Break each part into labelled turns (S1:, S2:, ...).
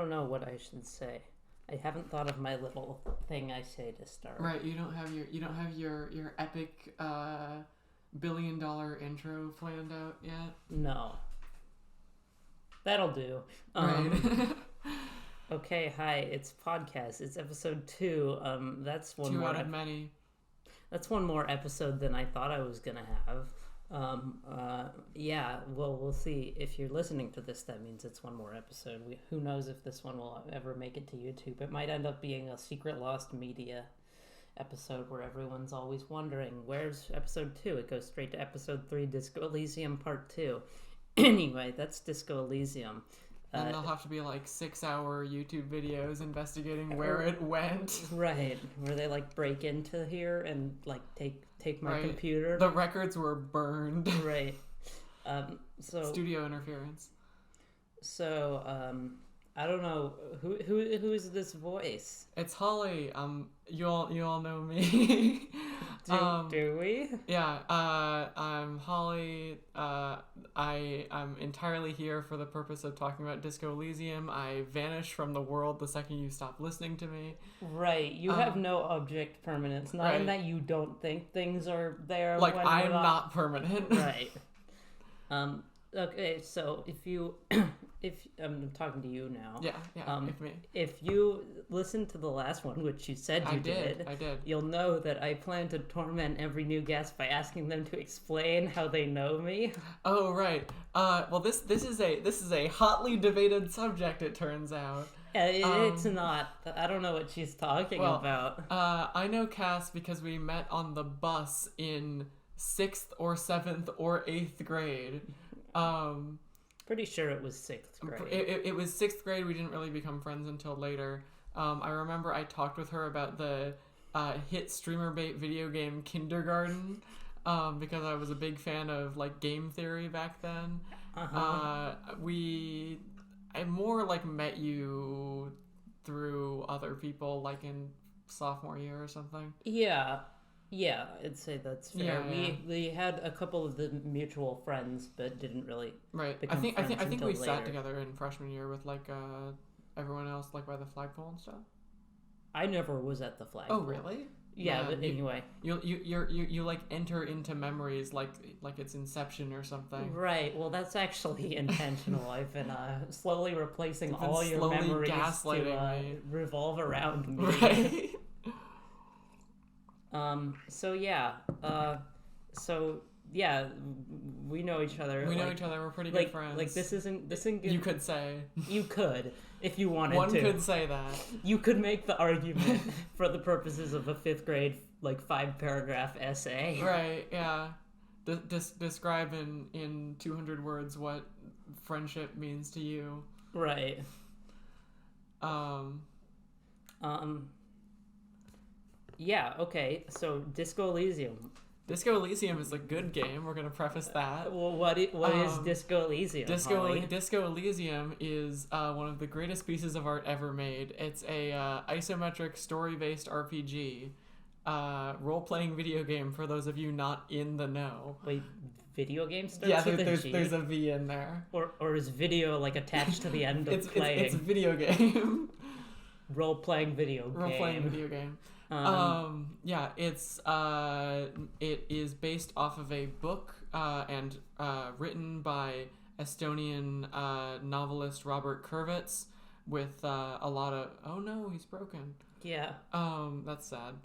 S1: don't know what I should say. I haven't thought of my little thing I say to start.
S2: Right, you don't have your epic $1 billion intro planned out yet?
S1: No. That'll do.
S2: Right.
S1: Okay, hi, it's PodCass. It's episode 2. That's one
S2: 2
S1: more
S2: out of many.
S1: That's one more episode than I thought I was gonna have. Yeah, well, we'll see. If you're listening to this, that means it's one more episode. Who knows if this one will ever make it to YouTube. It might end up being a secret lost media episode where everyone's always wondering, where's episode 2? It goes straight to episode 3, Disco Elysium Part I. Anyway, that's Disco Elysium.
S2: And there'll have to be like 6-hour YouTube videos investigating where it went.
S1: Right, where they like break into here and like take my computer.
S2: The records were burned.
S1: Right. So
S2: studio interference.
S1: So I don't know who is this voice.
S2: It's Holly. You all know me.
S1: Do we?
S2: Yeah. I'm Holly. I'm entirely here for the purpose of talking about Disco Elysium. I vanished from the world the second you stopped listening to me.
S1: Right. You have no object permanence. Not in that you don't think things are there.
S2: Like I'm not permanent.
S1: Right. Okay. So if I'm talking to you now.
S2: Yeah. If me.
S1: If you listen to the last one, which you said you did, you'll know that I plan to torment every new guest by asking them to explain how they know me.
S2: Oh right. Well, this is a hotly debated subject. It turns out.
S1: It's not. I don't know what she's talking about.
S2: I know Cass because we met on the bus in 6th or 7th or 8th grade.
S1: Pretty sure it was 6th grade.
S2: It was 6th grade. We didn't really become friends until later. I remember I talked with her about the hit streamer bait video game Kindergarten because I was a big fan of like game theory back then. I more like met you through other people like in sophomore year or something.
S1: Yeah, I'd say that's fair. Yeah. We had a couple of the mutual friends, but didn't really. Right. I think
S2: we
S1: later.
S2: Sat together in freshman year with like everyone else like by the flagpole and stuff.
S1: I never was at the flagpole.
S2: Oh really?
S1: Yeah, but anyway.
S2: You like enter into memories like it's Inception or something.
S1: Right. Well, that's actually intentional. I've been slowly replacing all your memories to revolve around me.
S2: Right.
S1: So we know each other.
S2: We know each other. We're pretty good friends.
S1: Like this isn't good.
S2: You could say.
S1: You could, if you wanted
S2: One
S1: to.
S2: One could say that.
S1: You could make the argument for the purposes of a 5th grade, like 5-paragraph essay.
S2: Right. Yeah. Describe in 200 words what friendship means to you.
S1: Right. Yeah, okay, so Disco Elysium.
S2: Disco Elysium is a good game. We're going to preface that.
S1: Well, what is Disco Elysium,
S2: Disco Elysium is one of the greatest pieces of art ever made. It's a isometric story-based RPG. Role-playing video game for those of you not in the know.
S1: Wait, video game starts with a G?
S2: There's a V in there.
S1: Or is video like attached to the end of playing?
S2: It's a video game.
S1: Role-playing video game.
S2: Role-playing video game. It is based off of a book and written by Estonian novelist Robert Kurvitz with a lot of he's broken.
S1: Yeah.
S2: That's sad.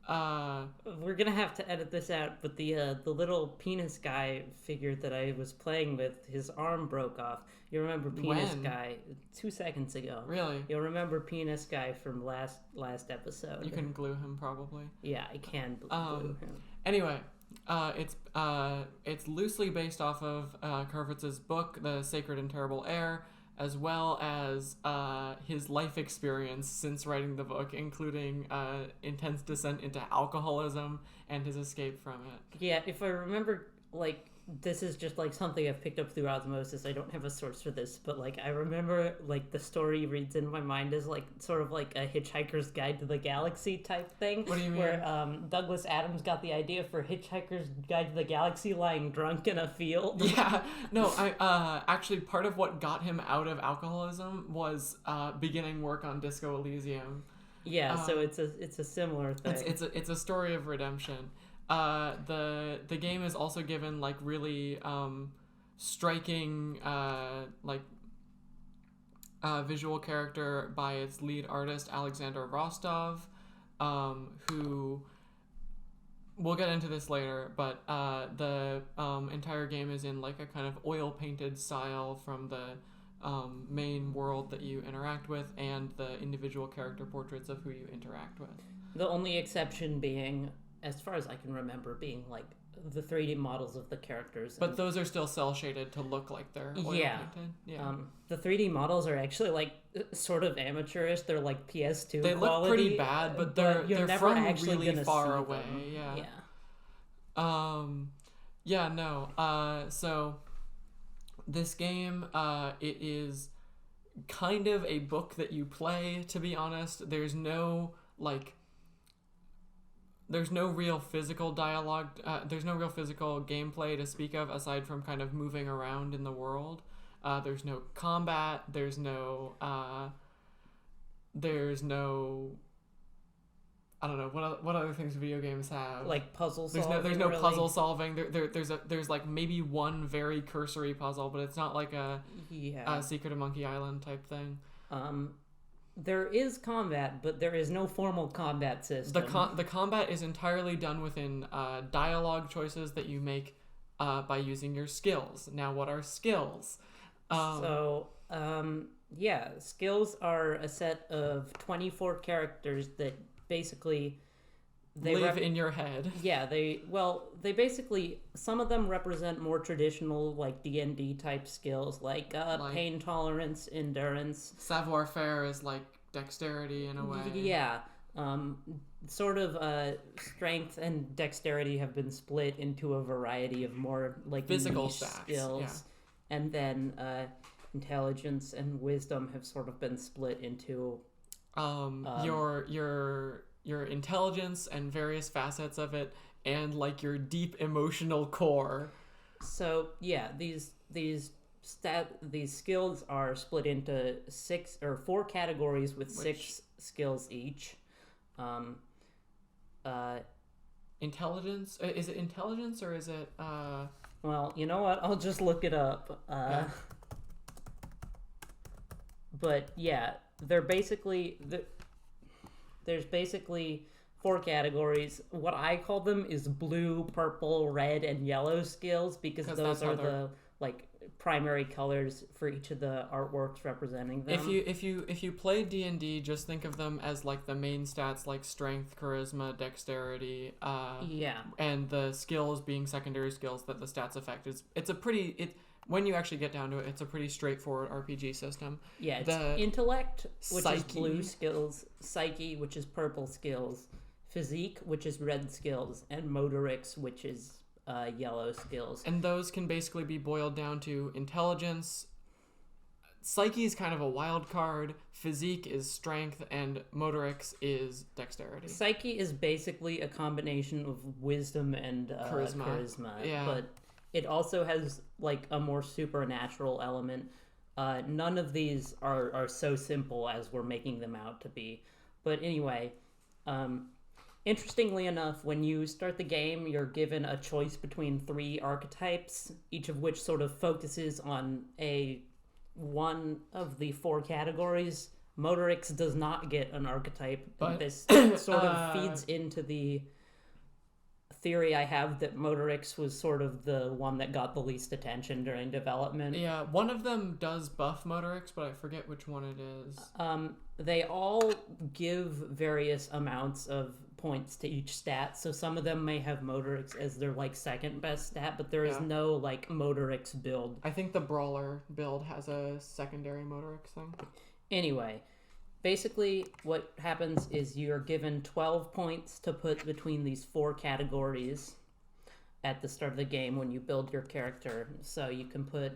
S1: We're gonna have to edit this out, but the little penis guy figure that I was playing with, his arm broke off. You remember Penis Guy 2 seconds ago?
S2: Really?
S1: You'll remember Penis Guy from last episode.
S2: You can glue him probably.
S1: Yeah, I can glue him.
S2: Anyway, it's loosely based off of Kurvitz's book, The Sacred and Terrible Air, as well as his life experience since writing the book, including intense descent into alcoholism and his escape from it.
S1: Yeah, if I remember, like, this is just like something I've picked up through osmosis. I don't have a source for this, but like I remember like the story reads in my mind as like sort of like a Hitchhiker's Guide to the Galaxy type thing.
S2: What do you mean?
S1: Where Douglas Adams got the idea for Hitchhiker's Guide to the Galaxy lying drunk in a field.
S2: Yeah, no, I actually part of what got him out of alcoholism was beginning work on Disco Elysium.
S1: Yeah, so it's a similar thing.
S2: It's a story of redemption. The game is also given like really striking visual character by its lead artist Alexander Rostov, who we'll get into this later, but the entire game is in like a kind of oil painted style from the main world that you interact with and the individual character portraits of who you interact with.
S1: The only exception being, as far as I can remember, being like the 3D models of the characters.
S2: But those are still cell shaded to look like they're oil painted. Yeah.
S1: The 3D models are actually like sort of amateurish. They're like PS2
S2: they
S1: quality.
S2: Look pretty bad, but they're
S1: never
S2: from
S1: actually
S2: really far away.
S1: Them.
S2: Yeah. So this game, it is kind of a book that you play, to be honest. There's no real physical dialogue. There's no real physical gameplay to speak of aside from kind of moving around in the world. There's no combat. There's no I don't know what other things video games have.
S1: Like puzzle solving.
S2: There's no really. Puzzle solving. There's like maybe one very cursory puzzle, but it's not like a Secret of Monkey Island type thing.
S1: There is combat, but there is no formal combat system.
S2: The combat is entirely done within dialogue choices that you make by using your skills. Now, what are skills?
S1: Skills are a set of 24 characters that basically
S2: live in your head.
S1: Yeah, they basically, some of them represent more traditional like D&D type skills like pain tolerance, endurance.
S2: Savoir-faire is like dexterity in a way.
S1: Yeah. Sort of strength and dexterity have been split into a variety of more like
S2: physical
S1: skills.
S2: Yeah.
S1: And then intelligence and wisdom have sort of been split into
S2: your intelligence and various facets of it, and like your deep emotional core.
S1: So yeah, these skills are split into 4 categories with 6 skills each.
S2: Intelligence? Is it intelligence or is it?
S1: Well, you know what? I'll just look it up. But yeah, there's basically 4 categories. What I call them is blue, purple, red, and yellow skills because those are the like primary colors for each of the artworks representing them.
S2: If you play D&D, just think of them as like the main stats like strength, charisma, dexterity, and the skills being secondary skills that the stats affect. When you actually get down to it, it's a pretty straightforward RPG system.
S1: Yeah, it's intellect, which is blue skills, psyche, which is purple skills, physique, which is red skills, and motorics, which is yellow skills.
S2: And those can basically be boiled down to intelligence. Psyche is kind of a wild card. Physique is strength, and motorics is dexterity.
S1: Psyche is basically a combination of wisdom and charisma.
S2: Yeah.
S1: But it also has like a more supernatural element. None of these are so simple as we're making them out to be. But anyway, interestingly enough, when you start the game, you're given a choice between 3 archetypes, each of which sort of focuses on one of the 4 categories. Motorics does not get an archetype, but this sort of feeds into the theory I have that motorics was sort of the one that got the least attention during development.
S2: Yeah, one of them does buff motorics, but I forget which one it is.
S1: They all give various amounts of points to each stat, so some of them may have motorics as their like second best stat, but there is no like motorics build.
S2: I think the brawler build has a secondary motorics thing.
S1: Anyway, basically what happens is you're given 12 points to put between these 4 categories. at the start of the game when you build your character. So you can put,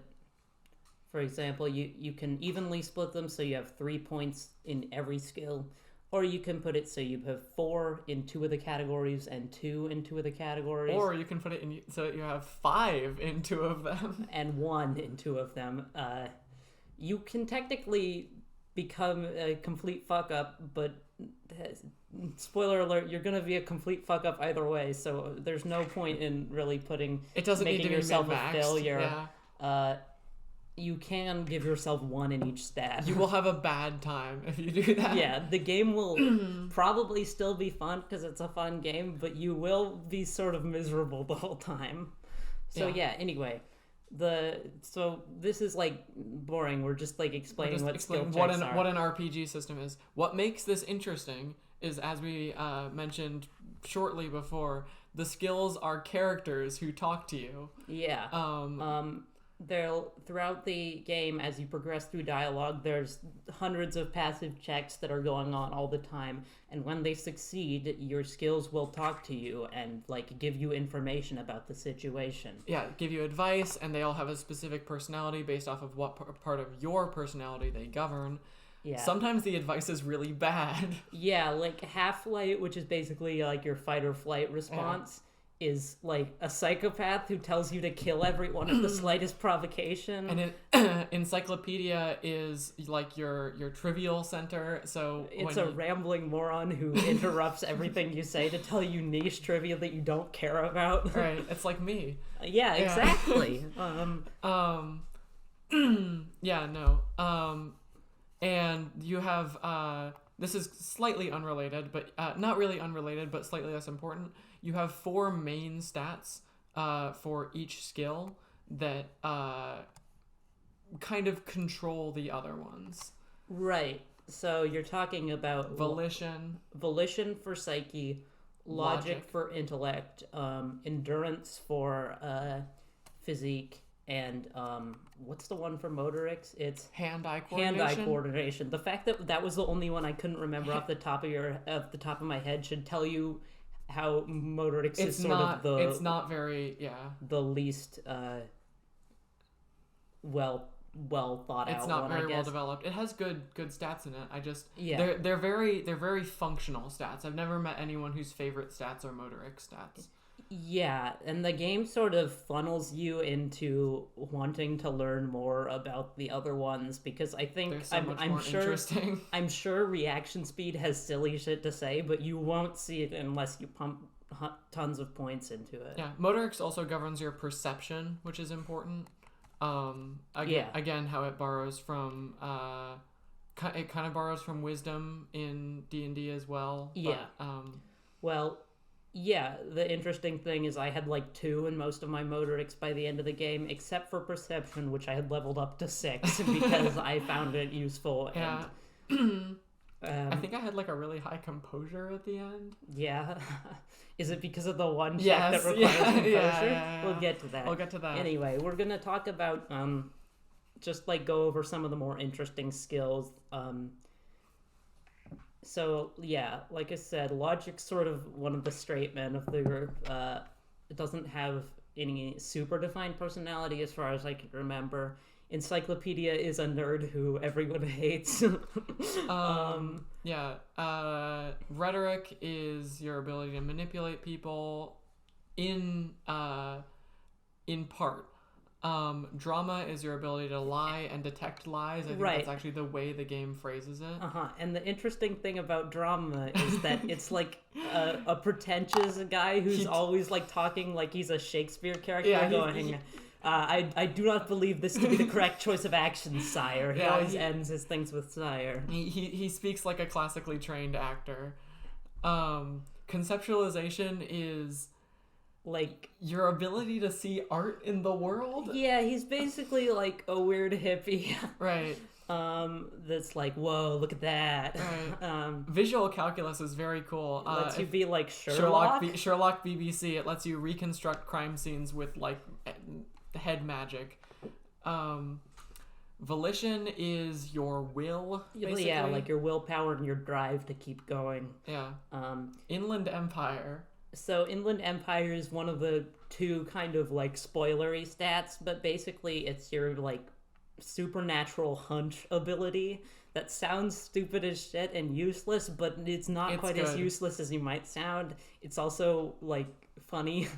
S1: for example, you can evenly split them so you have 3 points in every skill, or you can put it so you have 4 in 2 of the categories and 2 in 2 of the categories.
S2: Or you can put it in so you have 5 in 2 of them.
S1: And 1 in 2 of them. You can technically become a complete fuck up, but spoiler alert, you're gonna be a complete fuck up either way, so there's no point in really making yourself a failure.
S2: Yeah.
S1: You can give yourself 1 in each stat.
S2: You will have a bad time if you do that.
S1: Yeah, the game will probably still be fun because it's a fun game, but you will be sort of miserable the whole time. So anyway, so this is like boring. We're just like explaining what skill checks are.
S2: What an RPG system is. What makes this interesting is, as we mentioned shortly before, the skills are characters who talk to you.
S1: Yeah. Throughout the game, as you progress through dialogue, there's hundreds of passive checks that are going on all the time, and when they succeed, your skills will talk to you and like give you information about the situation.
S2: Yeah, give you advice, and they all have a specific personality based off of what part of your personality they govern. Yeah. Sometimes the advice is really bad.
S1: Yeah, like Half-Light, which is basically like your fight or flight response. Yeah. Is like a psychopath who tells you to kill everyone at the slightest provocation.
S2: And Encyclopedia is like your trivial center. So
S1: it's a rambling moron who interrupts everything you say to tell you niche trivia that you don't care about.
S2: Right. It's like me.
S1: Yeah, exactly.
S2: Yeah, no. And you have this is slightly unrelated, but not really unrelated, but slightly less important. You have 4 main stats for each skill that kind of control the other ones.
S1: Right. So you're talking about
S2: volition
S1: for psyche, logic for intellect, endurance for physique, and what's the one for motorics? It's
S2: hand-eye coordination.
S1: The fact that was the only one I couldn't remember off the top of my head should tell you how motorics is sort of the...
S2: It's not very,
S1: the least well thought out.
S2: It's not
S1: one,
S2: very well developed. It has good stats in it. I just...
S1: Yeah.
S2: They're very functional stats. I've never met anyone whose favorite stats are motoric stats.
S1: Yeah, and the game sort of funnels you into wanting to learn more about the other ones because I think I'm sure reaction speed has silly shit to say, but you won't see it unless you pump tons of points into it.
S2: Yeah, motorics also governs your perception, which is important. Again, how it borrows from it kind of borrows from wisdom in D&D as well.
S1: Yeah. Yeah, the interesting thing is I had like 2 in most of my motorics by the end of the game, except for perception, which I had leveled up to 6 because I found it useful.
S2: Yeah. I think I had like a really high composure at the end.
S1: Yeah. Is it because of the one check that requires composure?
S2: Yeah.
S1: We'll get to that.
S2: I'll get to that.
S1: Anyway, we're going to talk about just like go over some of the more interesting skills. So, yeah, like I said, logic's sort of one of the straight men of the group. It doesn't have any super defined personality as far as I can remember. Encyclopedia is a nerd who everyone hates.
S2: Rhetoric is your ability to manipulate people in part. Drama is your ability to lie and detect lies. I think that's actually the way the game phrases it.
S1: And the interesting thing about drama is that it's like a pretentious guy who's always like talking like he's a Shakespeare character I do not believe this to be the correct choice of action, sire. He always ends his things with sire.
S2: He speaks like a classically trained actor. Conceptualization is... like your ability to see art in the world.
S1: Yeah, he's basically like a weird hippie.
S2: Right.
S1: That's like, whoa, look at that.
S2: Right. Visual calculus is very cool.
S1: Lets you be like Sherlock.
S2: Sherlock BBC. It lets you reconstruct crime scenes with like head magic. Volition is your will, basically.
S1: Yeah, like your willpower and your drive to keep going.
S2: Yeah. Inland Empire
S1: So Inland Empire is one of the two kind of like spoilery stats, but basically it's your like supernatural hunch ability that sounds stupid as shit and useless, but it's not quite as useless as you might sound. It's also like funny.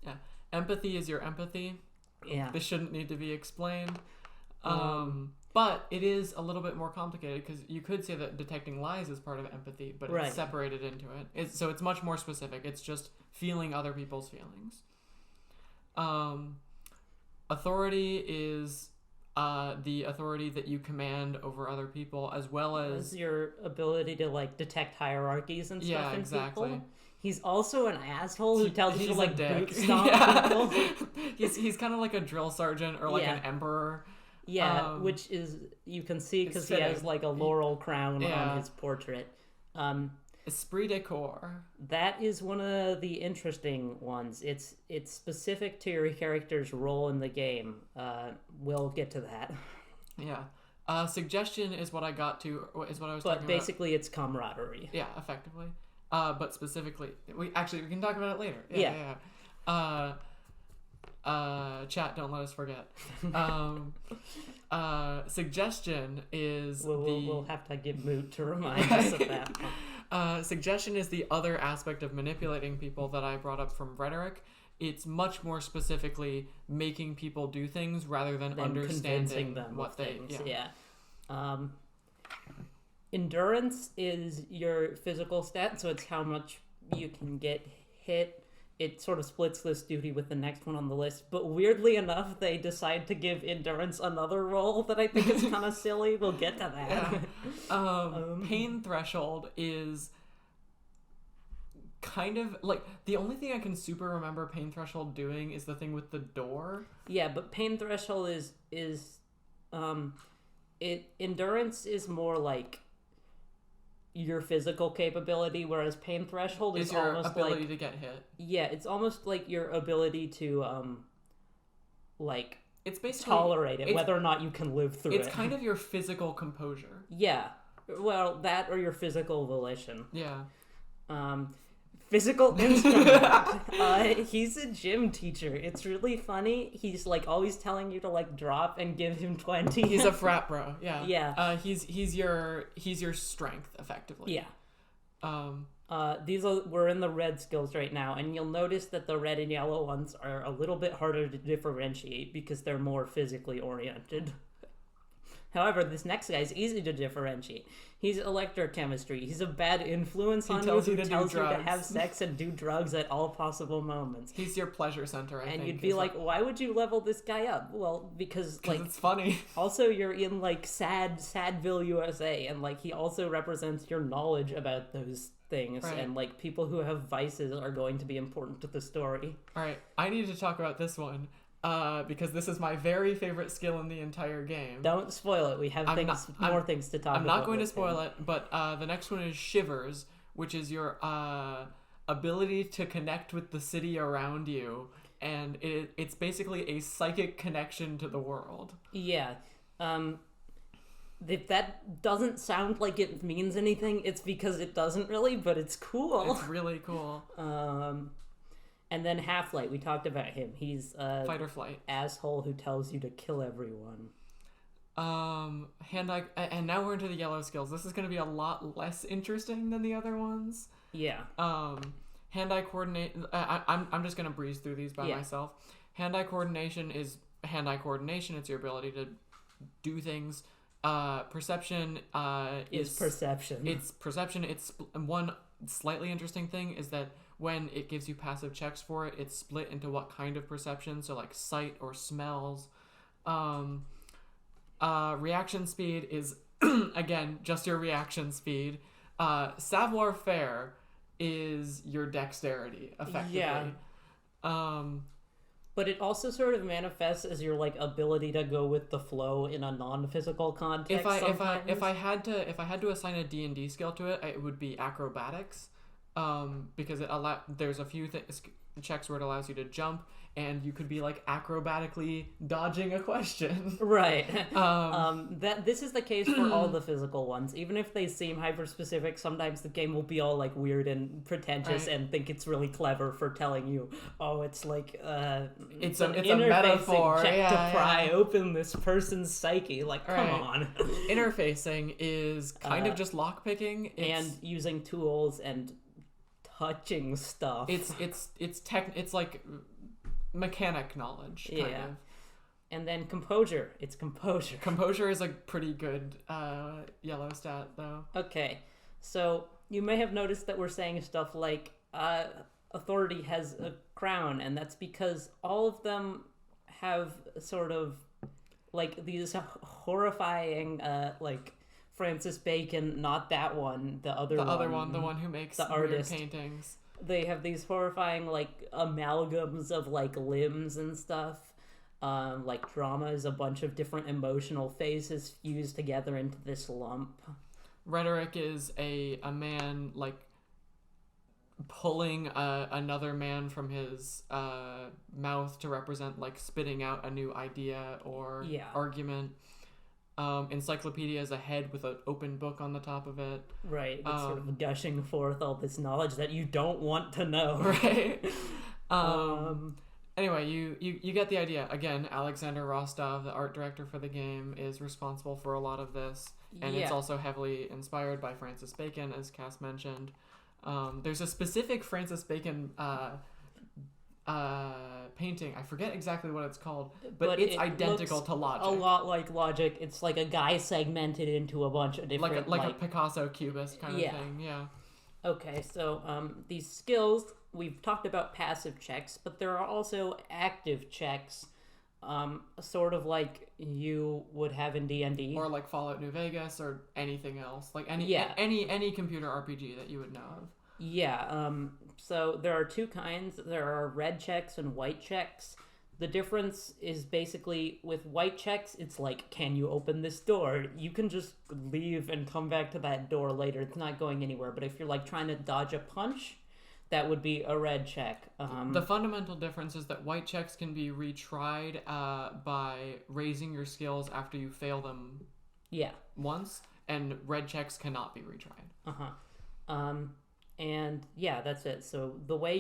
S2: Yeah. Empathy is your empathy.
S1: Yeah.
S2: This shouldn't need to be explained. But it is a little bit more complicated because you could say that detecting lies is part of empathy, but it's separated into it. So it's much more specific. It's just feeling other people's feelings. Authority is the authority that you command over other people, as well as
S1: your ability to like detect hierarchies and stuff in
S2: exactly.
S1: people. He's also an asshole who tells you to like boot stomp people.
S2: He's kind of like a drill sergeant or like an emperor.
S1: Yeah, which is, you can see because he has like a laurel crown on his portrait.
S2: Esprit de corps.
S1: That is one of the interesting ones. It's specific to your character's role in the game. We'll get to that.
S2: Yeah. Suggestion is what I got to, is what I was talking about.
S1: But basically it's camaraderie.
S2: Yeah, effectively. But specifically, we can talk about it later. Yeah. Chat, don't let us forget. Suggestion is
S1: we'll have to get Moot to remind us of that.
S2: Suggestion is the other aspect of manipulating people that I brought up from rhetoric. It's much more specifically making people do things rather than understanding
S1: them
S2: what they.
S1: Endurance is your physical stat, so it's how much you can get hit. It sort of splits this duty with the next one on the list, but weirdly enough, they decide to give endurance another role that I think is kind of silly. We'll get to that.
S2: Yeah. Pain threshold is kind of like the only thing I can super remember pain threshold doing is the thing with the door.
S1: Yeah, but pain threshold is endurance is more like your physical capability, whereas pain threshold is
S2: your
S1: almost
S2: ability
S1: like,
S2: to get hit.
S1: Yeah, it's almost like your ability to
S2: it's basically
S1: tolerate it, whether or not you can live through it.
S2: It's kind of your physical composure.
S1: Yeah, well, that or your physical volition.
S2: Yeah.
S1: Physical instrument. He's a gym teacher. It's really funny. He's like always telling you to like drop and give him 20.
S2: He's a frat bro. Yeah.
S1: Yeah.
S2: He's your strength effectively.
S1: Yeah. We're in the red skills right now, and you'll notice that the red and yellow ones are a little bit harder to differentiate because they're more physically oriented. However, this next guy is easy to differentiate. He's electrochemistry. He's a bad influence on you who tells you to have sex and do drugs at all possible moments.
S2: He's your pleasure center, I think.
S1: And you'd be like, why would you level this guy up? Well, because like
S2: it's funny.
S1: Also, you're in like Sadville, USA, and like he also represents your knowledge about those things,
S2: right.
S1: And like people who have vices are going to be important to the story.
S2: All right, I need to talk about this one. Because this is my very favorite skill in the entire game.
S1: Don't spoil it. We have more things to talk about.
S2: I'm not going to spoil it, but the next one is Shivers, which is your ability to connect with the city around you, and it's basically a psychic connection to the world.
S1: Yeah. If that doesn't sound like it means anything, it's because it doesn't really, but it's cool.
S2: It's really cool.
S1: And then Half-Light, we talked about him. He's a
S2: fight or flight
S1: asshole who tells you to kill everyone.
S2: Hand-eye, and now we're into the yellow skills. This is going to be a lot less interesting than the other ones.
S1: Yeah.
S2: Hand-eye coordinate. I'm just going to breeze through these by myself. Hand-eye coordination is hand-eye coordination. It's your ability to do things. Perception is
S1: perception.
S2: It's perception. It's one slightly interesting thing is that when it gives you passive checks for it, it's split into what kind of perception, so like sight or smells. Reaction speed is, again, just your reaction speed. Savoir-faire is your dexterity, effectively. Yeah.
S1: But it also sort of manifests as your like ability to go with the flow in a non-physical context.
S2: If I had to assign a D&D skill to it, it would be acrobatics. because there's a few checks where it allows you to jump, and you could be like acrobatically dodging a question.
S1: Right. That this is the case for all the physical ones. Even if they seem hyper specific, sometimes the game will be all like weird and pretentious and think it's really clever for telling you, oh, it's like
S2: it's
S1: an
S2: a metaphor
S1: check to pry open this person's psyche. Like, come on.
S2: Interfacing is kind of just lockpicking
S1: and using tools and touching stuff.
S2: It's like mechanic knowledge, kind of.
S1: And then composure. It's composure.
S2: Composure is a pretty good yellow stat, though.
S1: Okay, so you may have noticed that we're saying stuff like authority has a crown, and that's because all of them have sort of like these horrifying like Francis Bacon, not that one, the other one,
S2: the one who makes
S1: the
S2: weird
S1: artist.
S2: paintings.
S1: They have these horrifying like amalgams of like limbs and stuff. Like drama is a bunch of different emotional phases fused together into this lump.
S2: Rhetoric is a man like pulling another man from his mouth to represent like spitting out a new idea or argument. Encyclopedia is a head with an open book on the top of it.
S1: Right, it's sort of gushing forth all this knowledge that you don't want to know.
S2: Right. Anyway, you get the idea. Again, Alexander Rostov, the art director for the game, is responsible for a lot of this. And it's also heavily inspired by Francis Bacon, as Cass mentioned. There's a specific Francis Bacon painting. I forget exactly what it's called, but it's identical to Logic.
S1: A lot like Logic. It's like a guy segmented into a bunch of different...
S2: Like a Picasso cubist kind of thing, yeah.
S1: Okay, so these skills, we've talked about passive checks, but there are also active checks, sort of like you would have in D&D.
S2: Or like Fallout New Vegas or anything else. Like any computer RPG that you would know of.
S1: Yeah, so there are two kinds. There are red checks and white checks. The difference is basically with white checks, it's like, can you open this door? You can just leave and come back to that door later. It's not going anywhere. But if you're like trying to dodge a punch, that would be a red check.
S2: The fundamental difference is that white checks can be retried by raising your skills after you fail them once, and red checks cannot be retried.
S1: And yeah, that's it. So the way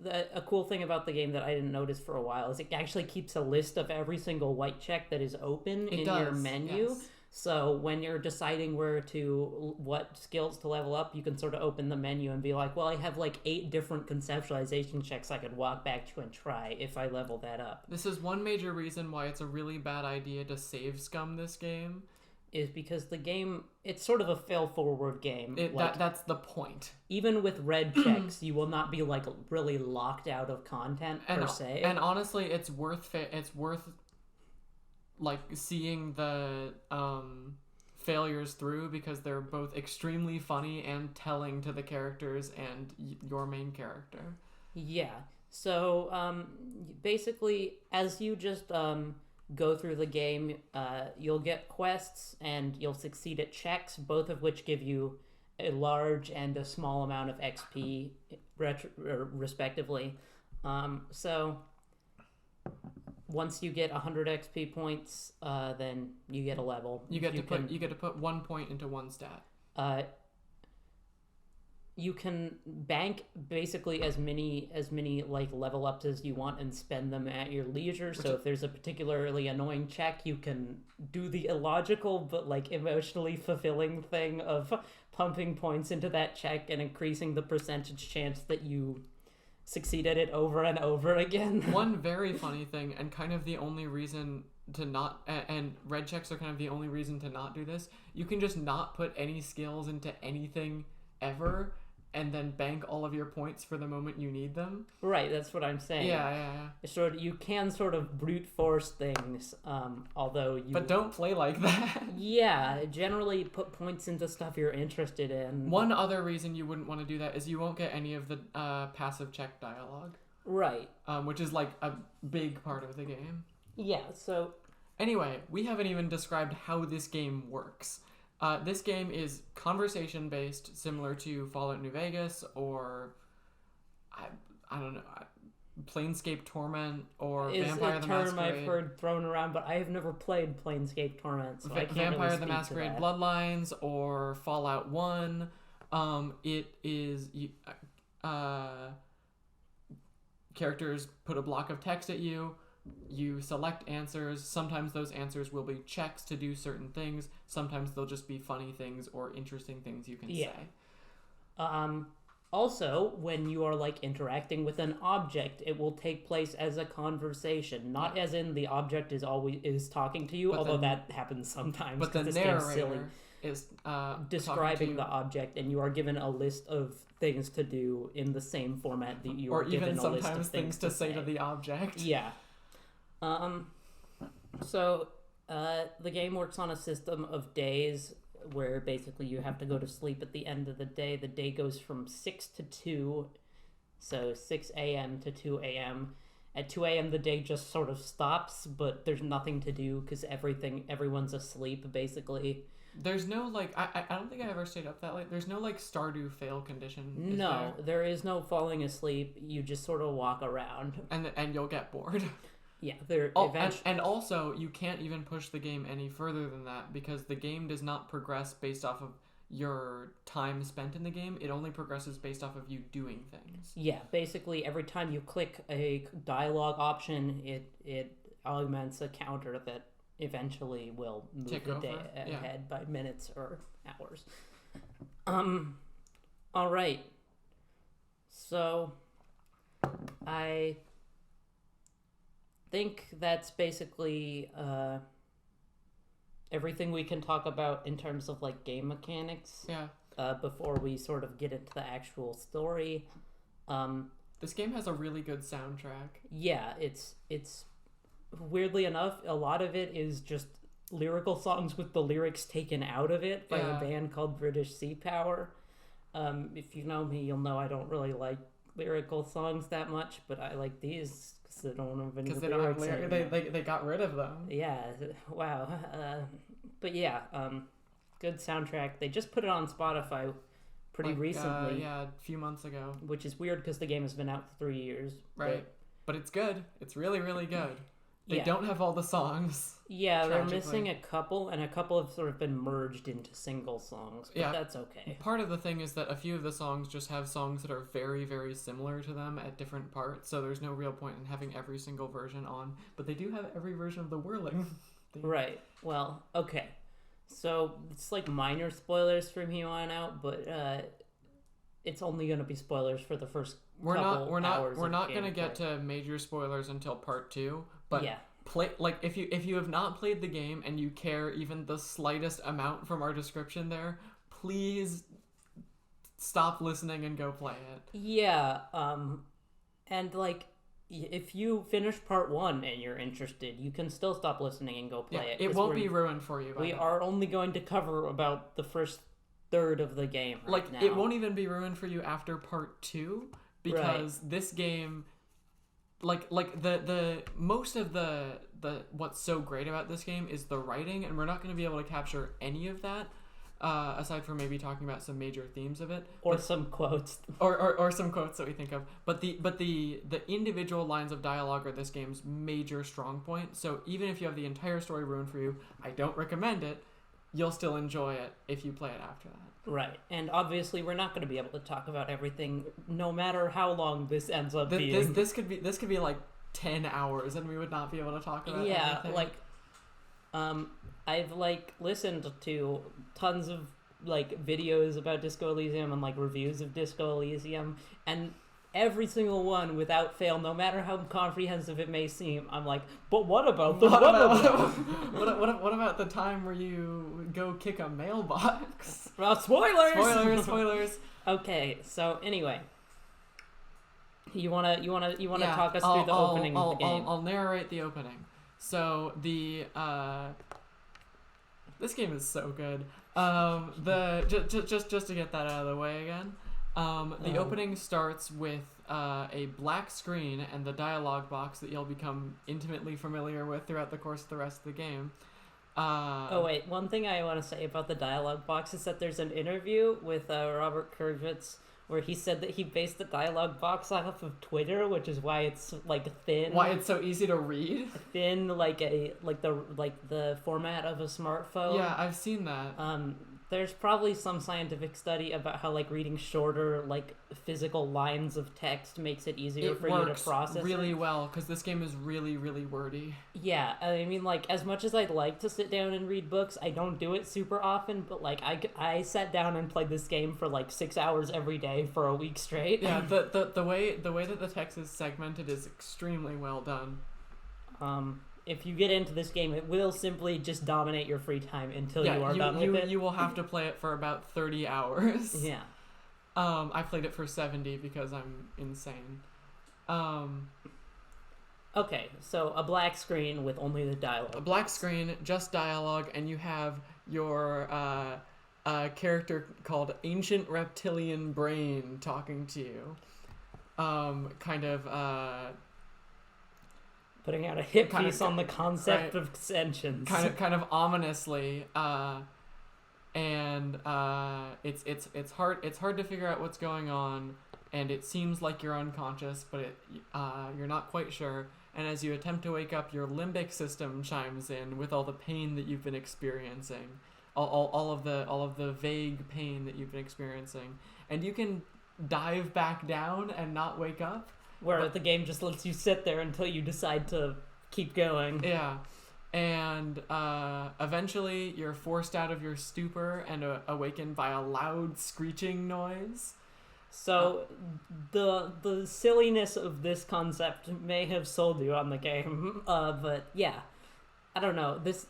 S1: a cool thing about the game that I didn't notice for a while is it actually keeps a list of every single white check that is open in your menu. Yes. So when you're deciding what skills to level up, you can sort of open the menu and be like, well, I have like 8 different conceptualization checks I could walk back to and try if I level that up.
S2: This is one major reason why it's a really bad idea to save scum this game.
S1: Is because the game, it's sort of a fail-forward game.
S2: That's the point.
S1: Even with red checks, you will not be like really locked out of content per se.
S2: And honestly, it's worth like seeing the failures through because they're both extremely funny and telling to the characters and your main character.
S1: Yeah. So basically, as you just go through the game, you'll get quests and you'll succeed at checks, both of which give you a large and a small amount of XP respectively. So once you get 100 XP points, then you get a level.
S2: You get to put 1 point into one stat. You can bank basically as many like level ups as you want and spend them at your leisure. So if there's a particularly annoying check, you can do the illogical but like emotionally fulfilling thing of pumping points into that check and increasing the percentage chance that you succeed at it over and over again. One very funny thing, and kind of the only reason to not, and red checks are kind of the only reason to not do this, you can just not put any skills into anything ever and then bank all of your points for the moment you need them.
S1: Right, that's what I'm saying.
S2: Yeah.
S1: You can sort of brute force things, although you...
S2: But don't play like that.
S1: Yeah, generally put points into stuff you're interested in.
S2: One other reason you wouldn't want to do that is you won't get any of the passive check dialogue.
S1: Right.
S2: Which is like a big part of the game.
S1: Yeah, so...
S2: Anyway, we haven't even described how this game works. This game is conversation based, similar to Fallout New Vegas or I don't know, Planescape Torment or Vampire the Masquerade.
S1: Is a term I've heard thrown around, but I have never played Planescape Torment, so I can't
S2: Vampire
S1: really
S2: the
S1: speak
S2: Masquerade
S1: to that.
S2: Bloodlines or Fallout 1. It is characters put a block of text at you. You select answers. Sometimes those answers will be checks to do certain things. Sometimes they'll just be funny things or interesting things you can say.
S1: Also, when you are like interacting with an object, it will take place as a conversation, not as in the object is talking to you,
S2: But
S1: although that happens sometimes.
S2: But the
S1: this game's silly.
S2: narrator is
S1: Describing the object, and you are given a list of things to do in the same format that you are given a list of things
S2: or even sometimes things to say to the object.
S1: Yeah. So the game works on a system of days where basically you have to go to sleep at the end of the day. The day goes from 6 to 2, so 6 a.m. to 2 a.m. At 2 a.m. the day just sort of stops, but there's nothing to do because everyone's asleep, basically.
S2: There's no, like, I don't think I ever stayed up that late. There's no, like, Stardew fail condition.
S1: No, there is no falling asleep. You just sort of walk around.
S2: And you'll get bored.
S1: Yeah,
S2: and also, you can't even push the game any further than that because the game does not progress based off of your time spent in the game. It only progresses based off of you doing things.
S1: Yeah, basically every time you click a dialogue option, it augments a counter that eventually will move the day ahead by minutes or hours. All right. So I think that's basically everything we can talk about in terms of like game mechanics.
S2: Yeah.
S1: Before we sort of get into the actual story.
S2: This game has a really good soundtrack.
S1: Yeah, it's weirdly enough, a lot of it is just lyrical songs with the lyrics taken out of it by a band called British Sea Power. If you know me, you'll know I don't really like lyrical songs that much, but I like these because they don't have any lyrics.
S2: They got rid of them.
S1: Yeah, wow. But yeah, good soundtrack. They just put it on Spotify pretty recently.
S2: A few months ago.
S1: Which is weird because the game has been out for 3 years.
S2: Right. But it's good. It's really, really good. They don't have all the songs.
S1: Yeah, they're missing a couple, and a couple have sort of been merged into single songs, but that's okay.
S2: Part of the thing is that a few of the songs just have songs that are very, very similar to them at different parts, so there's no real point in having every single version on, but they do have every version of the whirling theme.
S1: Right. Well, okay. So it's like minor spoilers from here on out, but it's only going to be spoilers for the first
S2: We're not
S1: going
S2: going to get to major spoilers until part 2, but if you have not played the game and you care even the slightest amount from our description there, please stop listening and go play it.
S1: Yeah, and like if you finish part 1 and you're interested, you can still stop listening and go play it.
S2: It won't be ruined for you.
S1: We are only going to cover about the first third of the game now.
S2: It won't even be ruined for you after part 2 because this game, the most of the what's so great about this game is the writing, and we're not going to be able to capture any of that aside from maybe talking about some major themes of it
S1: some quotes
S2: or some quotes that we think of. But the individual lines of dialogue are this game's major strong point. So even if you have the entire story ruined for you, I don't recommend it. You'll still enjoy it if you play it after that.
S1: Right, and obviously we're not going to be able to talk about everything, no matter how long this ends up being.
S2: This could be like 10 hours, and we would not be able to talk about everything.
S1: I've listened to tons of videos about Disco Elysium and reviews of Disco Elysium, and every single one, without fail, no matter how comprehensive it may seem, I'm like, but what about the
S2: what about the time where you go kick a mailbox?
S1: Spoilers. Okay, so anyway, you wanna talk us through the opening of the game?
S2: I'll narrate the opening. So this game is so good. Just to get that out of the way again. The opening starts with a black screen and the dialogue box that you'll become intimately familiar with throughout the course of the rest of the game.
S1: Oh wait, one thing I want to say about the dialogue box is that there's an interview with Robert Kurvitz where he said that he based the dialogue box off of Twitter, which is why it's like thin.
S2: Why it's so easy to read?
S1: Thin, like the format of a smartphone.
S2: Yeah, I've seen that.
S1: There's probably some scientific study about how like reading shorter like physical lines of text makes it easier for you to process
S2: really well because this game is really, really wordy.
S1: Yeah, I mean, like, as much as I'd like to sit down and read books, I don't do it super often, but like I sat down and played this game for like 6 hours every day for a week straight.
S2: Yeah, the way that the text is segmented is extremely well done.
S1: If you get into this game, it will simply just dominate your free time until you are done with it.
S2: You will have to play it for about 30 hours.
S1: Yeah.
S2: I played it for 70 because I'm insane.
S1: Okay, so a black screen with only the dialogue.
S2: A black screen, just dialogue, and you have your character called Ancient Reptilian Brain talking to you.
S1: Putting out a hit piece on the concept of extensions.
S2: Kind of ominously, and it's hard to figure out what's going on, and it seems like you're unconscious, but you're not quite sure. And as you attempt to wake up, your limbic system chimes in with all the pain that you've been experiencing, all of the vague pain that you've been experiencing, and you can dive back down and not wake up.
S1: Where the game just lets you sit there until you decide to keep going.
S2: Yeah. And eventually you're forced out of your stupor and awakened by a loud screeching noise.
S1: So the silliness of this concept may have sold you on the game. But yeah, I don't know. This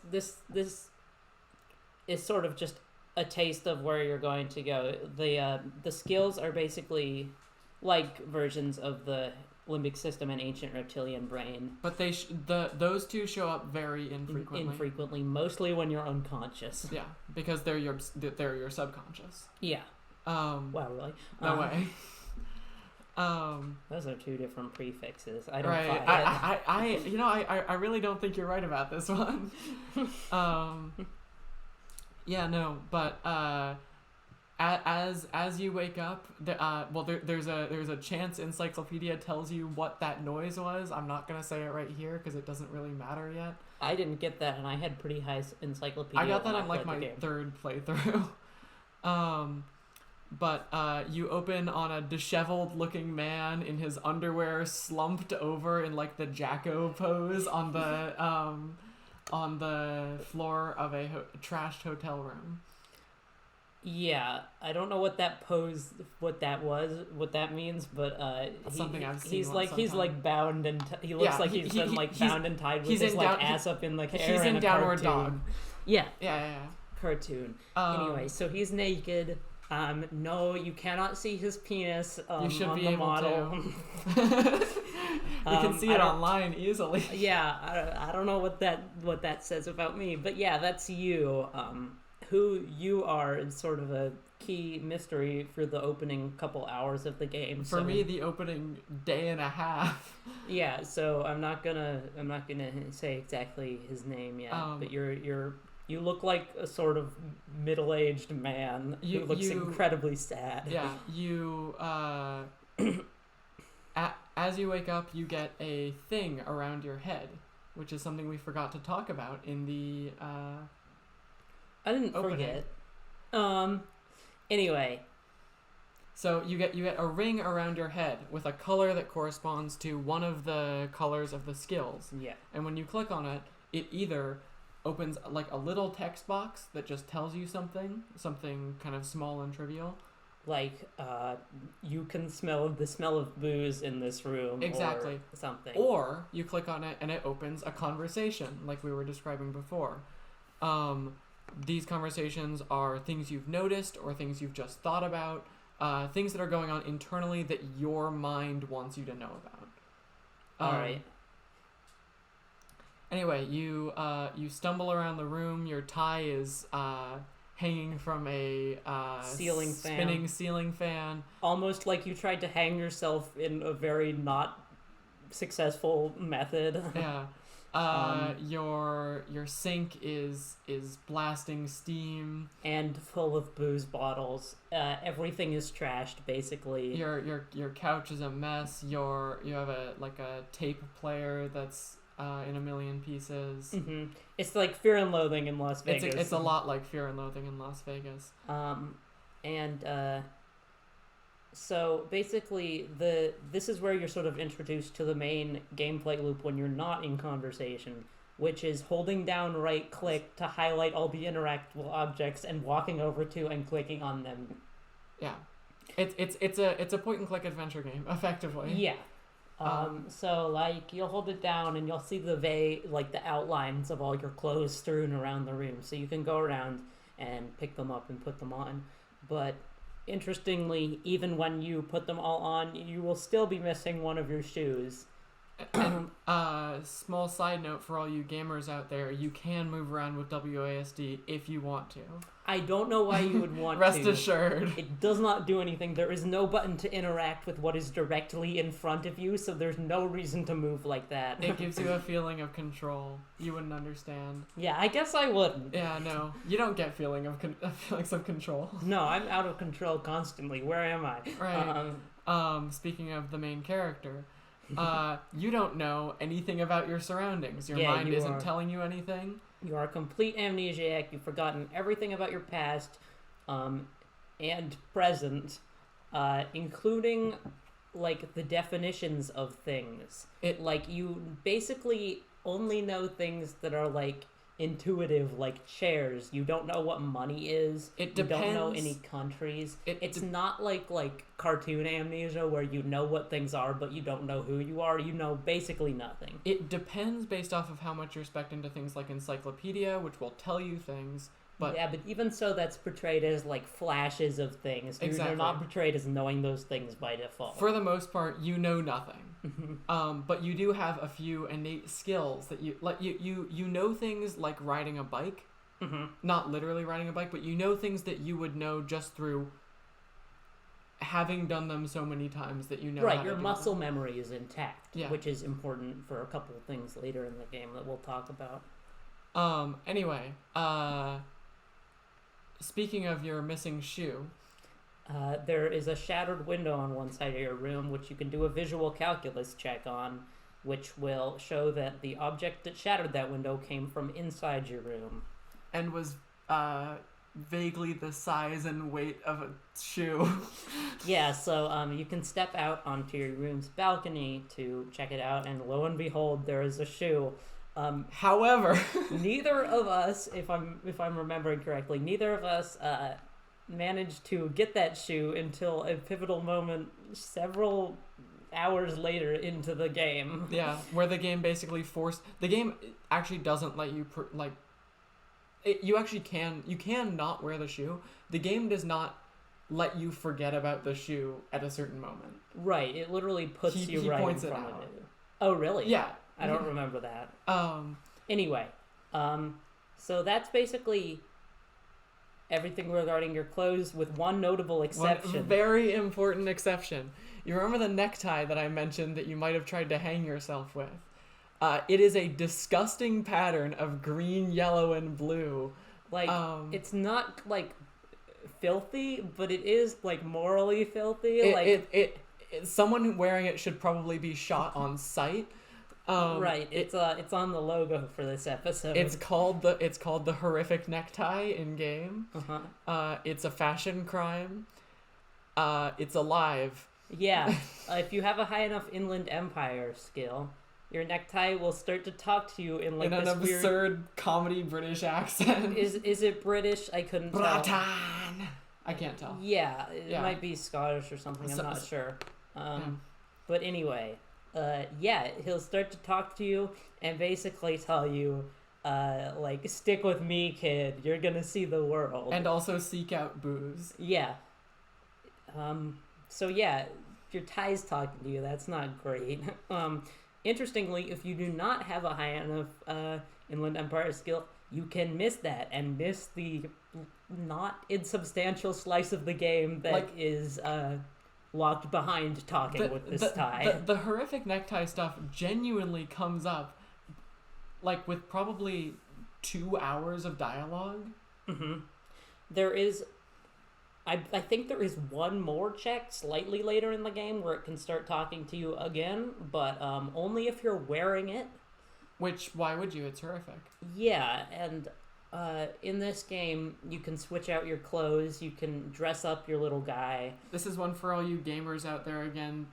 S1: is sort of just a taste of where you're going to go. The skills are basically like versions of the limbic system and Ancient Reptilian Brain.
S2: But those two show up very infrequently.
S1: Infrequently, mostly when you're unconscious.
S2: Yeah, because they're your subconscious.
S1: Yeah. Wow, really?
S2: No way.
S1: Those are two different prefixes. I don't
S2: right. I really don't think you're right about this one. Yeah, no, but as you wake up, there's a chance encyclopedia tells you what that noise was. I'm not gonna say it right here because it doesn't really matter yet.
S1: I didn't get that, and I had pretty high encyclopedia.
S2: I got that on like my third playthrough. But you open on a disheveled looking man in his underwear, slumped over in like the Jacko pose on the floor of a trashed hotel room.
S1: Yeah, I don't know what that means, but
S2: that's something I've seen.
S1: He's like bound and he looks like he's been bound and tied with his like ass up in like air.
S2: He's in Downward Dog.
S1: Yeah.
S2: Yeah.
S1: Cartoon. Anyway, so he's naked. No, you cannot see his penis.
S2: You should
S1: on
S2: be
S1: the
S2: able
S1: model.
S2: to. You can see it online easily.
S1: Yeah, I don't know what that says about me, but yeah, that's you. Who you are is sort of a key mystery for the opening couple hours of the game.
S2: For me, the opening day and a half.
S1: Yeah, so I'm not gonna say exactly his name yet, but you look like a sort of middle-aged man who looks incredibly sad.
S2: Yeah, you as you wake up, you get a thing around your head, which is something we forgot to talk about in the
S1: I didn't
S2: opening.
S1: Forget. Anyway.
S2: So you get a ring around your head with a color that corresponds to one of the colors of the skills.
S1: Yeah.
S2: And when you click on it, it either opens like a little text box that just tells you something kind of small and trivial.
S1: Like, you can smell the smell of booze in this room.
S2: Exactly.
S1: Or something.
S2: Or you click on it and it opens a conversation, like we were describing before. These conversations are things you've noticed or things you've just thought about, things that are going on internally that your mind wants you to know about.
S1: All right.
S2: Anyway, you stumble around the room. Your tie is hanging from a spinning ceiling fan.
S1: Almost like you tried to hang yourself in a very not successful method.
S2: Yeah. Your sink is blasting steam,
S1: and full of booze bottles. Everything is trashed, basically.
S2: Your couch is a mess. You have a tape player that's in a million pieces.
S1: Mm-hmm. It's like Fear and Loathing in Las Vegas.
S2: It's a lot like Fear and Loathing in Las Vegas.
S1: So basically, this is where you're sort of introduced to the main gameplay loop when you're not in conversation, which is holding down right click to highlight all the interactable objects and walking over to and clicking on them.
S2: Yeah, it's a point and click adventure game, effectively.
S1: Yeah. So like you'll hold it down and you'll see the outlines of all your clothes strewn around the room, so you can go around and pick them up and put them on. But interestingly, even when you put them all on, you will still be missing one of your shoes.
S2: And small side note for all you gamers out there, you can move around with WASD if you want to.
S1: I don't know why you would want
S2: Rest
S1: to.
S2: Rest assured.
S1: It does not do anything. There is no button to interact with what is directly in front of you, so there's no reason to move like that.
S2: It gives you a feeling of control. You wouldn't understand.
S1: Yeah, I guess I wouldn't.
S2: Yeah, no. You don't get feelings of control.
S1: No, I'm out of control constantly. Where am I?
S2: Right. Speaking of the main character, you don't know anything about your surroundings. Your mind isn't telling you anything.
S1: You are a complete amnesiac. You've forgotten everything about your past and present, including like the definitions of things. You basically only know things that are like intuitive, like chairs. You don't know what money is.
S2: It depends.
S1: You don't know any countries. It's not like cartoon amnesia where you know what things are but you don't know who you are. You know basically nothing.
S2: It depends based off of how much you're spec'd into things like encyclopedia, which will tell you things. But
S1: yeah, but even so, that's portrayed as like flashes of things.
S2: Exactly.
S1: You're not portrayed as knowing those things by default.
S2: For the most part, you know nothing. But you do have a few innate skills that you know things like riding a bike. Not literally riding a bike, but you know things that you would know just through having done them so many times that you know.
S1: Right, your muscle memory is intact,
S2: yeah.
S1: Which is important for a couple of things later in the game that we'll talk about.
S2: Anyway, speaking of your missing shoe,
S1: there is a shattered window on one side of your room, which you can do a visual calculus check on, which will show that the object that shattered that window came from inside your room.
S2: And was vaguely the size and weight of a shoe.
S1: Yeah, so you can step out onto your room's balcony to check it out, and lo and behold, there is a shoe.
S2: However,
S1: neither of us, if I'm remembering correctly, managed to get that shoe until a pivotal moment several hours later into the game.
S2: Yeah, where the game basically the game actually doesn't let you you can not wear the shoe. The game does not let you forget about the shoe at a certain moment.
S1: Right, it literally puts you
S2: he
S1: right
S2: points
S1: in front
S2: it out.
S1: of it. Oh, really?
S2: Yeah.
S1: I don't remember that.
S2: Anyway,
S1: so that's basically everything regarding your clothes, with one notable exception.
S2: One very important exception. You remember the necktie that I mentioned that you might have tried to hang yourself with? It is a disgusting pattern of green, yellow, and blue.
S1: It's not filthy, but it is morally filthy.
S2: Someone wearing it should probably be shot on sight.
S1: Right. It's on the logo for this episode.
S2: It's called the horrific necktie in game. It's a fashion crime. It's alive.
S1: Yeah. If you have a high enough Inland Empire skill, your necktie will start to talk to you in
S2: an absurd comedy British accent.
S1: Is it British? I couldn't tell.
S2: I can't tell.
S1: Yeah, it might be Scottish or something. I'm not sure. But anyway, he'll start to talk to you and basically tell you, stick with me, kid. You're gonna see the world.
S2: And also seek out booze.
S1: Yeah. So yeah, your tie's talking to you. That's not great. Interestingly, if you do not have a high enough Inland Empire skill, you can miss that and miss the not insubstantial slice of the game that is locked behind talking with this tie.
S2: The horrific necktie stuff genuinely comes up like with probably 2 hours of dialogue.
S1: Mm-hmm. There is, I think there is one more check slightly later in the game where it can start talking to you again, but only if you're wearing it.
S2: Which, why would you? It's horrific.
S1: Yeah, and in this game, you can switch out your clothes, you can dress up your little guy.
S2: This is one for all you gamers out there again.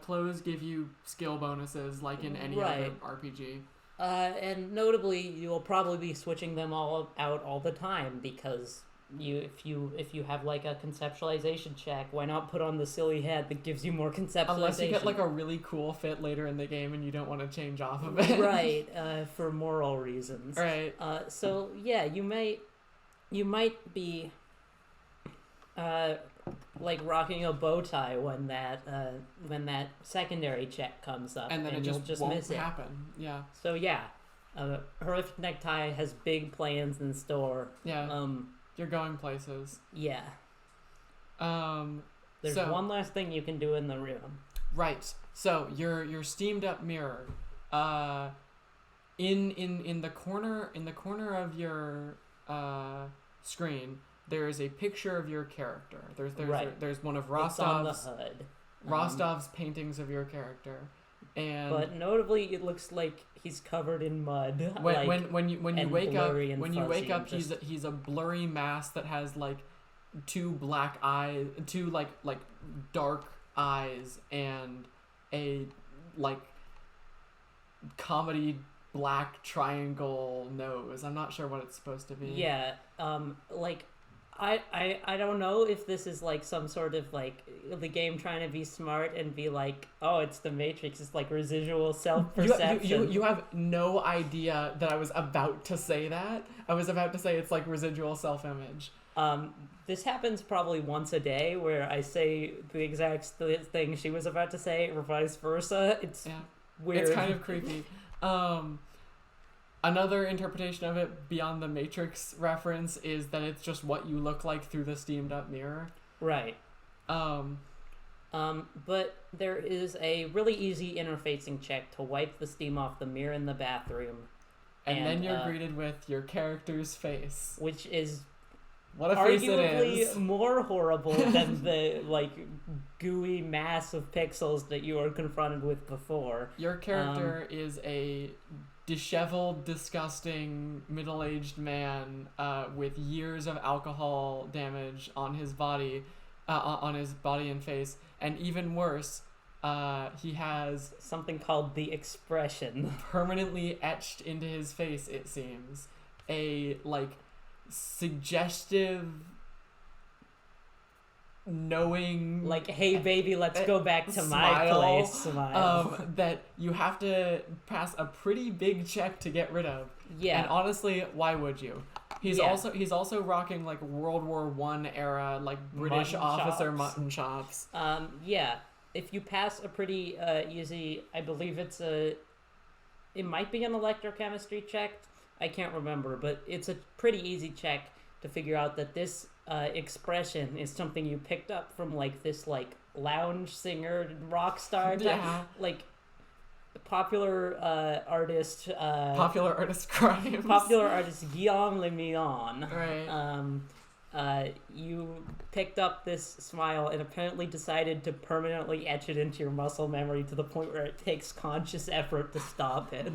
S2: Clothes give you skill bonuses like in any other RPG.
S1: And notably, you'll probably be switching them all out all the time because if you have like a conceptualization check, why not put on the silly hat that gives you more conceptualization?
S2: Unless you get like a really cool fit later in the game and you don't want to change off of it.
S1: Right, for moral reasons.
S2: Right.
S1: So yeah, you might be like rocking a bow tie when that secondary check comes up,
S2: and then it
S1: you'll
S2: just
S1: miss
S2: won't
S1: it.
S2: happen. Yeah.
S1: So yeah, Horrific Necktie has big plans in store.
S2: Yeah. You're going places.
S1: Yeah. There's
S2: So,
S1: one last thing you can do in the room.
S2: right. So your steamed up mirror, in the corner of your screen, there is a picture of your character. There's one of
S1: It's on the
S2: Rostov's
S1: HUD.
S2: Rostov's paintings of your character, and
S1: But notably, it looks like he's covered in mud.
S2: when you wake up,
S1: just...
S2: he's a blurry mass that has like two black eyes, two like dark eyes, and a like comedy black triangle nose. I'm not sure what it's supposed to be.
S1: Yeah, like I don't know if this is like some sort of like the game trying to be smart and be like, oh, it's the Matrix. It's like residual self-perception.
S2: You have no idea that I was about to say that. I was about to say it's like residual self-image.
S1: This happens probably once a day where I say the exact thing she was about to say or vice versa. It's weird.
S2: It's kind of creepy. Another interpretation of it beyond the Matrix reference is that it's just what you look like through the steamed up mirror.
S1: Right. But there is a really easy interfacing check to wipe the steam off the mirror in the bathroom.
S2: And then you're greeted with your character's face.
S1: Which is
S2: what a face it
S1: arguably
S2: is.
S1: more horrible than the like gooey mass of pixels that you were confronted with before.
S2: Your character is a disheveled, disgusting, middle-aged man with years of alcohol damage on his body and face, and even worse, he has
S1: something called the expression
S2: permanently etched into his face. It seems a like suggestive, knowing,
S1: like, hey baby, let's go back to my place smile.
S2: That you have to pass a pretty big check to get rid of.
S1: Yeah.
S2: And honestly, why would you? He's also rocking like World War I era like British officer mutton chops.
S1: Yeah. If you pass a pretty easy, I believe it might be an electrochemistry check. I can't remember, but it's a pretty easy check to figure out that this expression is something you picked up from like this like lounge singer rock star type, like popular artist Guillaume Lemillon.
S2: Right.
S1: You picked up this smile and apparently decided to permanently etch it into your muscle memory to the point where it takes conscious effort to stop it.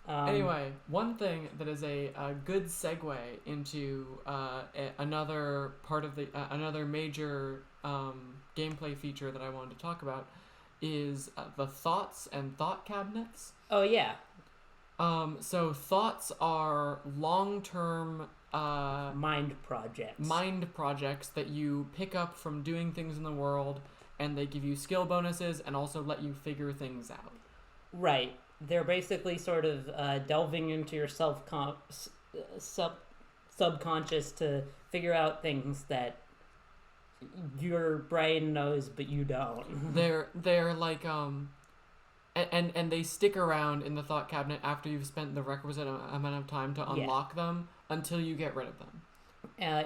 S2: Anyway, one thing that is a good segue into another part of the another major gameplay feature that I wanted to talk about is the thoughts and thought cabinets.
S1: Oh yeah.
S2: So thoughts are long-term
S1: mind projects that you pick up from doing things in the world, and they give you skill bonuses and also let you figure things out. Right. They're basically sort of delving into your subconscious to figure out things that your brain knows but you don't.
S2: They're like and they stick around in the thought cabinet after you've spent the requisite amount of time to unlock them until you get rid of them.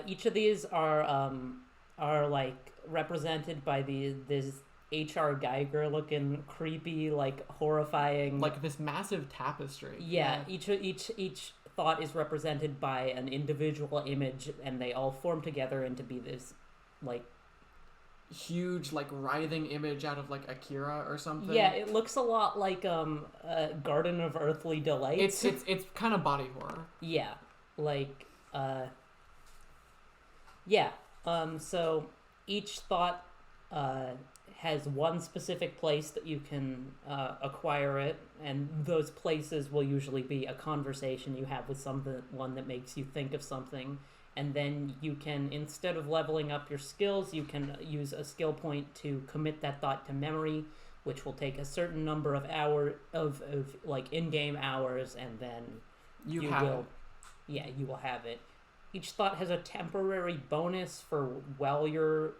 S1: Each of these are like represented by this H.R. Geiger looking creepy, like horrifying,
S2: like this massive tapestry.
S1: Yeah, each thought is represented by an individual image, and they all form together into be this like
S2: huge, like writhing image out of like Akira or something.
S1: Yeah, it looks a lot like Garden of Earthly Delights.
S2: It's kind of body horror.
S1: Yeah, like yeah. So each thought has one specific place that you can acquire it, and those places will usually be a conversation you have with someone that makes you think of something. And then you can, instead of leveling up your skills, you can use a skill point to commit that thought to memory, which will take a certain number of hours of like in-game hours, and then you will have it. Each thought has a temporary bonus for while you're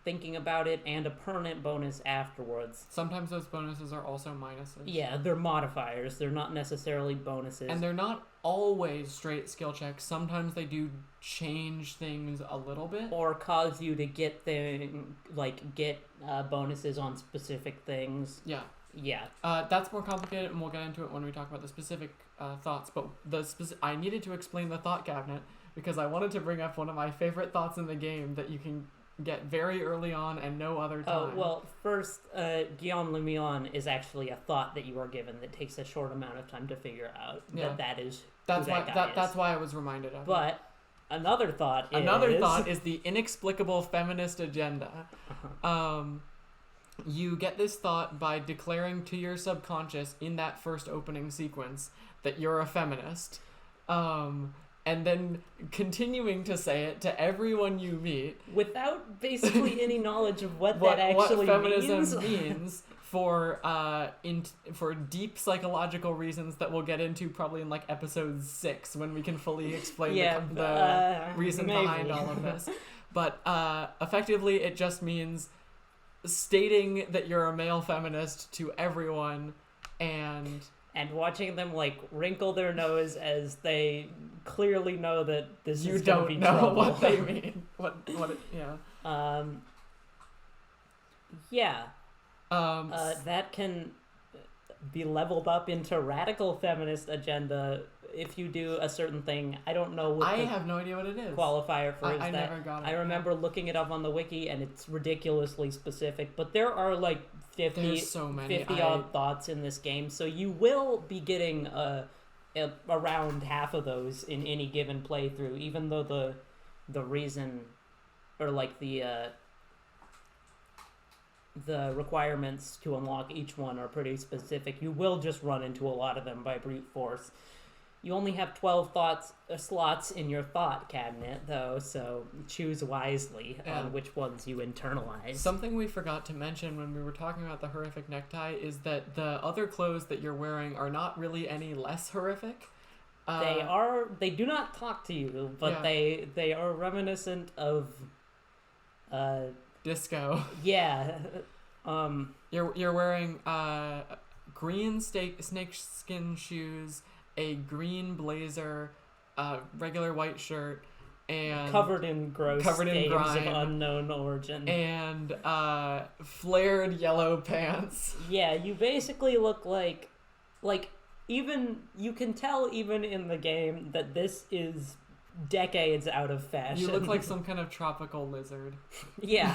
S1: thinking about it, and a permanent bonus afterwards.
S2: Sometimes those bonuses are also minuses.
S1: Yeah, they're modifiers. They're not necessarily bonuses.
S2: And they're not always straight skill checks. Sometimes they do change things a little bit.
S1: Or cause you to get bonuses on specific things.
S2: Yeah.
S1: Yeah.
S2: That's more complicated, and we'll get into it when we talk about the specific thoughts. But I needed to explain the thought cabinet because I wanted to bring up one of my favorite thoughts in the game that you can get very early on and no other time.
S1: Oh, well, first, Guillaume Lumion is actually a thought that you are given that takes a short amount of time to figure out
S2: that's why I was reminded of
S1: but
S2: it.
S1: Another thought
S2: is the inexplicable feminist agenda. You get this thought by declaring to your subconscious in that first opening sequence that you're a feminist. And then continuing to say it to everyone you meet
S1: without basically any knowledge of what that actually
S2: feminism means for deep psychological reasons that we'll get into probably in like episode 6 when we can fully explain the reason behind all of this. But effectively, it just means stating that you're a male feminist to everyone
S1: and watching them like wrinkle their nose as they clearly know that this is going to be trouble.
S2: You don't know what they mean.
S1: That can be leveled up into radical feminist agenda if you do a certain thing. I don't know what
S2: I have no idea what it is.
S1: Qualifier for
S2: I never got it.
S1: I remember looking it up on the wiki, and it's ridiculously specific, but there are like 50 odd thoughts in this game, so you will be getting around half of those in any given playthrough, even though the reason or like the requirements to unlock each one are pretty specific. You will just run into a lot of them by brute force. You only have 12 slots in your thought cabinet, though, so choose wisely on which ones you internalize.
S2: Something we forgot to mention when we were talking about the horrific necktie is that the other clothes that you're wearing are not really any less horrific.
S1: They do not talk to you, but they are reminiscent of
S2: disco.
S1: Yeah.
S2: You're wearing green snakeskin shoes, a green blazer, regular white shirt, and
S1: covered in gross stains
S2: grime,
S1: of unknown origin,
S2: and flared yellow pants.
S1: Yeah, you basically look like even you can tell even in the game that this is decades out of fashion.
S2: You look like some kind of tropical lizard.
S1: Yeah.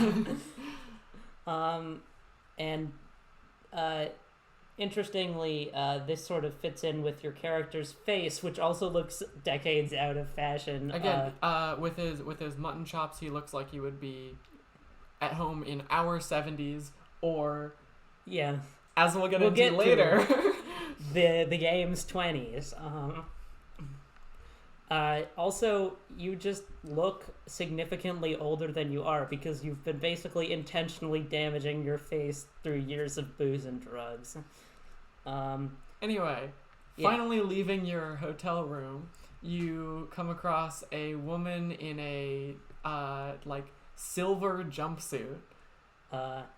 S1: Interestingly, this sort of fits in with your character's face, which also looks decades out of fashion.
S2: Again, with his mutton chops, he looks like he would be at home in our 70s, or as we'll get into later,
S1: the game's 20s. Also, you just look significantly older than you are because you've been basically intentionally damaging your face through years of booze and drugs.
S2: Anyway, finally leaving your hotel room, you come across a woman in a silver jumpsuit,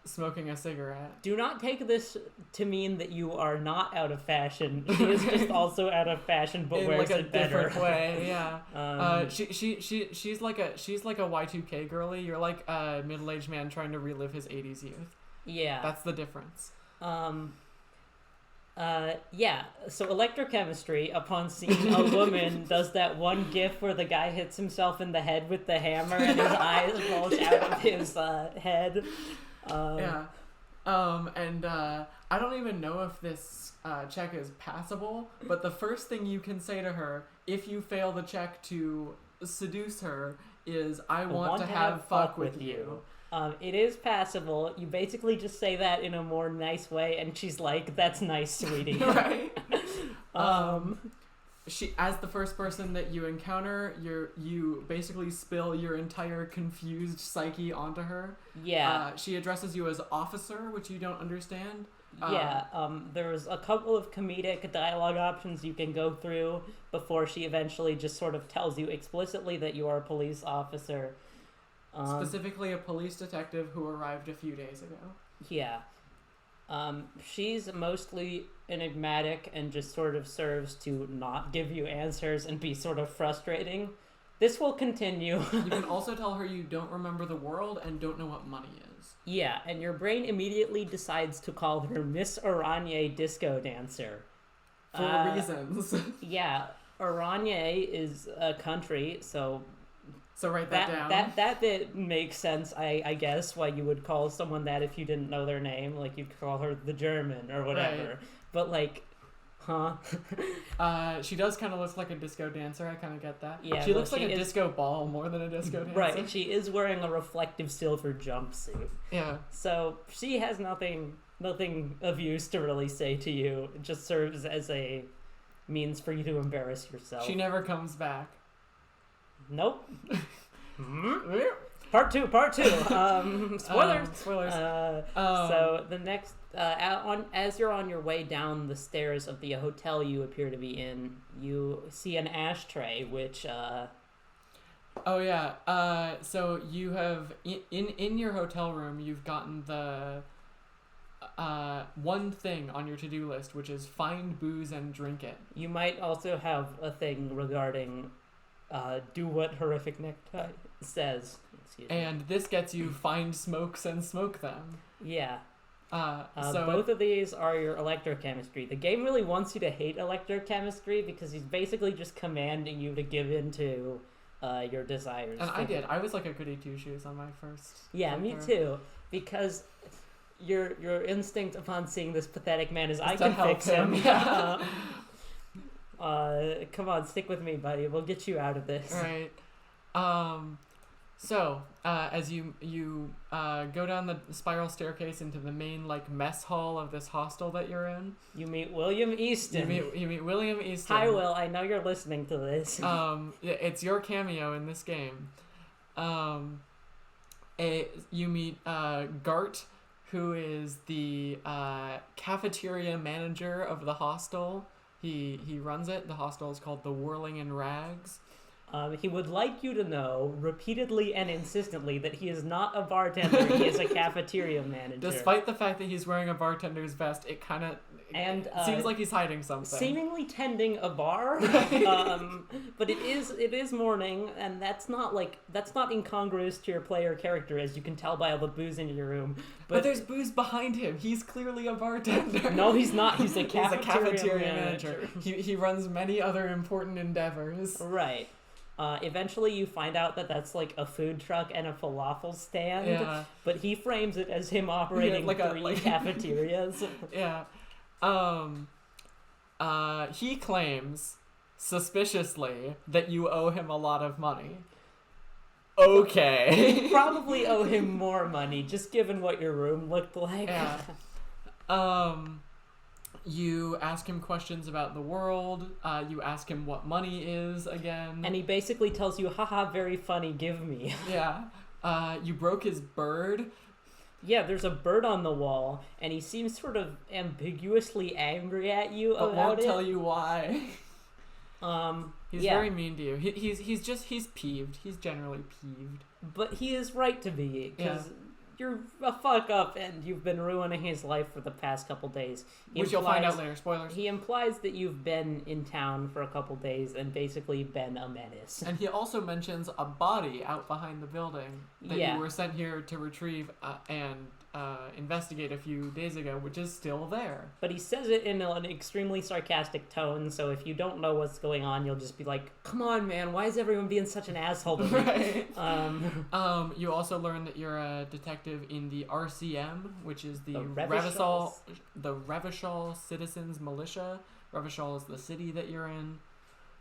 S2: Smoking a cigarette.
S1: Do not take this to mean that you are not out of fashion. She is just also out of fashion, but wears
S2: like a
S1: it better.
S2: different way. Yeah. She's like a Y2K girly. You're like a middle-aged man trying to relive his 80s youth.
S1: Yeah.
S2: That's the difference.
S1: Yeah, so electrochemistry, upon seeing a woman, does that one gif where the guy hits himself in the head with the hammer and his eyes bulge out of his head.
S2: And I don't even know if this check is passable, but the first thing you can say to her, if you fail the check to seduce her, is, I want to have fuck with you.
S1: It is passable. You basically just say that in a more nice way, and she's like, "That's nice, sweetie."
S2: Right. She, as the first person that you encounter, you basically spill your entire confused psyche onto her.
S1: Yeah.
S2: She addresses you as officer, which you don't understand.
S1: There's a couple of comedic dialogue options you can go through before she eventually just sort of tells you explicitly that you are a police officer.
S2: Specifically a police detective who arrived a few days ago.
S1: Yeah. She's mostly enigmatic and just sort of serves to not give you answers and be sort of frustrating. This will continue.
S2: You can also tell her you don't remember the world and don't know what money is.
S1: Yeah, and your brain immediately decides to call her Miss Oranje Disco Dancer.
S2: For reasons.
S1: Yeah, Oranje is a country, so
S2: write that down.
S1: That bit makes sense, I guess, why you would call someone that if you didn't know their name. Like, you'd call her the German or whatever.
S2: Right.
S1: But, like, huh?
S2: She does kind of look like a disco dancer. I kind of get that.
S1: Yeah,
S2: she looks like a disco ball more than a disco dancer.
S1: Right, and she is wearing a reflective silver jumpsuit.
S2: Yeah.
S1: So she has nothing of use to really say to you. It just serves as a means for you to embarrass yourself.
S2: She never comes back.
S1: Nope. Part two. Spoilers.
S2: Spoilers.
S1: So the next, as you're on your way down the stairs of the hotel you appear to be in, you see an ashtray, which.
S2: Oh yeah. So you have in your hotel room, you've gotten the one thing on your to-do list, which is find booze and drink it.
S1: You might also have a thing regarding. Do what horrific necktie says. Excuse me.
S2: And this gets you find smokes and smoke them.
S1: Yeah.
S2: So
S1: both of these are your electrochemistry. The game really wants you to hate electrochemistry because he's basically just commanding you to give in to your desires.
S2: And I did. I was like a goody two-shoes on my first.
S1: Yeah, me too. Because your instinct upon seeing this pathetic man is, I can fix him.
S2: Yeah.
S1: Come on, stick with me, buddy. We'll get you out of this.
S2: Right. So, as you go down the spiral staircase into the main, like, mess hall of this hostel that you're in,
S1: you meet William Easton.
S2: You meet William Easton.
S1: Hi, Will. I know you're listening to this.
S2: It's your cameo in this game. You meet Gart, who is the cafeteria manager of the hostel. He runs it. The hostel is called the Whirling in Rags.
S1: He would like you to know repeatedly and insistently that he is not a bartender. He is a cafeteria manager.
S2: Despite the fact that he's wearing a bartender's vest, it kind of seems like he's hiding something.
S1: Seemingly tending a bar. But it is morning, and that's not incongruous to your player character, as you can tell by all the booze in your room.
S2: But there's booze behind him. He's clearly a bartender.
S1: No, he's not. He's a cafeteria
S2: manager. He runs many other important endeavors.
S1: Right. Eventually you find out that that's like a food truck and a falafel stand,
S2: yeah.
S1: But he frames it as him operating three cafeterias.
S2: Yeah. He claims, suspiciously, that you owe him a lot of money. Okay.
S1: You probably owe him more money, just given what your room looked like.
S2: Yeah. You ask him questions about the world. You ask him what money is again.
S1: And he basically tells you, haha, very funny, give me.
S2: Yeah. You broke his bird.
S1: Yeah, there's a bird on the wall, and he seems sort of ambiguously angry at you about it.
S2: But won't tell you why. He's very mean to you. He's peeved. He's generally peeved.
S1: But he is right to be, because you're a fuck up and you've been ruining his life for the past couple days.
S2: Which you'll find out later. Spoilers.
S1: He implies that you've been in town for a couple days and basically been a menace.
S2: And he also mentions a body out behind the building that you were sent here to retrieve and investigate a few days ago, which is still there.
S1: But he says it in an extremely sarcastic tone, so if you don't know what's going on, you'll just be like, come on, man, why is everyone being such an asshole to me?
S2: Right. You also learn that you're a detective in the RCM, which is the Revachol Citizens Militia. Revachol is the city that you're in.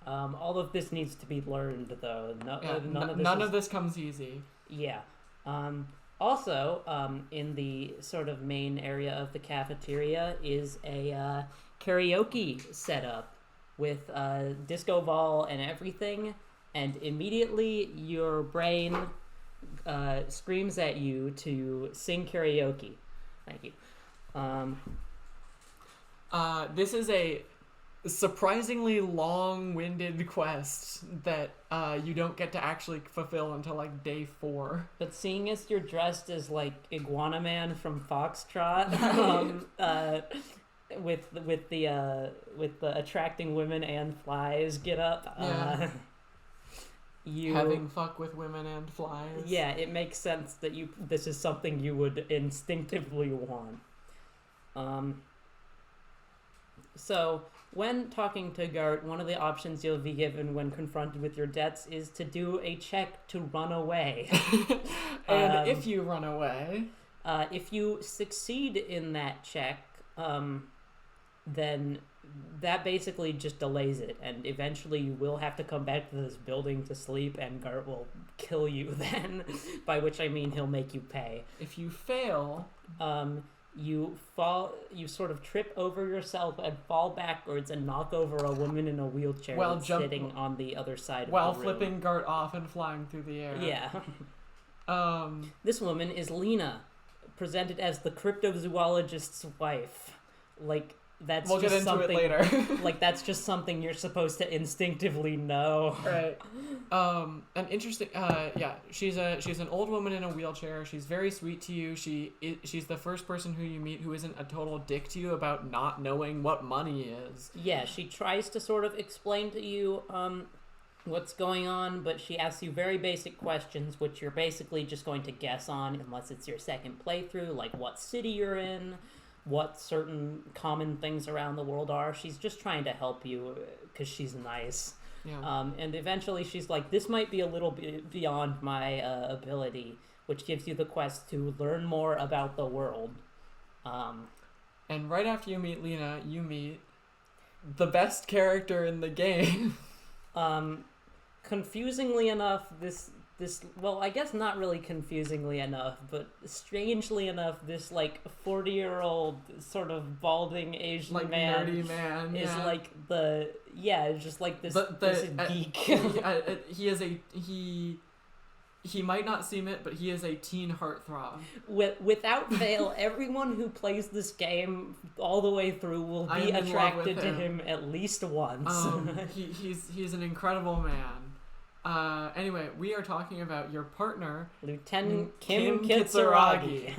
S1: All of this needs to be learned, though.
S2: None of this comes easy.
S1: Yeah. Also, in the sort of main area of the cafeteria is a karaoke setup with a disco ball and everything, and immediately your brain screams at you to sing karaoke. Thank you.
S2: This is a surprisingly long-winded quest that you don't get to actually fulfill until like day 4.
S1: But seeing as you're dressed as like Iguana Man from Foxtrot, with the attracting women and flies get up, you
S2: having fuck with women and flies.
S1: Yeah, it makes sense that this is something you would instinctively want. So, when talking to Gart, one of the options you'll be given when confronted with your debts is to do a check to run away.
S2: And if you run away...
S1: if you succeed in that check, then that basically just delays it, and eventually you will have to come back to this building to sleep, and Gart will kill you then, by which I mean he'll make you pay.
S2: If you fail...
S1: you sort of trip over yourself and fall backwards and knock over a woman in a wheelchair sitting on the other side of the room.
S2: While flipping Gart off and flying through the air.
S1: Yeah. This woman is Lena, presented as the cryptozoologist's wife. Like, that's
S2: we'll
S1: just
S2: get into
S1: something,
S2: it later.
S1: like, that's just something you're supposed to instinctively know.
S2: Right. An interesting, she's an old woman in a wheelchair. She's very sweet to you. She's the first person who you meet who isn't a total dick to you about not knowing what money is.
S1: Yeah, she tries to sort of explain to you, what's going on, but she asks you very basic questions, which you're basically just going to guess on, unless it's your second playthrough, like what city you're in, what certain common things around the world are. She's just trying to help you because she's nice.
S2: Yeah.
S1: And eventually she's like, this might be a little bit beyond my ability, which gives you the quest to learn more about the world.
S2: And right after you meet Lena, you meet the best character in the game.
S1: Confusingly enough, this well, I guess not really confusingly enough, but strangely enough, this like 40-year-old sort of balding Asian
S2: like
S1: man,
S2: nerdy man
S1: is like just like this geek.
S2: He might not seem it, but he is a teen heartthrob.
S1: Without fail, everyone who plays this game all the way through will be attracted to him at least once.
S2: He's an incredible man. Anyway, we are talking about your partner,
S1: Lieutenant Kim Kitsuragi.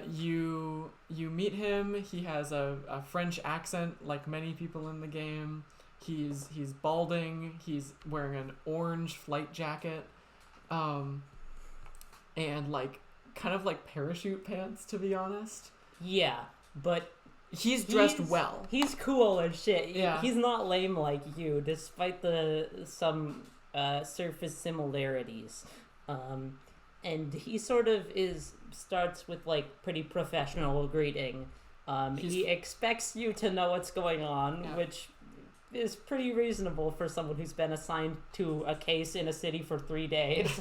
S2: You meet him. He has a French accent, like many people in the game. He's balding. He's wearing an orange flight jacket, and like kind of like parachute pants, to be honest.
S1: Yeah, but
S2: he's dressed well.
S1: He's cool as shit.
S2: Yeah.
S1: He's not lame like you, despite some surface similarities. And he sort of starts with like pretty professional greeting. He expects you to know what's going on, which is pretty reasonable for someone who's been assigned to a case in a city for 3 days.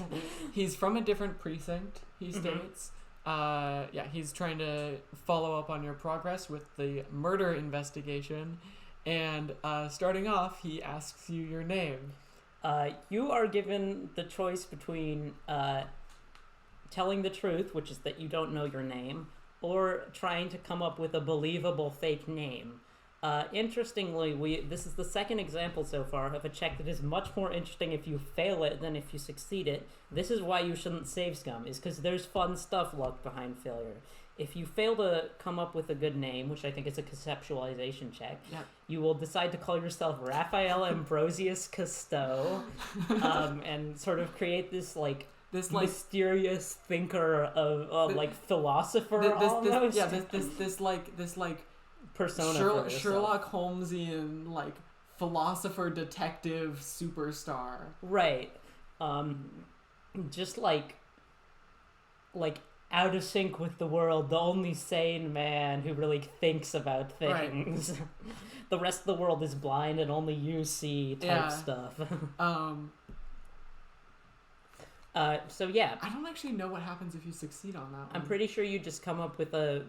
S2: He's from a different precinct, he states. He's trying to follow up on your progress with the murder investigation, and starting off, he asks you your name.
S1: You are given the choice between telling the truth, which is that you don't know your name, or trying to come up with a believable fake name. Interestingly, this is the second example so far of a check that is much more interesting if you fail it than if you succeed it. This is why you shouldn't save scum, is because there's fun stuff locked behind failure. If you fail to come up with a good name, which I think is a conceptualization check, you will decide to call yourself Raphael Ambrosius Cousteau, and sort of create this mysterious thinker of philosopher almost.
S2: This
S1: persona
S2: Sherlock Holmesian philosopher detective superstar.
S1: Right. Just like out of sync with the world, the only sane man who really thinks about things. Right. The rest of the world is blind and only you see type stuff. So yeah.
S2: I don't actually know what happens if you succeed on that one.
S1: I'm pretty sure you just come up with a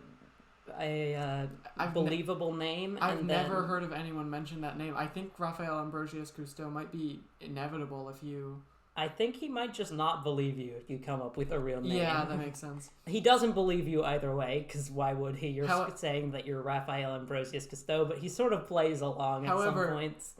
S1: believable name.
S2: I've never heard of anyone mention that name. I think Raphael Ambrosius Cousteau might be inevitable if you...
S1: I think he might just not believe you if you come up with a real name.
S2: Yeah, that makes sense.
S1: He doesn't believe you either way, because why would he? You're saying that you're Raphael Ambrosius Cousteau, but he sort of plays along at some points.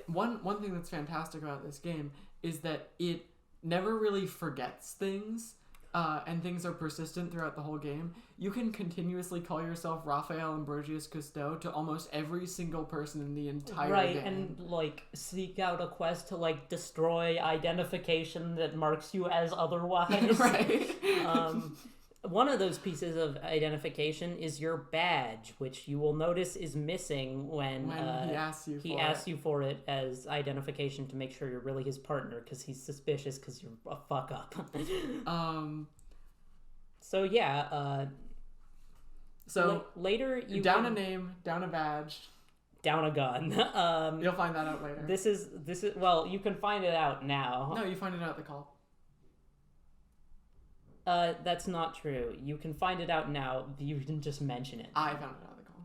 S2: One thing that's fantastic about this game is that it never really forgets things, and things are persistent throughout the whole game. You can continuously call yourself Raphael Ambrosius Cousteau to almost every single person in the entire game.
S1: Right, and seek out a quest to destroy identification that marks you as otherwise.
S2: Right.
S1: One of those pieces of identification is your badge, which you will notice is missing when he asks you for it as identification to make sure you're really his partner, because he's suspicious because you're a fuck up. So yeah.
S2: So
S1: later you
S2: down a name, down a badge,
S1: down a gun.
S2: You'll find that out later.
S1: This is well, you can find it out now.
S2: No, you find it out at the call.
S1: That's not true. You can find it out now. You can just mention it.
S2: I found it out at the
S1: call.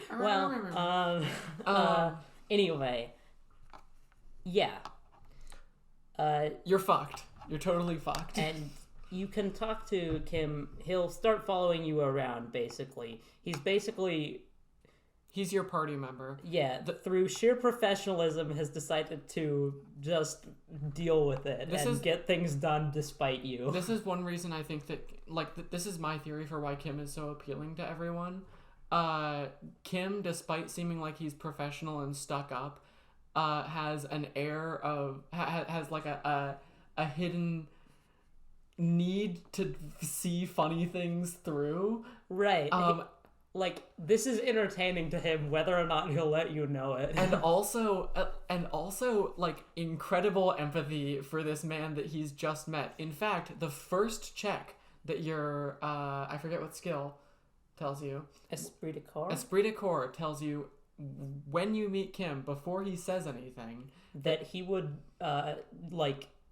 S1: Okay. Well, anyway, yeah.
S2: You're fucked. You're totally fucked.
S1: And you can talk to Kim. He'll start following you around, basically. He's
S2: your party member.
S1: Yeah, through sheer professionalism has decided to just deal with it get things done despite you.
S2: This is one reason I think that, this is my theory for why Kim is so appealing to everyone. Kim, despite seeming like he's professional and stuck up, has an air of, has a hidden need to see funny things through.
S1: Right. This is entertaining to him whether or not he'll let you know it.
S2: And also incredible empathy for this man that he's just met. In fact, the first check that your I forget what skill tells you.
S1: Esprit de corps?
S2: Esprit de corps tells you when you meet Kim, before he says anything,
S1: that he would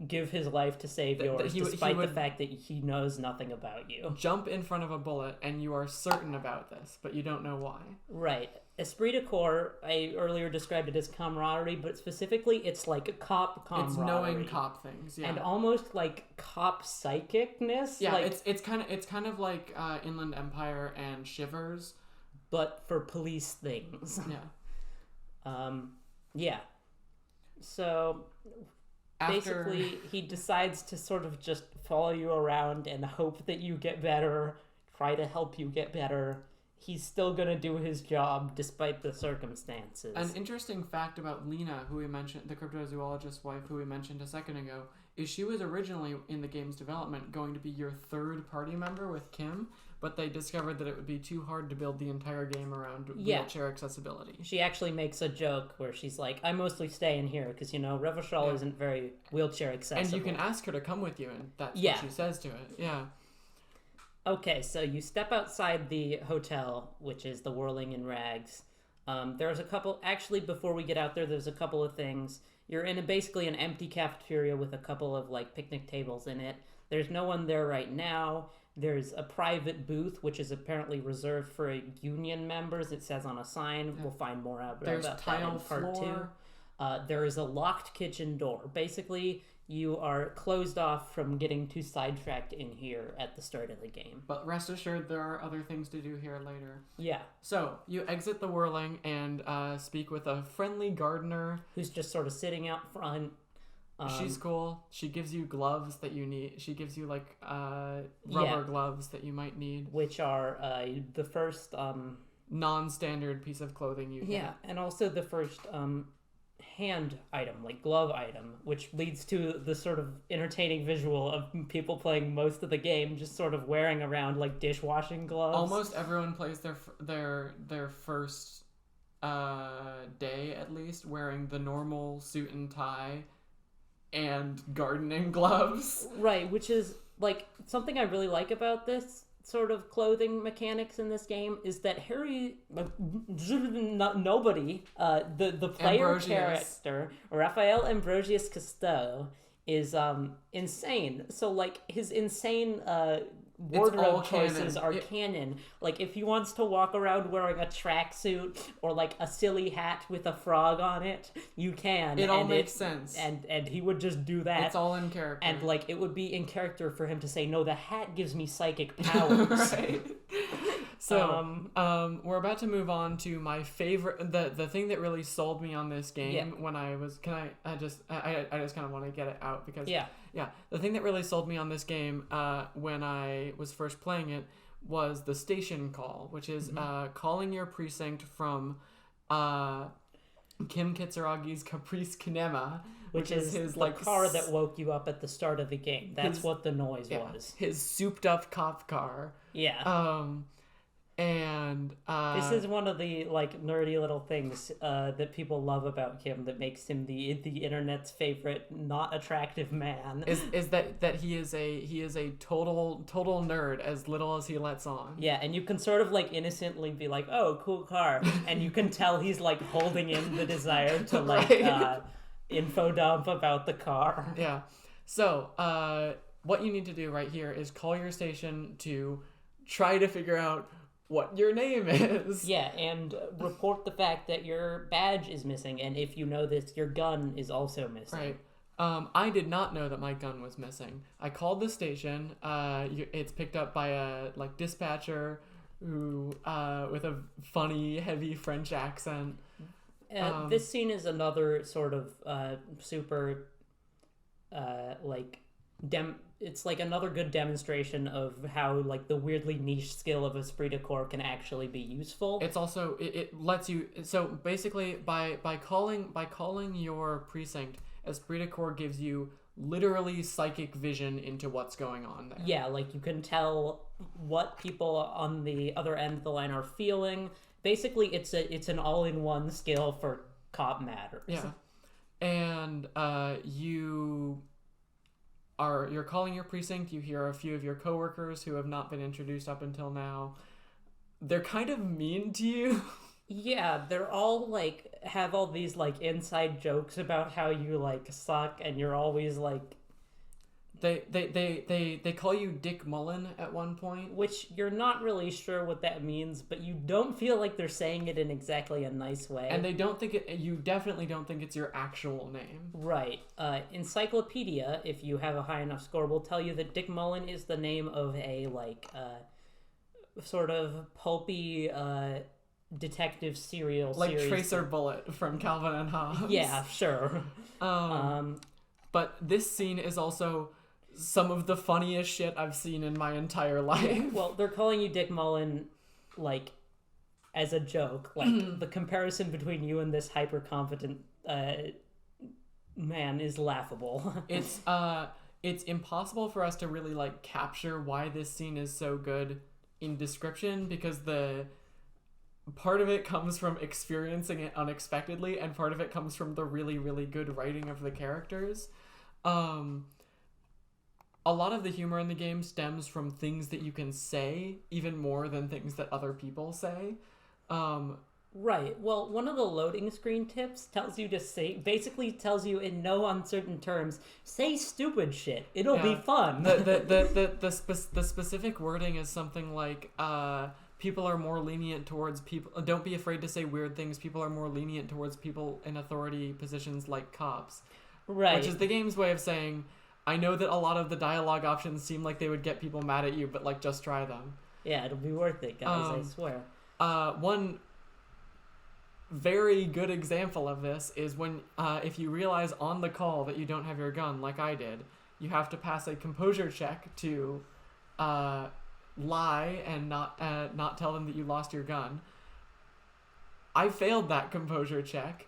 S1: give his life to save yours, despite the fact that he knows nothing about you.
S2: Jump in front of a bullet, and you are certain about this, but you don't know why.
S1: Right. Esprit de corps, I earlier described it as camaraderie, but specifically it's like a cop camaraderie.
S2: It's knowing cop things, yeah.
S1: And almost like cop psychicness.
S2: Yeah, it's kind of like Inland Empire and Shivers,
S1: but for police things.
S2: Yeah.
S1: Yeah. So basically, he decides to sort of just follow you around and hope that you get better, try to help you get better. He's still going to do his job despite the circumstances.
S2: An interesting fact about Lena, who we mentioned, the cryptozoologist's wife, who we mentioned a second ago, is she was originally, in the game's development, going to be your third party member with Kim, but they discovered that it would be too hard to build the entire game around wheelchair accessibility.
S1: She actually makes a joke where she's like, I mostly stay in here because, Revachol isn't very wheelchair accessible.
S2: And you can ask her to come with you, and that's what she says to it. Yeah.
S1: Okay, so you step outside the hotel, which is the Whirling in Rags. There's a couple... Actually, before we get out there's a couple of things. You're in basically an empty cafeteria with a couple of, picnic tables in it. There's no one there right now. There's a private booth, which is apparently reserved for union members. It says on a sign. Yeah. We'll find more out about that in part 2. there is a locked kitchen door. Basically, you are closed off from getting too sidetracked in here at the start of the game.
S2: But rest assured, there are other things to do here later.
S1: Yeah.
S2: So, you exit the whirling and speak with a friendly gardener.
S1: Who's just sort of sitting out front.
S2: She's cool. She gives you gloves that you need. She gives you, like, rubber gloves that you might need.
S1: Which are the first...
S2: non-standard piece of clothing you get.
S1: Yeah, and also the first... hand item, like glove item, which leads to the sort of entertaining visual of people playing most of the game just sort of wearing around like dishwashing gloves.
S2: Almost everyone plays their first day at least wearing the normal suit and tie and gardening gloves.
S1: Right, which is like something I really like about this sort of clothing mechanics in this game is that Harry, nobody, the player
S2: Ambrosius.
S1: character, Raphael Ambrosius Cousteau, is insane. So like his insane wardrobe choices are canon. Like if he wants to walk around wearing a tracksuit or like a silly hat with a frog on it, you can.
S2: It all makes sense.
S1: And he would just do that.
S2: It's all in character.
S1: And like it would be in character for him to say, "No, the hat gives me psychic powers."
S2: Right. So, we're about to move on to my favorite, the thing that really sold me on this game when I was, I just kind of want to get it out because, the thing that really sold me on this game, when I was first playing it was the station call, which is, calling your precinct from, Kim Kitsuragi's Caprice Kinema, which is his
S1: the
S2: like
S1: car that woke you up at the start of the game. That's what the noise was.
S2: His souped up cop car.
S1: Yeah.
S2: And
S1: this is one of the like nerdy little things that people love about Kim that makes him the internet's favorite not attractive man.
S2: Is that he is a total nerd as little as he lets on.
S1: Yeah, and you can sort of like innocently be like, "Oh, cool car," and you can tell he's like holding in the desire to like info dump about the car.
S2: Yeah. So what you need to do right here is call your station to try to figure out what your name is.
S1: Yeah, and report the fact that your badge is missing, and if you know this, your gun is also missing.
S2: Right. I did not know that my gun was missing. I called the station. It's picked up by a like dispatcher who with a funny, heavy French accent.
S1: This scene is another sort of super it's like another good demonstration of how like the weirdly niche skill of esprit de corps can actually be useful.
S2: It's also it lets you, so basically by calling your precinct, esprit de corps gives you literally psychic vision into what's going on there.
S1: Yeah, like you can tell what people on the other end of the line are feeling. Basically, it's an all-in-one skill for cop matters.
S2: Yeah, and you're calling your precinct. You hear a few of your coworkers who have not been introduced up until now. They're kind of mean to you.
S1: Yeah, they're all like have all these like inside jokes about how you like suck and you're always like
S2: They call you Dick Mullen at one point,
S1: which you're not really sure what that means, but you don't feel like they're saying it in exactly a nice way.
S2: And they don't think it. You definitely don't think it's your actual name.
S1: Right. Encyclopedia, if you have a high enough score, will tell you that Dick Mullen is the name of a like sort of pulpy detective serial
S2: like
S1: series.
S2: Tracer Bullet from Calvin and Hobbes.
S1: Yeah, sure.
S2: But this scene is also some of the funniest shit I've seen in my entire life.
S1: Well, they're calling you Dick Mullen, like, as a joke. Like, the comparison between you and this hyper-confident man is laughable.
S2: It's impossible for us to really, like, capture why this scene is so good in description, because part of it comes from experiencing it unexpectedly, and part of it comes from the really, really good writing of the characters. A lot of the humor in the game stems from things that you can say, even more than things that other people say.
S1: Right. Well, one of the loading screen tips tells you to basically tells you in no uncertain terms, say stupid shit. It'll be fun.
S2: The specific wording is something like, people are more lenient towards people. Don't be afraid to say weird things. People are more lenient towards people in authority positions like cops.
S1: Right.
S2: Which is the game's way of saying, I know that a lot of the dialogue options seem like they would get people mad at you, but like just try them.
S1: Yeah, it'll be worth it, guys. I swear.
S2: One very good example of this is when if you realize on the call that you don't have your gun, like I did, you have to pass a composure check to lie and not tell them that you lost your gun. I failed that composure check.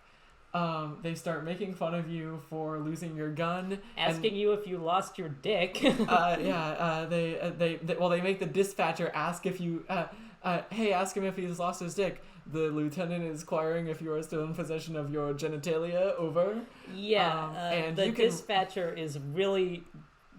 S2: They start making fun of you for losing your gun,
S1: asking you if you lost your dick.
S2: They make the dispatcher ask if you ask him if he's lost his dick. The lieutenant is inquiring if you are still in possession of your genitalia. Over.
S1: Yeah, and the dispatcher is really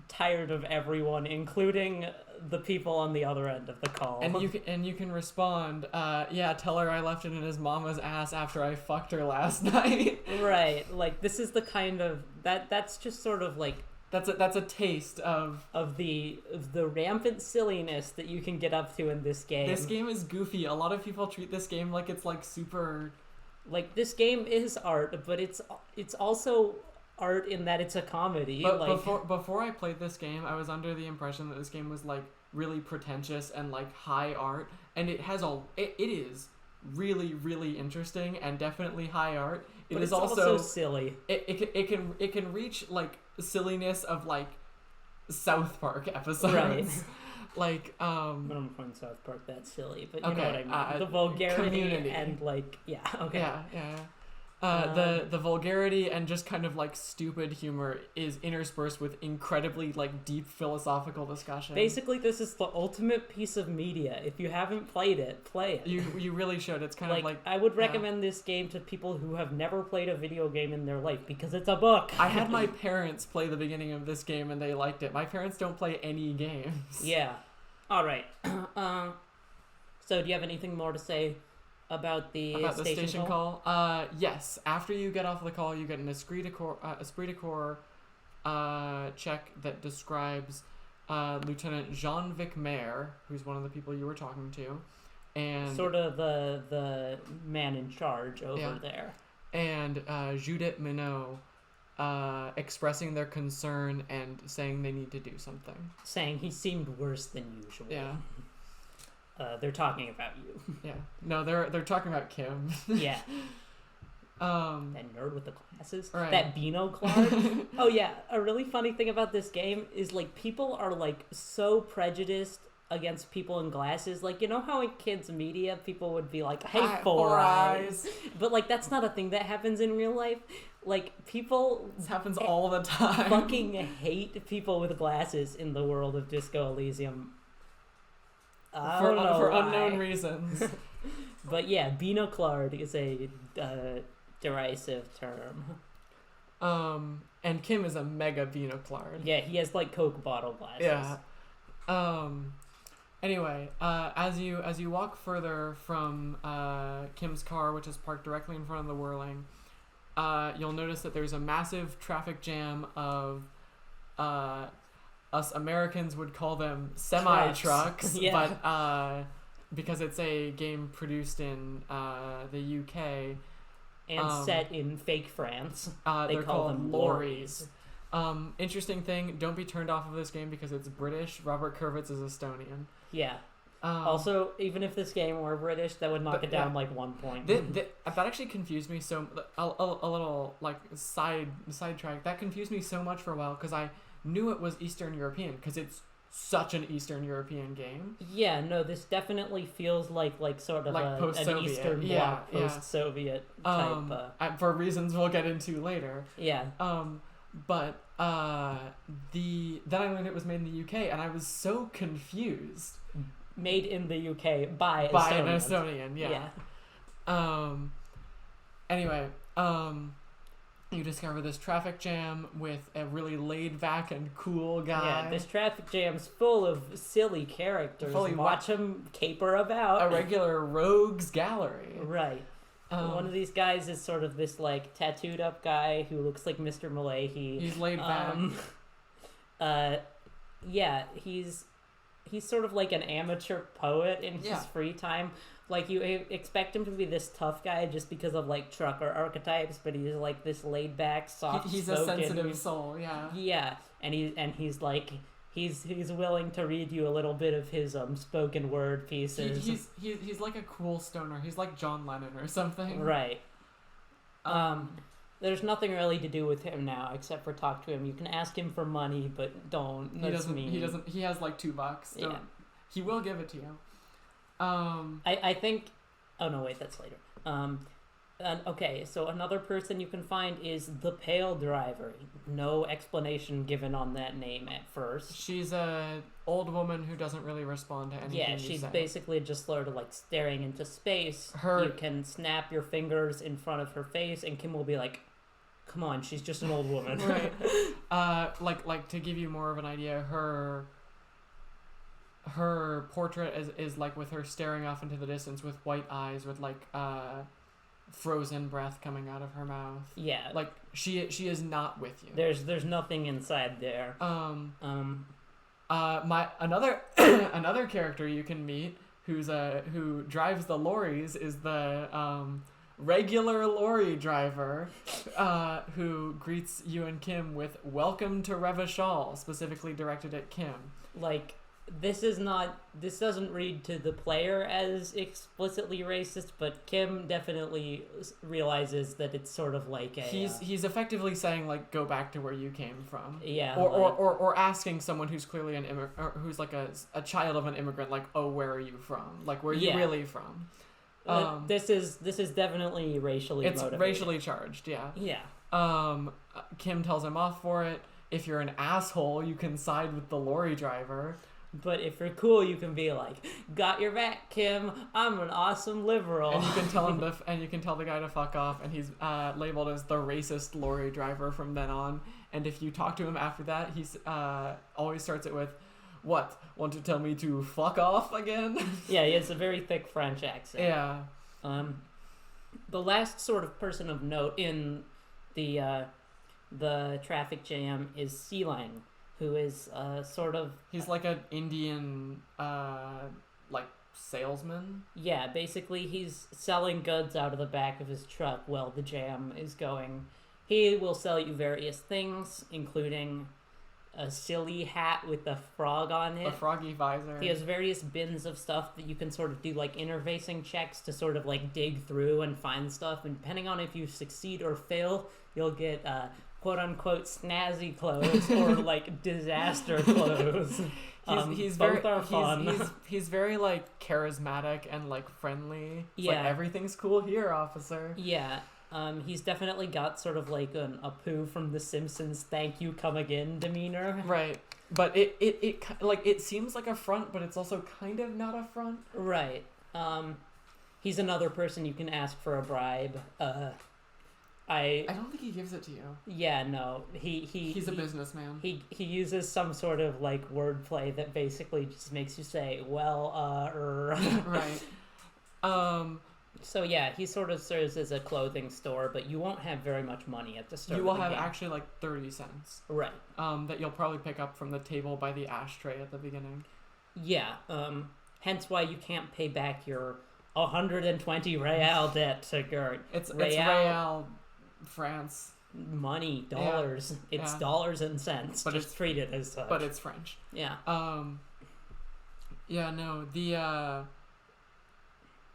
S1: tired of everyone, including the people on the other end of the call.
S2: And you can respond, tell her I left it in his mama's ass after I fucked her last night.
S1: Right, like this is the kind of that's just sort of like
S2: that's a taste of
S1: the rampant silliness that you can get up to in this game.
S2: This game is goofy. A lot of people treat this game like it's like super.
S1: Like this game is art, but it's also art in that it's a comedy.
S2: But
S1: like
S2: before I played this game, I was under the impression that this game was like really pretentious and like high art, and it is really, really interesting and definitely high art.
S1: But it's also silly.
S2: It can reach like silliness of like South Park episodes.
S1: Right.
S2: Like
S1: I don't find South Park that silly, but you know what I mean. The vulgarity
S2: Community.
S1: And like okay.
S2: The vulgarity and just kind of like stupid humor is interspersed with incredibly like deep philosophical discussion.
S1: Basically, this is the ultimate piece of media. If you haven't played it, play it.
S2: You really should. It's kind of like
S1: I would recommend this game to people who have never played a video game in their life because it's a book.
S2: I had my parents play the beginning of this game and they liked it. My parents don't play any games.
S1: Yeah. All right. So do you have anything more to say about the station call?
S2: Yes. After you get off the call, you get an esprit de corps check that describes Lieutenant Jean-Vic Mayer, who's one of the people you were talking to, and
S1: sort of the man in charge over there,
S2: and Judith Minot expressing their concern and saying they need to do something.
S1: Saying he seemed worse than usual.
S2: Yeah.
S1: They're talking about you.
S2: Yeah. No, they're talking about Kim.
S1: Yeah. That nerd with the glasses.
S2: Right.
S1: That binoclard. Oh yeah. A really funny thing about this game is like people are like so prejudiced against people in glasses. Like, you know how in kids media people would be like, hey, four eyes. But like that's not a thing that happens in real life. Like people
S2: This happens all the time.
S1: Fucking hate people with glasses in the world of Disco Elysium.
S2: For unknown reasons.
S1: But yeah, binoclard is a derisive term.
S2: And Kim is a mega binoclard.
S1: Yeah, he has like Coke bottle glasses.
S2: Yeah. Anyway, as you walk further from Kim's car, which is parked directly in front of the Whirling, you'll notice that there's a massive traffic jam of us Americans would call them semi-trucks,
S1: yeah.
S2: But because it's a game produced in the UK
S1: and set in fake France,
S2: they're call them lorries. Interesting thing, don't be turned off of this game because it's British. Robert Kurvitz is Estonian.
S1: Yeah. Also, even if this game were British, that would knock it down like 1 point.
S2: That actually confused me so a little like sidetrack. That confused me so much for a while because I knew it was Eastern European because it's such an Eastern European game.
S1: Yeah, no, this definitely feels like sort of
S2: like
S1: an Eastern Bloc, post-Soviet type.
S2: For reasons we'll get into later.
S1: Yeah.
S2: But then I learned it was made in the UK, and I was so confused.
S1: Made in the UK by
S2: an Estonian, yeah. Anyway, you discover this traffic jam with a really laid-back and cool guy.
S1: Yeah, this traffic jam's full of silly characters. Watch them caper about.
S2: A regular rogues gallery.
S1: Right. One of these guys is sort of this, like, tattooed-up guy who looks like Mr. Malahy.
S2: He's laid back.
S1: Yeah, he's he's sort of like an amateur poet in his free time. Like, you expect him to be this tough guy just because of, like, trucker archetypes, but he's, like, this laid-back, soft-spoken...
S2: He's a sensitive soul, yeah.
S1: Yeah, and he's, like... He's willing to read you a little bit of his spoken word pieces.
S2: He's like a cool stoner. He's like John Lennon or something.
S1: Right. There's nothing really to do with him now except for talk to him. You can ask him for money, but don't.
S2: He doesn't. He has like $2. Yeah. He will give it to you.
S1: I think... Oh, no, wait, that's later. Okay, so another person you can find is the Pale Driver. No explanation given on that name at first.
S2: She's a old woman who doesn't really respond to anything you say.
S1: Yeah, she's basically just sort of like staring into space. You can snap your fingers in front of her face, and Kim will be like, come on, she's just an old woman.
S2: Right. Like to give you more of an idea, her portrait is like with her staring off into the distance with white eyes with like frozen breath coming out of her mouth.
S1: Yeah.
S2: Like she is not with you.
S1: There's nothing inside there.
S2: Another character you can meet who drives the lorries is the regular lorry driver who greets you and Kim with "Welcome to Revachol," specifically directed at Kim.
S1: Like, this doesn't read to the player as explicitly racist, but Kim definitely realizes that it's sort of like a...
S2: He's effectively saying, like, go back to where you came from.
S1: Yeah.
S2: Or asking someone who's clearly an immigrant, or who's like a child of an immigrant, like, oh, where are you from? Like, where are you really from?
S1: This is definitely racially motivated.
S2: It's racially charged, yeah.
S1: Yeah.
S2: Kim tells him off for it. If you're an asshole, you can side with the lorry driver.
S1: But if you're cool, you can be like, "Got your back, Kim. I'm an awesome liberal."
S2: And you can tell him and you can tell the guy to fuck off, and he's labeled as the racist lorry driver from then on. And if you talk to him after that, he's always starts it with, "What? Want to tell me to fuck off again?"
S1: Yeah, he has a very thick French accent.
S2: Yeah.
S1: The last sort of person of note in the traffic jam is Sea Lang, who is sort of...
S2: He's like an Indian, like, salesman?
S1: Yeah, basically he's selling goods out of the back of his truck while the jam is going. He will sell you various things, including a silly hat with a frog on it.
S2: A froggy visor.
S1: He has various bins of stuff that you can sort of do, like, interfacing checks to sort of, like, dig through and find stuff. And depending on if you succeed or fail, you'll get... quote-unquote snazzy clothes or like disaster clothes.
S2: He's
S1: both
S2: very
S1: are fun.
S2: He's very like charismatic and like friendly. It's
S1: yeah,
S2: like, everything's cool here, officer.
S1: Yeah. He's definitely got sort of like a Pooh from The Simpsons "thank you, come again" demeanor.
S2: Right. But it seems like a front, but it's also kind of not a front.
S1: Right. He's another person you can ask for a bribe. I
S2: don't think he gives it to you.
S1: Yeah, no. He's
S2: a businessman.
S1: He uses some sort of like wordplay that basically just makes you say, well,
S2: Right.
S1: So yeah, he sort of serves as a clothing store, but you won't have very much money at the start.
S2: You will have actually like 30 cents.
S1: Right.
S2: That you'll probably pick up from the table by the ashtray at the beginning.
S1: Yeah. Hence why you can't pay back your 120 real debt to Gert.
S2: It's real. France.
S1: Money, dollars.
S2: Yeah.
S1: It's dollars and cents. But it's treated as such.
S2: But it's French.
S1: Yeah.
S2: Yeah, no,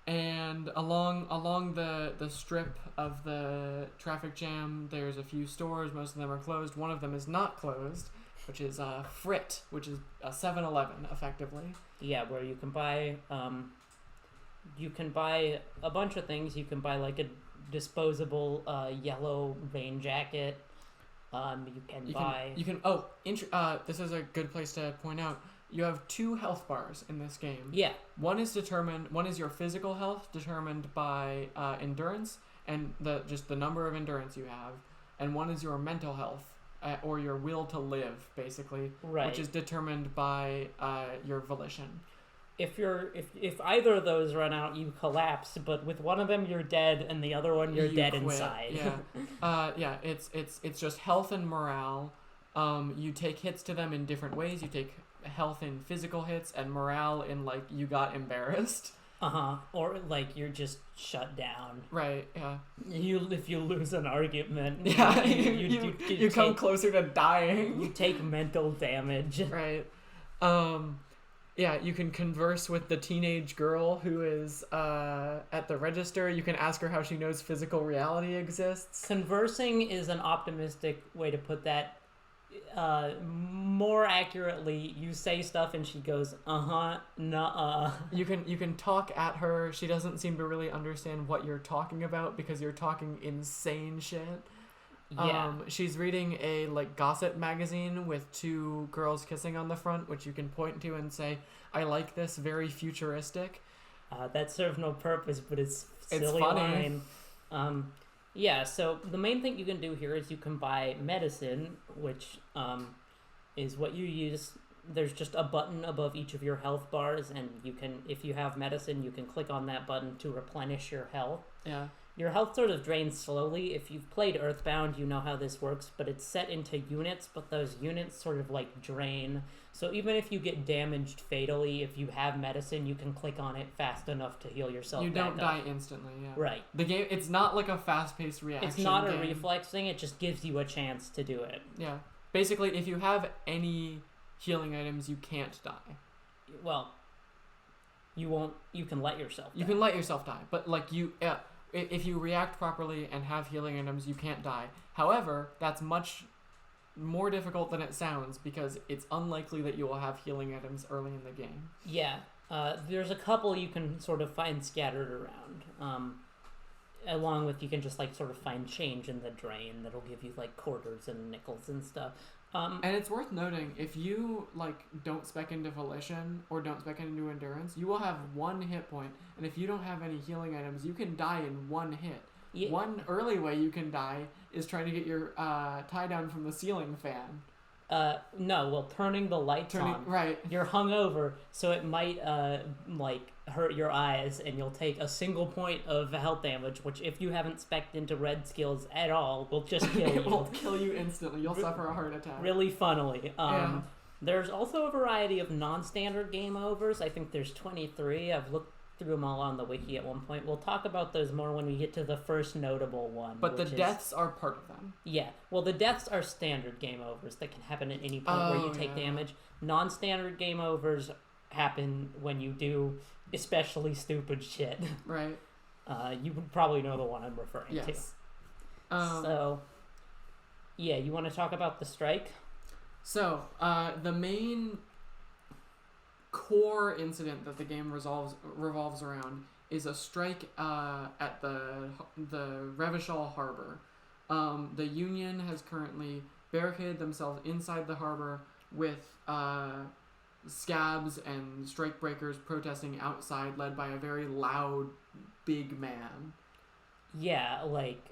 S2: and along the strip of the traffic jam, there's a few stores. Most of them are closed. One of them is not closed, which is Frit, which is a 7-Eleven, effectively.
S1: Yeah, where you can buy a bunch of things. You can buy like a disposable yellow rain jacket.
S2: This is a good place to point out. You have 2 health bars in this game.
S1: Yeah.
S2: One is your physical health, determined by endurance and the number of endurance you have, and one is your mental health or your will to live, basically,
S1: right,
S2: which is determined by your volition.
S1: If either of those run out, you collapse. But with one of them, you're dead, and the other one, you're dead quit. Inside.
S2: Yeah. It's just health and morale. You take hits to them in different ways. You take health in physical hits and morale in like you got embarrassed.
S1: Or like you're just shut down.
S2: Right. Yeah.
S1: If you lose an argument,
S2: yeah, you come closer to dying.
S1: You take mental damage.
S2: Right. Yeah, you can converse with the teenage girl who is at the register. You can ask her how she knows physical reality exists.
S1: Conversing is an optimistic way to put that. More accurately, you say stuff and she goes, nuh-uh.
S2: You can talk at her. She doesn't seem to really understand what you're talking about because you're talking insane shit.
S1: Yeah.
S2: She's reading a like gossip magazine with two girls kissing on the front, which you can point to and say, I like this, very futuristic.
S1: That serves no purpose, but it's silly
S2: funny.
S1: line. Yeah, so the main thing you can do here is you can buy medicine, which is what you use. There's just a button above each of your health bars, and you can, if you have medicine, you can click on that button to replenish your health.
S2: Yeah.
S1: Your health sort of drains slowly. If you've played Earthbound, you know how this works, but it's set into units, but those units sort of like drain. So even if you get damaged fatally, if you have medicine, you can click on it fast enough to heal yourself back up.
S2: You don't die instantly, yeah.
S1: Right.
S2: The game, it's not like a fast-paced reaction
S1: It's not
S2: game.
S1: a reflex thing, it just gives you a chance to do it.
S2: Yeah. Basically, if you have any healing items, you can't die.
S1: Well, you can let yourself die.
S2: You can let yourself die, but like if you react properly and have healing items, you can't die. However, that's much more difficult than it sounds because it's unlikely that you will have healing items early in the game.
S1: Yeah. There's a couple you can sort of find scattered around. Along with you can just like sort of find change in the drain that'll give you like quarters and nickels and stuff.
S2: And it's worth noting, if you like don't spec into volition or don't spec into endurance, you will have 1 hit point, and if you don't have any healing items, you can die in 1 hit. Yeah. One early way you can die is trying to get your tie down from the ceiling fan.
S1: No, well, turning the lights on.
S2: Right.
S1: You're hungover, so it might like hurt your eyes, and you'll take a single point of health damage, which if you haven't spec'd into red skills at all, will just kill you.
S2: It will kill you instantly. You'll suffer a heart attack.
S1: Really funnily.
S2: Yeah.
S1: There's also a variety of non-standard game overs. I think there's 23. I've looked through them all on the wiki at one point. We'll talk about those more when we get to the first notable one.
S2: But the deaths are part of them.
S1: Yeah. Well, the deaths are standard game overs that can happen at any point where you take damage. Non-standard game overs happen when you do especially stupid shit.
S2: Right.
S1: You would probably know the one I'm referring to. So, yeah, you want to talk about the strike?
S2: So, the main core incident that the game revolves around is a strike at the Revachol harbor. The Union has currently barricaded themselves inside the harbor with scabs and strike breakers protesting outside, led by a very loud, big man.
S1: Yeah, like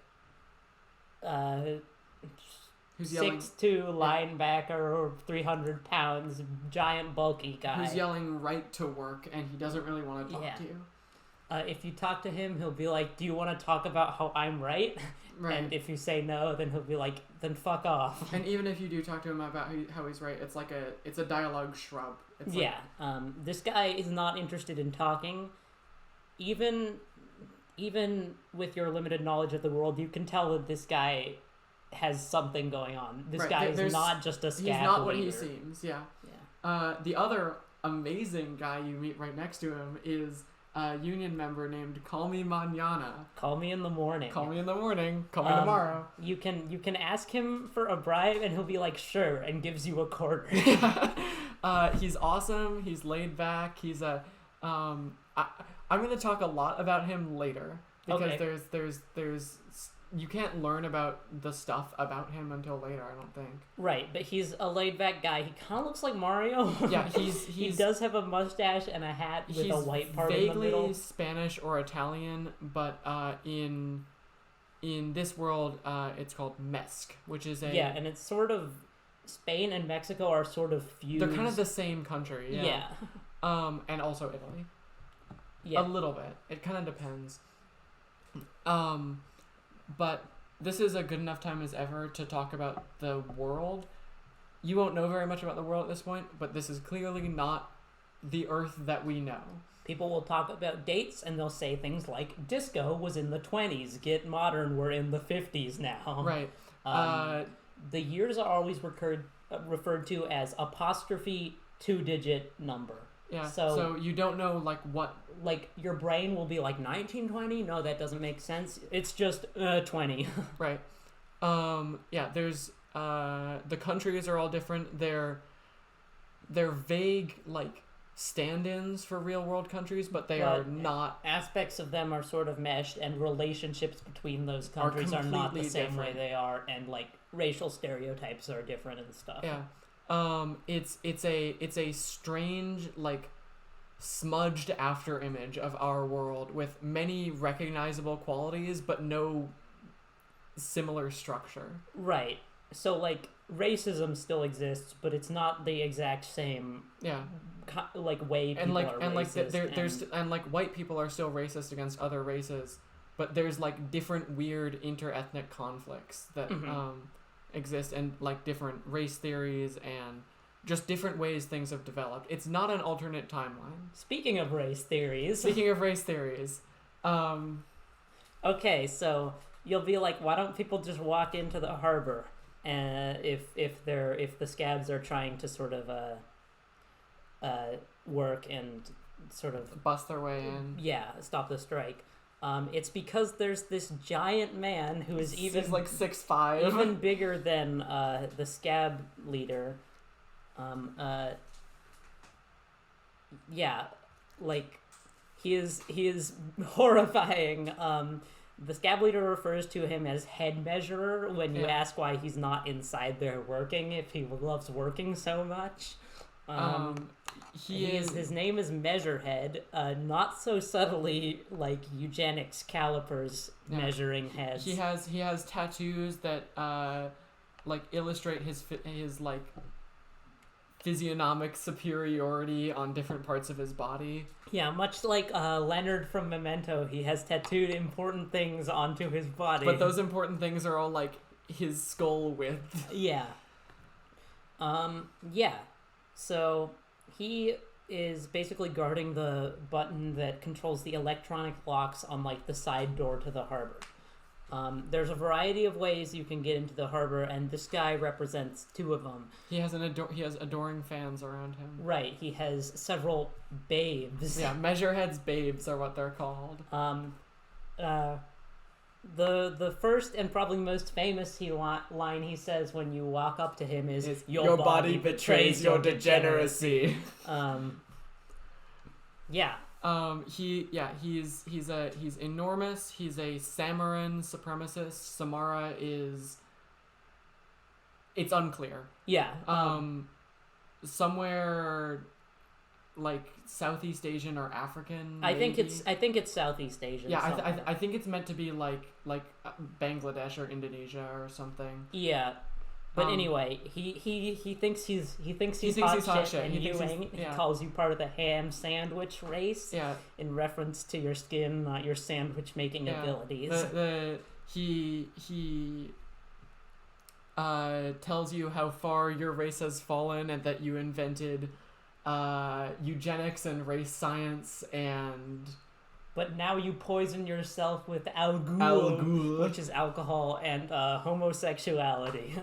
S2: who's yelling,
S1: 6'2" linebacker, 300 pounds, giant bulky guy.
S2: Who's yelling right to work, and he doesn't really want to talk to you.
S1: If you talk to him, he'll be like, do you want to talk about how I'm right?
S2: Right.
S1: And if you say no, then he'll be like, then fuck off.
S2: And even if you do talk to him about how he's right, it's a dialogue shrub. It's
S1: this guy is not interested in talking. Even with your limited knowledge of the world, you can tell that this guy has something going on. This guy is not just a scab
S2: He's not
S1: leader.
S2: what he seems, yeah. The other amazing guy you meet right next to him is a Union member named Call Me Mañana.
S1: Call me in the morning.
S2: Call me in the morning. Call me tomorrow.
S1: You can ask him for a bribe, and he'll be like, sure, and gives you a quarter.
S2: He's awesome. He's laid back. He's I'm going to talk a lot about him later because there's you can't learn about the stuff about him until later, I don't think. Right,
S1: but he's a laid-back guy. He kind of looks like Mario.
S2: Yeah, he
S1: does have a mustache and a hat with a white part in the middle.
S2: Vaguely Spanish or Italian, but in this world, it's called Mesc, which is a...
S1: Yeah, and it's sort of... Spain and Mexico are sort of fused.
S2: They're kind of the same country, yeah. And also Italy. Yeah. A little bit. It kind of depends. But this is a good enough time as ever to talk about the world. you won't know very much about the world at this point, but this is clearly not the Earth that we know.
S1: People will talk about dates, and they'll say things like, disco was in the 20s, get modern, we're in the 50s now.
S2: Right.
S1: The years are always referred to as apostrophe 2-digit number.
S2: Yeah,
S1: so
S2: you don't know, like, what...
S1: Like, your brain will be like, 1920? No, that doesn't make sense. It's just 20.
S2: Right. Yeah, there's... the countries are all different. They're vague, like, stand-ins for real-world countries, but they are not...
S1: Aspects of them are sort of meshed, and relationships between those countries are not the same way they are, and, like, racial stereotypes are different and stuff.
S2: Yeah. It's a strange, like, smudged after image of our world with many recognizable qualities but no similar structure.
S1: Right. So, like, racism still exists, but it's not the exact same.
S2: Yeah.
S1: Like, way people are racist.
S2: And like white people are still racist against other races, but there's like different weird interethnic conflicts that exist, and like different race theories and just different ways things have developed. It's not an alternate timeline.
S1: Speaking of race theories. Okay, so you'll be like, why don't people just walk into the harbor? If the scabs are trying to sort of work and sort of
S2: bust their way in.
S1: Yeah, stop the strike. It's because there's this giant man who is
S2: He's like 6'5",
S1: even bigger than the scab leader. Yeah, like he is horrifying. The scab leader refers to him as head measurer when you ask why he's not inside there working, if he loves working so much. His name is Measurehead, not so subtly like eugenics calipers measuring heads.
S2: He has tattoos that like illustrate his like physiognomic superiority on different parts of his body.
S1: Yeah, much like Leonard from Memento, he has tattooed important things onto his body.
S2: But those important things are all like his skull width.
S1: Yeah. Yeah. So he is basically guarding the button that controls the electronic locks on like the side door to the harbor. There's a variety of ways you can get into the harbor, and this guy represents two of them.
S2: He has adoring fans around him.
S1: Right, he has several babes.
S2: Yeah, Measurehead's babes are what they're called.
S1: The first and probably most famous line he says when you walk up to him is
S2: your body betrays your degeneracy.
S1: Yeah.
S2: He's enormous. He's a Samaran supremacist. Samara is... It's unclear.
S1: Yeah.
S2: Somewhere like Southeast Asian or African.
S1: I think it's Southeast Asian.
S2: Yeah, I think it's meant to be like Bangladesh or Indonesia or something.
S1: Yeah. But anyway, he thinks he's hot shit, and he calls you part of the ham sandwich race.
S2: Yeah.
S1: In reference to your skin, not your sandwich making abilities.
S2: He tells you how far your race has fallen, and that you invented eugenics and race science, and...
S1: But now you poison yourself with al-ghul, which is alcohol, and homosexuality.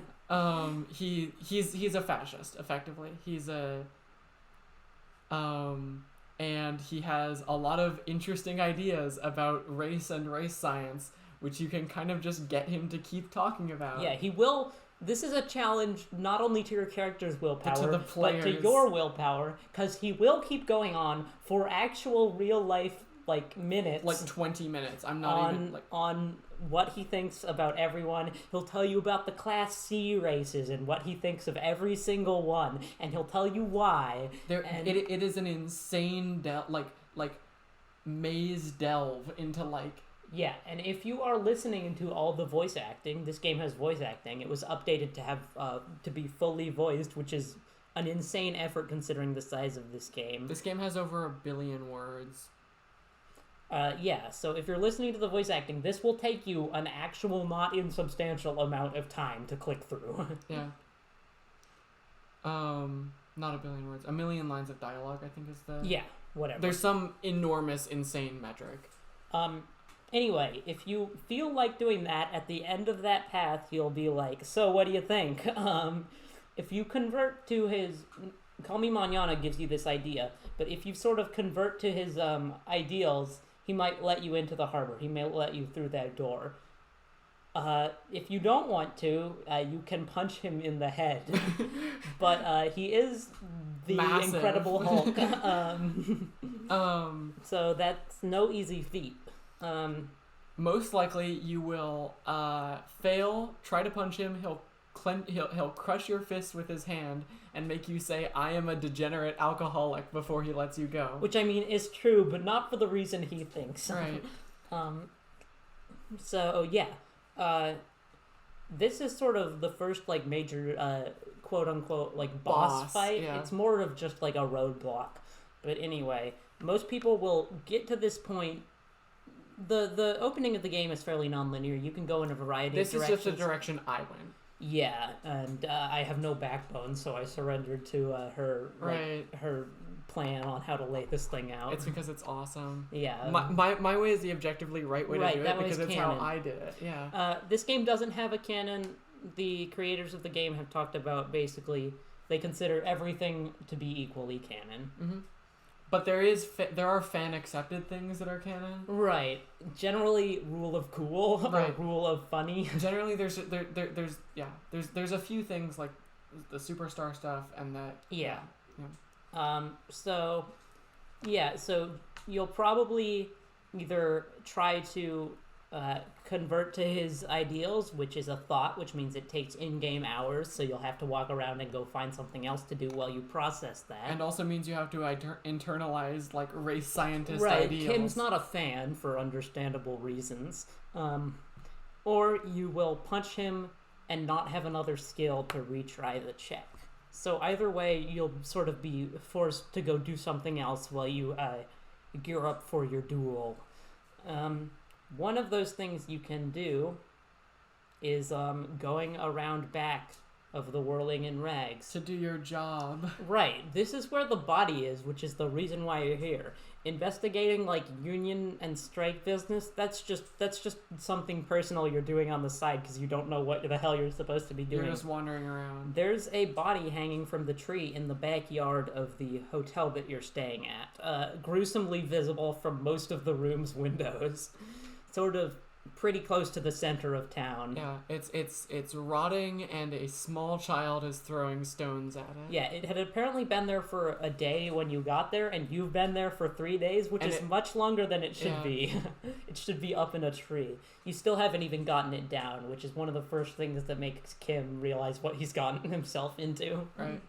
S2: He's a fascist, effectively. He's a... and he has a lot of interesting ideas about race and race science, which you can kind of just get him to keep talking about.
S1: Yeah, he will... This is a challenge not only to your character's willpower, but to your willpower, because he will keep going on for actual real-life, like, minutes.
S2: Like 20 minutes. I'm not even, like...
S1: On what he thinks about everyone. He'll tell you about the Class C races and what he thinks of every single one, and he'll tell you why.
S2: It is an insane, maze delve into, like...
S1: Yeah, and if you are listening to all the voice acting, this game has voice acting. It was updated to have to be fully voiced, which is an insane effort considering the size of this game.
S2: This game has over 1 billion words.
S1: Yeah, so if you're listening to the voice acting, this will take you an actual not insubstantial amount of time to click through.
S2: Yeah. Not a billion words. A million lines of dialogue, I think is the...
S1: Yeah, whatever.
S2: There's some enormous, insane metric.
S1: Anyway, if you feel like doing that, at the end of that path, you'll be like, so what do you think? If you convert to his... Call Me Mañana gives you this idea, but if you sort of convert to his ideals, he might let you into the harbor. He may let you through that door. If you don't want to, you can punch him in the head. But he is the
S2: Massive.
S1: Incredible Hulk. So that's no easy feat.
S2: Most likely you will fail, try to punch him, he'll crush your fist with his hand and make you say, I am a degenerate alcoholic before he lets you go.
S1: Which, I mean, is true, but not for the reason he thinks.
S2: Right.
S1: So, yeah. This is sort of the first, like, major, quote-unquote, like, boss fight.
S2: Yeah.
S1: It's more of just, like, a roadblock. But anyway, most people will get to this point. The opening of the game is fairly non-linear. You can go in a variety of directions. This is
S2: just the direction I went.
S1: Yeah, and I have no backbone, so I surrendered to her plan on how to lay this thing out.
S2: It's because it's awesome.
S1: Yeah.
S2: My way is the objectively right way to do it because it's
S1: canon.
S2: how I did it. Yeah.
S1: This game doesn't have a canon. The creators of the game have talked about basically they consider everything to be equally canon.
S2: Mm-hmm. But there are fan accepted things that are canon.
S1: Right. Generally, rule of cool or rule of funny.
S2: Generally, there's a few things like the superstar stuff and that.
S1: Yeah. So you'll probably either try to convert to his ideals, which is a thought, which means it takes in-game hours, so you'll have to walk around and go find something else to do while you process that.
S2: And also means you have to internalize, like, race scientist
S1: Right,
S2: ideals.
S1: Kim's not a fan for understandable reasons. Or you will punch him and not have another skill to retry the check. So either way, you'll sort of be forced to go do something else while you gear up for your duel. One of those things you can do is going around back of the Whirling in Rags.
S2: To do your job.
S1: Right. This is where the body is, which is the reason why you're here. Investigating, like, union and strike business, that's just something personal you're doing on the side because you don't know what the hell you're supposed to be doing.
S2: You're just wandering around.
S1: There's a body hanging from the tree in the backyard of the hotel that you're staying at, gruesomely visible from most of the room's windows. Sort of pretty close to the center of town.
S2: Yeah, it's rotting and a small child is throwing stones at it.
S1: Yeah, it had apparently been there for a day when you got there, and you've been there for 3 days, which is much longer than it should be. It should be up in a tree. You still haven't even gotten it down, which is one of the first things that makes Kim realize what he's gotten himself into.
S2: Right.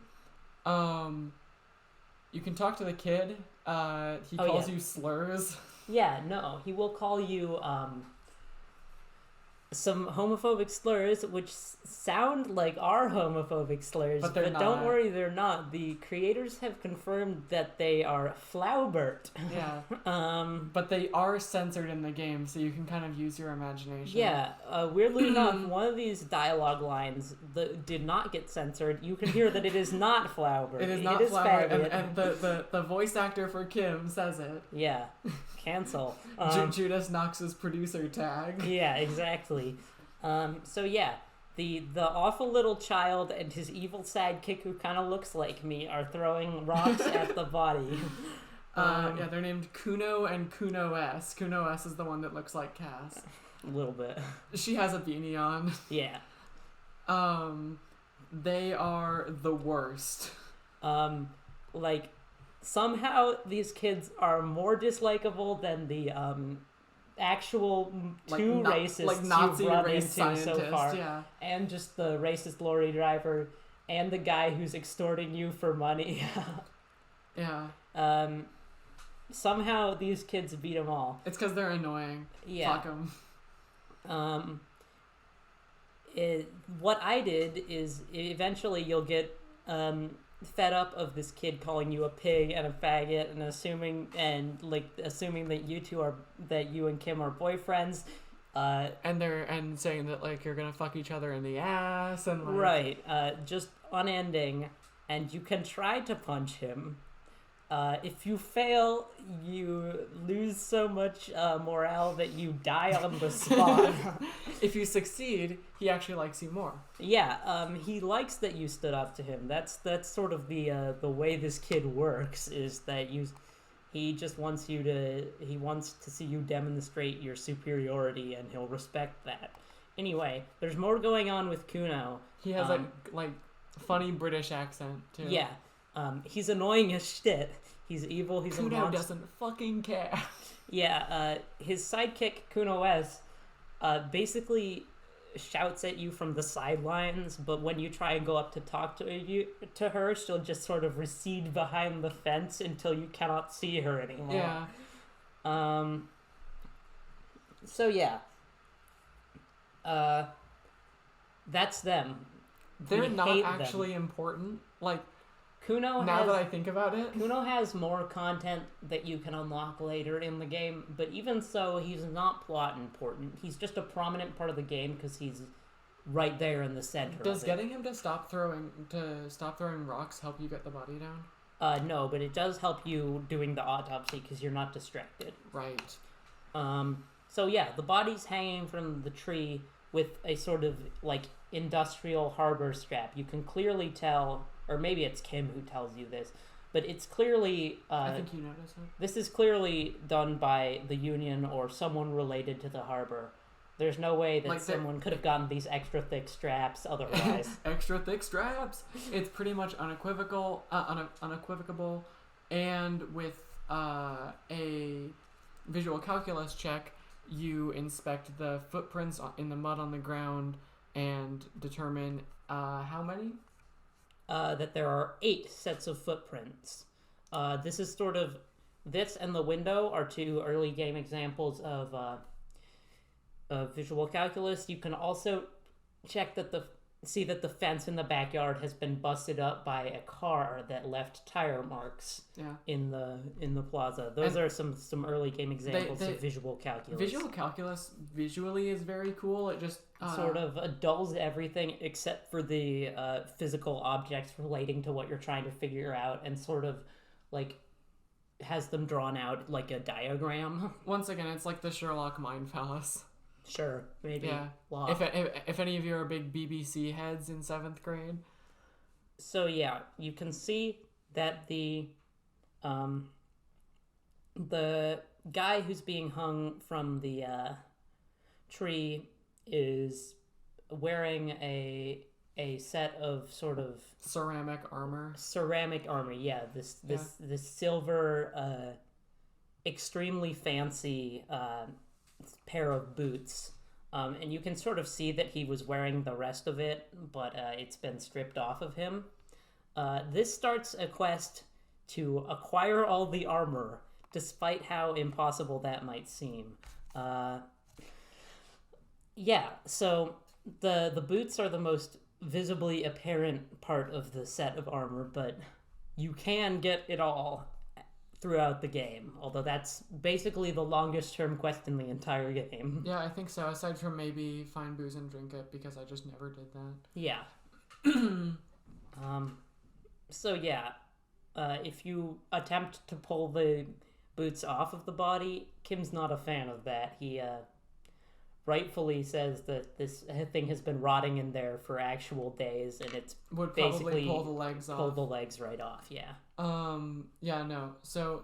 S2: You can talk to the kid. He calls you slurs.
S1: Yeah, no, he will call you some homophobic slurs, which sound like our homophobic slurs, but don't worry, they're not. The creators have confirmed that they are Flaubert.
S2: Yeah. But they are censored in the game, so you can kind of use your imagination.
S1: Yeah. Weirdly enough, one of these dialogue lines that did not get censored. You can hear that it is not Flaubert.
S2: It is not Flaubert, and the voice actor for Kim says it.
S1: Yeah. Cancel.
S2: Judas Knox's producer tag.
S1: Yeah, exactly. So yeah, the awful little child and his evil sidekick who kind of looks like me are throwing rocks at the body.
S2: Yeah, they're named Kuno and Kuno S. Kuno S is the one that looks like Cass.
S1: A little bit.
S2: She has a beanie on.
S1: Yeah.
S2: They are the worst.
S1: Like, somehow these kids are more dislikable than the actual two racists
S2: like Nazi
S1: you've run
S2: race
S1: into so far,
S2: yeah.
S1: And just the racist lorry driver and the guy who's extorting you for money.
S2: Yeah.
S1: Somehow these kids beat them all.
S2: It's because they're annoying.
S1: Yeah.
S2: Fuck them.
S1: What I did is eventually you'll get fed up of this kid calling you a pig and a faggot and assuming that you and Kim are boyfriends,
S2: and saying that, like, you're gonna fuck each other in the ass and, like...
S1: right, just unending. and you can try to punch him. If you fail, you lose so much morale that you die on the spot.
S2: If you succeed, he actually likes you more.
S1: Yeah, he likes that you stood up to him. That's sort of the way this kid works. Is that he just wants he wants to see you demonstrate your superiority, and he'll respect that. Anyway, there's more going on with Kuno.
S2: He has like funny British accent too.
S1: Yeah. He's annoying as shit. He's evil. He's a monster.
S2: Kuno doesn't fucking care.
S1: Yeah. His sidekick Kuno S, basically shouts at you from the sidelines, but when you try and go up to talk to her, she'll just sort of recede behind the fence until you cannot see her anymore.
S2: Yeah.
S1: So yeah. That's them.
S2: They're not actually important. Like,
S1: Kuno
S2: now that I think about it,
S1: Kuno has more content that you can unlock later in the game, but even so, he's not plot important. He's just a prominent part of the game because he's right there in the center.
S2: Does getting him to stop throwing rocks help you get the body down?
S1: No, but it does help you doing the autopsy because you're not distracted.
S2: Right.
S1: So yeah, the body's hanging from the tree with a sort of like industrial harbor strap. You can clearly tell, or maybe it's Kim who tells you this, but it's clearly
S2: I think you noticed it.
S1: This is clearly done by the Union or someone related to the harbor. There's no way that someone could have gotten these extra thick straps otherwise.
S2: Extra thick straps. It's pretty much unequivocal, and with a visual calculus check, you inspect the footprints in the mud on the ground and determine how many?
S1: That there are 8 sets of footprints. This is sort of... This and the window are 2 early game examples of visual calculus. You can also check that see that the fence in the backyard has been busted up by a car that left tire marks in the plaza. Those are some early game examples of visual calculus.
S2: Visual calculus visually is very cool. It just
S1: sort of dulls everything except for the physical objects relating to what you're trying to figure out, and sort of like has them drawn out like a diagram.
S2: Once again, it's like the Sherlock mind fallace.
S1: Sure, maybe.
S2: Yeah. If any of you are big BBC heads in 7th grade.
S1: So yeah, you can see that the guy who's being hung from the tree is wearing a set of sort of
S2: ceramic armor.
S1: Yeah, this silver, extremely fancy pair of boots, and you can sort of see that he was wearing the rest of it, but it's been stripped off of him. This starts a quest to acquire all the armor, despite how impossible that might seem. Yeah, so the boots are the most visibly apparent part of the set of armor, but you can get it all throughout the game, although that's basically the longest term quest in the entire game.
S2: Yeah, I think so, aside from maybe find booze and drink it, because I just never did that.
S1: Yeah. So yeah, if you attempt to pull the boots off of the body, Kim's not a fan of that. He rightfully says that this thing has been rotting in there for actual days, and it's
S2: would
S1: basically
S2: probably pull the legs off.
S1: Pull the legs right off, yeah.
S2: Yeah, no. So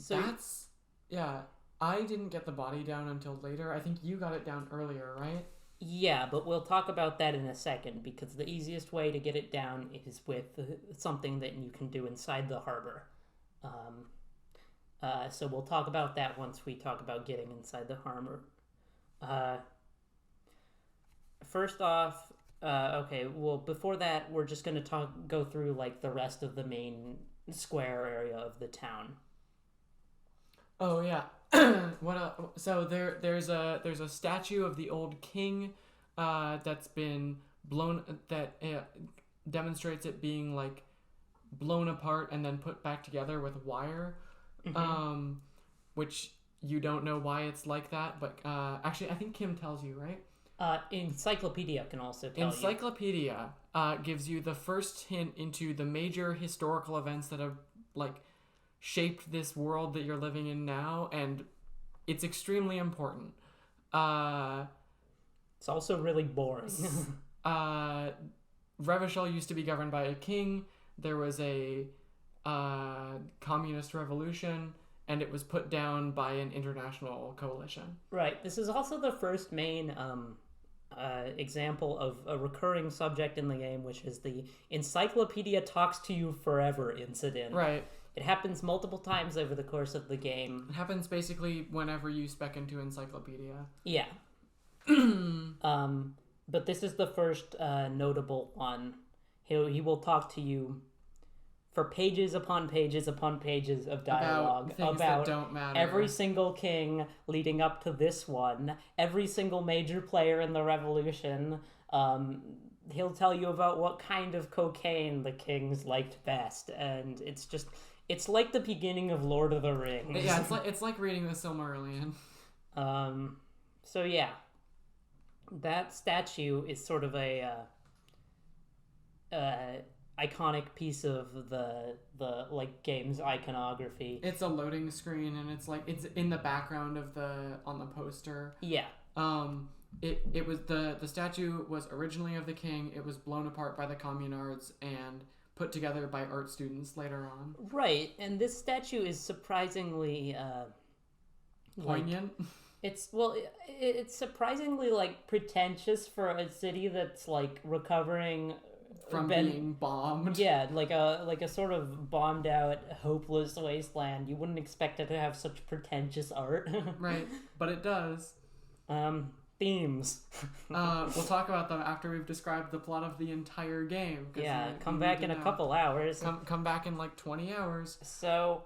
S2: that's... Yeah, I didn't get the body down until later. I think you got it down earlier, right?
S1: Yeah, but we'll talk about that in a second, because the easiest way to get it down is with something that you can do inside the harbor. So we'll talk about that once we talk about getting inside the harbor. First off, okay, well, before that, we're just going to go through like the rest of the main square area of the town.
S2: Oh yeah. So there's a statue of the old king that's been blown, that demonstrates it being like blown apart and then put back together with wire. Mm-hmm. Which you don't know why it's like that, but actually I think Kim tells you, right?
S1: Encyclopedia can also tell you.
S2: Encyclopedia gives you the first hint into the major historical events that have like shaped this world that you're living in now, and it's extremely important.
S1: It's also really boring.
S2: Revachol used to be governed by a king. There was a communist revolution, and it was put down by an international coalition.
S1: Right. This is also the first main example of a recurring subject in the game, which is the encyclopedia talks to you forever incident.
S2: Right.
S1: It happens multiple times over the course of the game.
S2: It happens basically whenever you spec into encyclopedia.
S1: Yeah. But this is the first notable one. He will talk to you for pages upon pages upon pages of dialogue
S2: about things that don't matter.
S1: Every single king leading up to this one, every single major player in the revolution. He'll tell you about what kind of cocaine the kings liked best, and it's like the beginning of Lord of the Rings.
S2: Yeah, it's like reading the Silmarillion.
S1: So yeah, that statue is sort of a iconic piece of the like game's iconography.
S2: It's a loading screen, and it's in the background of on the poster.
S1: Yeah.
S2: It was the statue was originally of the king. It was blown apart by the communards and put together by art students later on.
S1: Right, and this statue is surprisingly
S2: poignant.
S1: It's surprisingly like pretentious for a city that's like recovering
S2: from being bombed.
S1: Yeah, like a sort of bombed out, hopeless wasteland. You wouldn't expect it to have such pretentious art.
S2: Right, but it does.
S1: Themes.
S2: We'll talk about them after we've described the plot of the entire game.
S1: Yeah, come back in a couple hours.
S2: Come back in like 20 hours.
S1: So,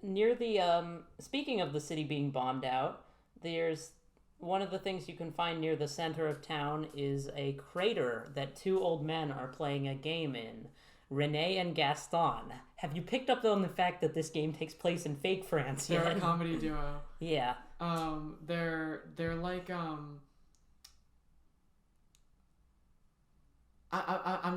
S1: near the, speaking of the city being bombed out, there's one of the things you can find near the center of town is a crater that two old men are playing a game in. Renee and Gaston. Have you picked up on the fact that this game takes place in fake France yet?
S2: They're a comedy duo.
S1: Yeah.
S2: They're like I'm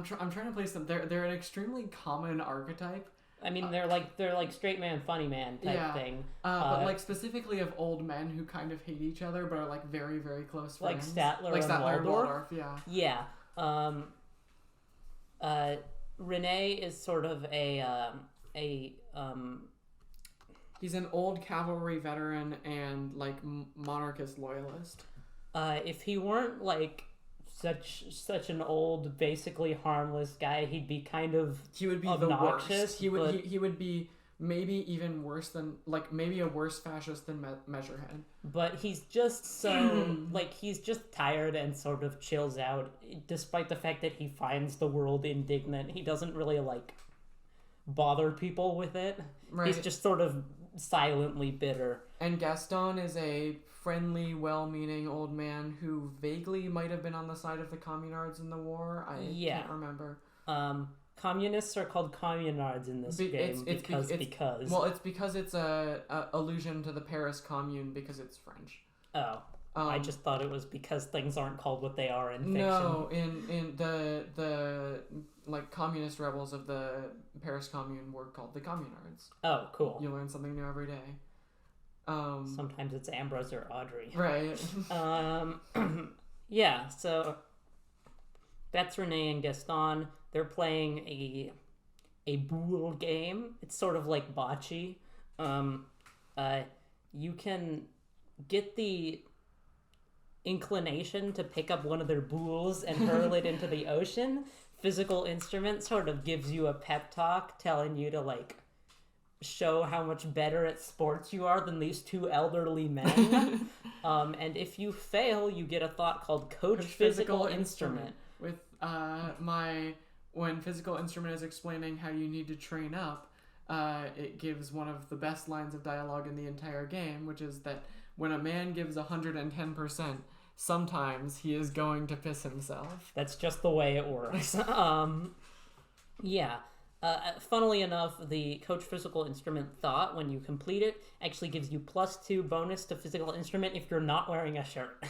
S2: trying to place them. They're an extremely common archetype.
S1: I mean, they're like straight man, funny man type thing.
S2: But like specifically of old men who kind of hate each other, but are like very, very close friends.
S1: Like Statler and Waldorf.
S2: Yeah.
S1: Yeah. Renee is sort of
S2: he's an old cavalry veteran and like monarchist loyalist.
S1: If he weren't like such an old, basically harmless guy, he'd be kind of
S2: he would be
S1: obnoxious.
S2: The worst. He would be maybe even worse than maybe a worse fascist than Measurehead.
S1: But he's just so he's just tired and sort of chills out, despite the fact that he finds the world indignant. He doesn't really bother people with it. Right. He's just sort of silently bitter.
S2: And Gaston is a friendly, well-meaning old man who vaguely might have been on the side of the communards in the war. I can't remember.
S1: Communists are called communards in this game because.
S2: Well, it's because it's a allusion to the Paris Commune because it's French.
S1: Oh. I just thought it was because things aren't called what they are in fiction.
S2: No, in the communist rebels of the Paris Commune were called the communards.
S1: Oh, cool.
S2: You learn something new every day.
S1: Sometimes it's Ambrose or Audrey.
S2: Right.
S1: Yeah, so that's Renee and Gaston. They're playing a boule game. It's sort of like bocce. You can get the inclination to pick up one of their boules and hurl it into the ocean. Physical Instrument sort of gives you a pep talk telling you to show how much better at sports you are than these two elderly men. And if you fail, you get a thought called Coach Physical Instrument.
S2: With when Physical Instrument is explaining how you need to train up, it gives one of the best lines of dialogue in the entire game, which is that when a man gives 110%, sometimes he is going to piss himself.
S1: That's just the way it works. Yeah. Funnily enough, the Coach Physical Instrument thought, when you complete it, actually gives you +2 bonus to Physical Instrument if you're not wearing a shirt.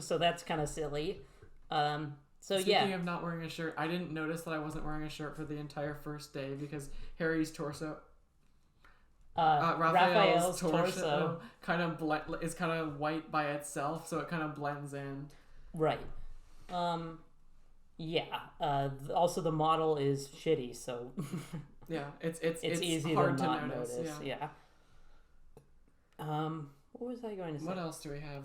S1: So that's kind of silly. So
S2: Speaking of not wearing a shirt, I didn't notice that I wasn't wearing a shirt for the entire first day because Harry's torso, Raphael's torso kind of is kind of white by itself, so it kind of blends in.
S1: Right. Yeah. Also, the model is shitty, so
S2: yeah, it's
S1: easy
S2: hard
S1: to not notice.
S2: Yeah.
S1: What was I going to say?
S2: What else do we have?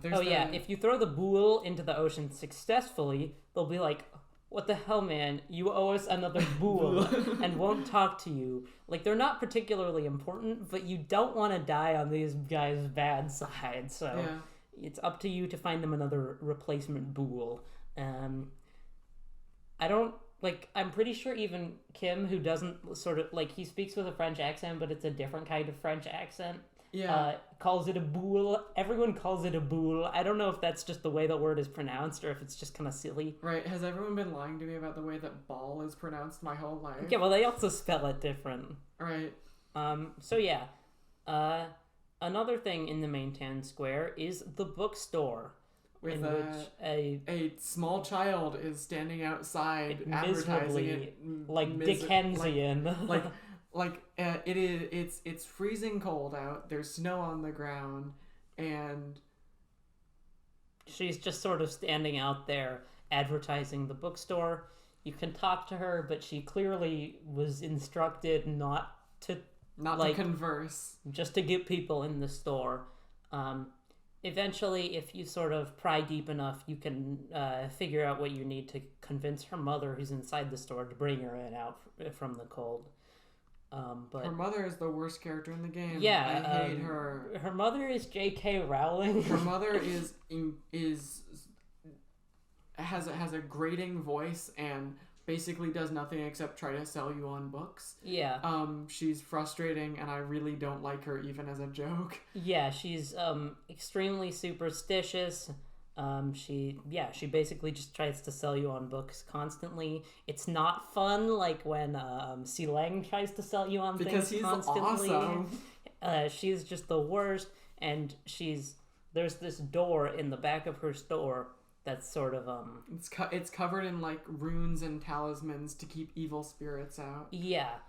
S1: If you throw the boule into the ocean successfully, they'll be like, "What the hell, man? You owe us another boule," and won't talk to you. Like, they're not particularly important, but you don't want to die on these guys' bad side, so it's up to you to find them another replacement boule. I'm pretty sure even Kim, who doesn't sort of, like, he speaks with a French accent, but it's a different kind of French accent. Calls it a boule. Everyone calls it a boule. I don't know if that's just the way the word is pronounced or if it's just kind of silly.
S2: Right. Has everyone been lying to me about the way that ball is pronounced my whole life?
S1: Yeah, well, they also spell it different.
S2: Right.
S1: Another thing in the main town square is the bookstore.
S2: With a small child is standing outside advertising it.
S1: Like Dickensian.
S2: It's freezing cold out. There's snow on the ground, and
S1: she's just sort of standing out there advertising the bookstore. You can talk to her, but she clearly was instructed not to
S2: converse,
S1: just to get people in the store. Eventually, if you sort of pry deep enough, you can figure out what you need to convince her mother, who's inside the store, to bring her out from the cold. But
S2: her mother is the worst character in the game.
S1: Yeah,
S2: I hate her.
S1: Her mother is J.K. Rowling.
S2: Her mother has a grating voice and basically does nothing except try to sell you on books.
S1: Yeah.
S2: She's frustrating, and I really don't like her even as a joke.
S1: Yeah, she's extremely superstitious. She basically just tries to sell you on books constantly. It's not fun, like when Sileng tries to sell you on
S2: because
S1: things
S2: he's
S1: constantly.
S2: Awesome.
S1: She's just the worst, and there's this door in the back of her store that's sort of
S2: it's covered in like runes and talismans to keep evil spirits out.
S1: Yeah.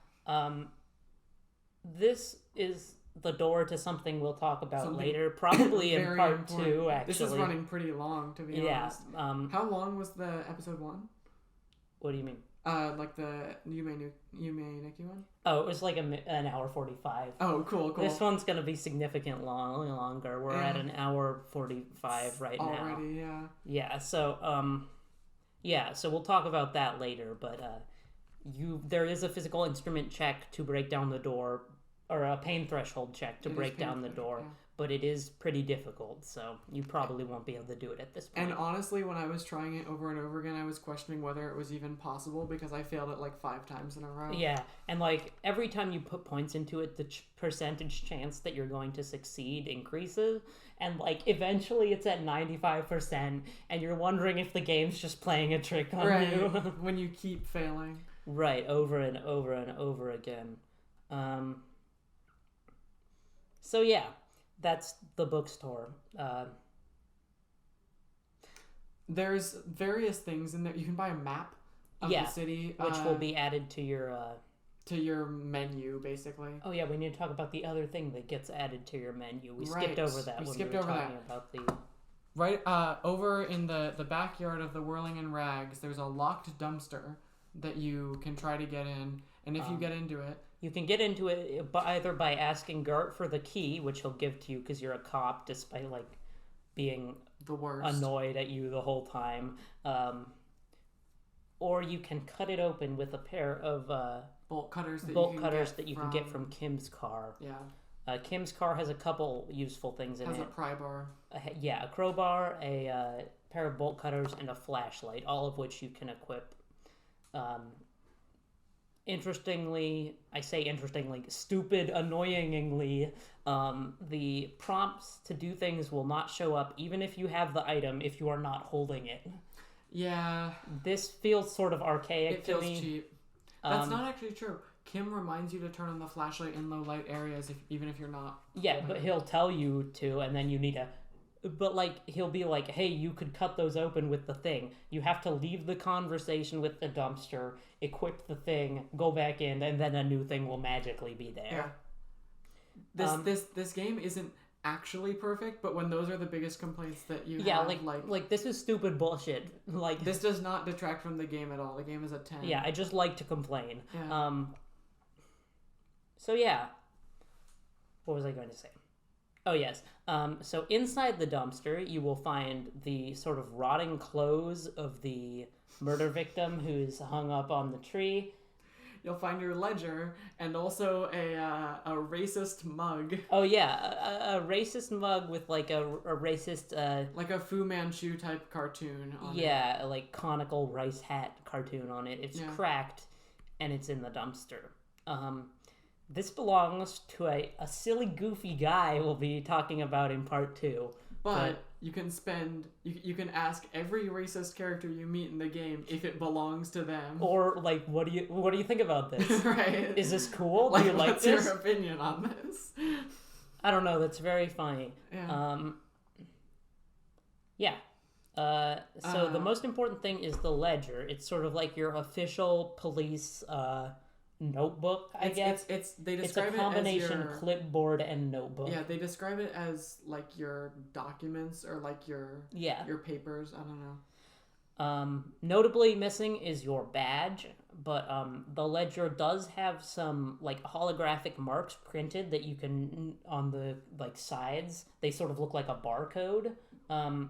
S1: This is the door to something we'll talk about later, probably in part important. 2, actually.
S2: This is running pretty long, to be honest. How long was the episode 1?
S1: What do you mean?
S2: Like the Yume Nikki one?
S1: Oh, it was like an hour 45.
S2: Oh, cool.
S1: This one's going to be significantly longer. We're at an hour 45 right now.
S2: Already, yeah.
S1: Yeah, so we'll talk about that later, but there is a physical instrument check to break down the door, or a pain threshold check to break down the door, but it is pretty difficult, so you probably won't be able to do it at this point.
S2: And honestly, when I was trying it over and over again, I was questioning whether it was even possible because I failed it like 5 times in a row.
S1: Yeah, and like every time you put points into it, the percentage chance that you're going to succeed increases, and like eventually it's at 95%, and you're wondering if the game's just playing a trick on you.
S2: When you keep failing.
S1: Right, over and over and over again. So yeah, that's the bookstore.
S2: There's various things in there. You can buy a map of the city,
S1: which will be added to your
S2: menu, basically.
S1: Oh yeah, we need to talk about the other thing that gets added to your menu. We skipped over that when we were talking about the...
S2: Right, over in the backyard of the Whirling in Rags, there's a locked dumpster that you can try to get in, and if you get into it...
S1: You can get into it either by asking Gart for the key, which he'll give to you because you're a cop, despite like being
S2: the worst,
S1: annoyed at you the whole time. Or you can cut it open with a pair of
S2: bolt cutters
S1: that you can get from Kim's car.
S2: Yeah.
S1: Kim's car has a couple useful things in it.
S2: Has a pry bar.
S1: A crowbar, a pair of bolt cutters, and a flashlight, all of which you can equip. Annoyingly, the prompts to do things will not show up even if you have the item if you are not holding it.
S2: Yeah.
S1: This feels sort of archaic to me. It
S2: feels cheap. That's not actually true. Kim reminds you to turn on the flashlight in low light areas even if you're not.
S1: Yeah, but he'll tell you to, and then you need to but like he'll be like, hey, you could cut those open with the thing. You have to leave the conversation with the dumpster, equip the thing, go back in, and then a new thing will magically be there.
S2: Yeah. This game isn't actually perfect, but when those are the biggest complaints that you have,
S1: like this is stupid bullshit. Like
S2: this does not detract from the game at all. The game is a 10.
S1: Yeah, I just like to complain.
S2: Yeah.
S1: So yeah. What was I going to say? Oh, yes. So inside the dumpster, you will find the sort of rotting clothes of the murder victim who's hung up on the tree.
S2: You'll find your ledger and also a racist mug.
S1: Oh, yeah. A racist mug with like a racist...
S2: like a Fu Manchu type cartoon on it.
S1: Yeah, like conical rice hat cartoon on it. It's cracked and it's in the dumpster. This belongs to a silly, goofy guy we'll be talking about in part 2.
S2: But you can you can ask every racist character you meet in the game if it belongs to them.
S1: Or like, what do you think about this?
S2: Right?
S1: Is this cool? Do you like
S2: what's
S1: this?
S2: your opinion on this?
S1: I don't know. That's very funny.
S2: Yeah.
S1: So the most important thing is the ledger. It's sort of like your official police notebook, I guess.
S2: They describe
S1: it's a combination
S2: it as your
S1: clipboard and notebook.
S2: Yeah, they describe it as like your documents or like your papers. I don't know.
S1: Notably missing is your badge, but the ledger does have some like holographic marks printed that you can on the like sides. They sort of look like a barcode.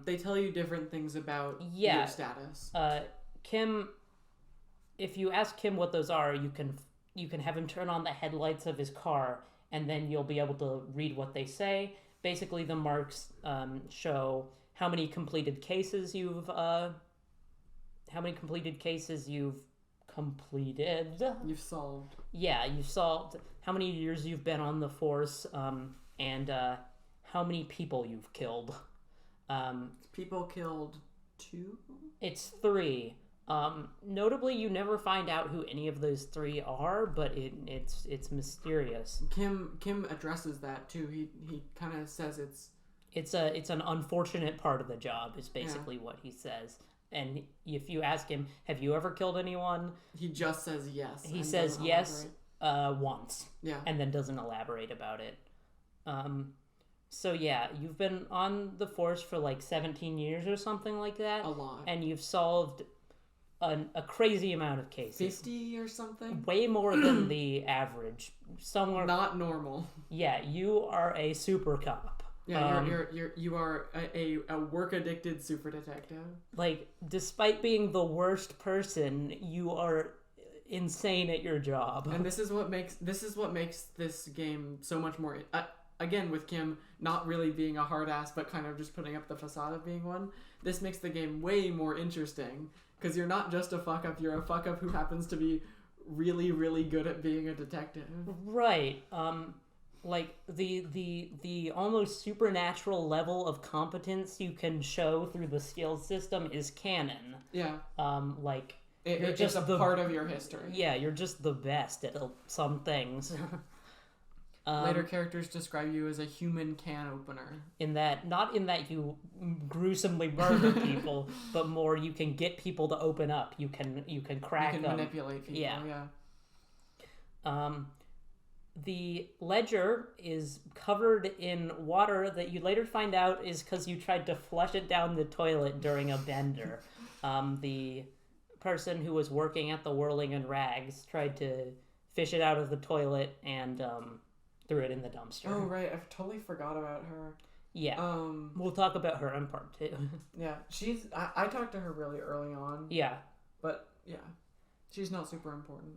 S2: They tell you different things about your status.
S1: Kim, if you ask Kim what those are, you can have him turn on the headlights of his car, and then you'll be able to read what they say. Basically, the marks show how many completed cases you've completed.
S2: You've solved.
S1: Yeah, you've solved. How many years you've been on the force, and how many people you've killed.
S2: People killed 2?
S1: It's 3. Notably, you never find out who any of those 3 are, but it's mysterious.
S2: Kim addresses that too. He kind of says
S1: it's an unfortunate part of the job is basically what he says. And if you ask him, have you ever killed anyone?
S2: He just says yes.
S1: He says yes once.
S2: Yeah.
S1: And then doesn't elaborate about it. So yeah, you've been on the force for like 17 years or something like that.
S2: A lot.
S1: And you've solved a crazy amount of cases.
S2: 50 or something?
S1: Way more than the average. Somewhere.
S2: Not normal.
S1: Yeah, you are a super cop.
S2: Yeah, you are a work addicted super detective.
S1: Like, despite being the worst person, you are insane at your job.
S2: And this is what makes this game so much more. Again, with Kim not really being a hard ass, but kind of just putting up the facade of being one. This makes the game way more interesting because you're not just a fuck up. You're a fuck up who happens to be really, really good at being a detective.
S1: Right. Like the almost supernatural level of competence you can show through the skills system is canon.
S2: Yeah.
S1: Like
S2: it's just a part of your history.
S1: Yeah, you're just the best at some things.
S2: Later characters describe you as a human can opener.
S1: Not in that you gruesomely murder people, but more you can get people to open up. You can crack them.
S2: You can manipulate people. Yeah.
S1: The ledger is covered in water that you later find out is because you tried to flush it down the toilet during a bender. The person who was working at the Whirling and Rags tried to fish it out of the toilet and threw it in the dumpster.
S2: Oh, right. I totally forgot about her.
S1: Yeah. We'll talk about her in part 2.
S2: Yeah. I talked to her really early on.
S1: Yeah.
S2: But, yeah. She's not super important.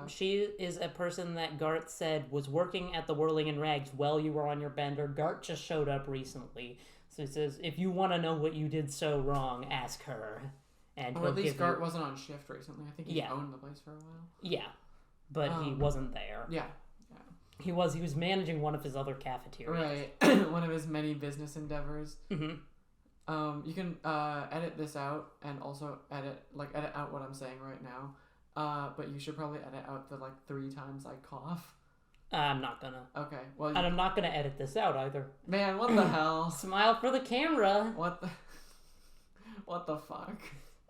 S1: She is a person that Gart said was working at the Whirling and Rags while you were on your bender. Gart just showed up recently. So he says, if you want to know what you did so wrong, ask her. And
S2: at least Gart wasn't on shift recently. I think he owned the place for a while.
S1: Yeah. But he wasn't there.
S2: Yeah.
S1: He was managing one of his other cafeterias.
S2: Right. One of his many business endeavors.
S1: Mm-hmm.
S2: You can edit this out and also edit out what I'm saying right now. But you should probably edit out the 3 times I cough.
S1: I'm not gonna.
S2: Okay, well,
S1: And I'm not gonna edit this out either.
S2: man, what the hell?
S1: Smile for the camera.
S2: What the fuck?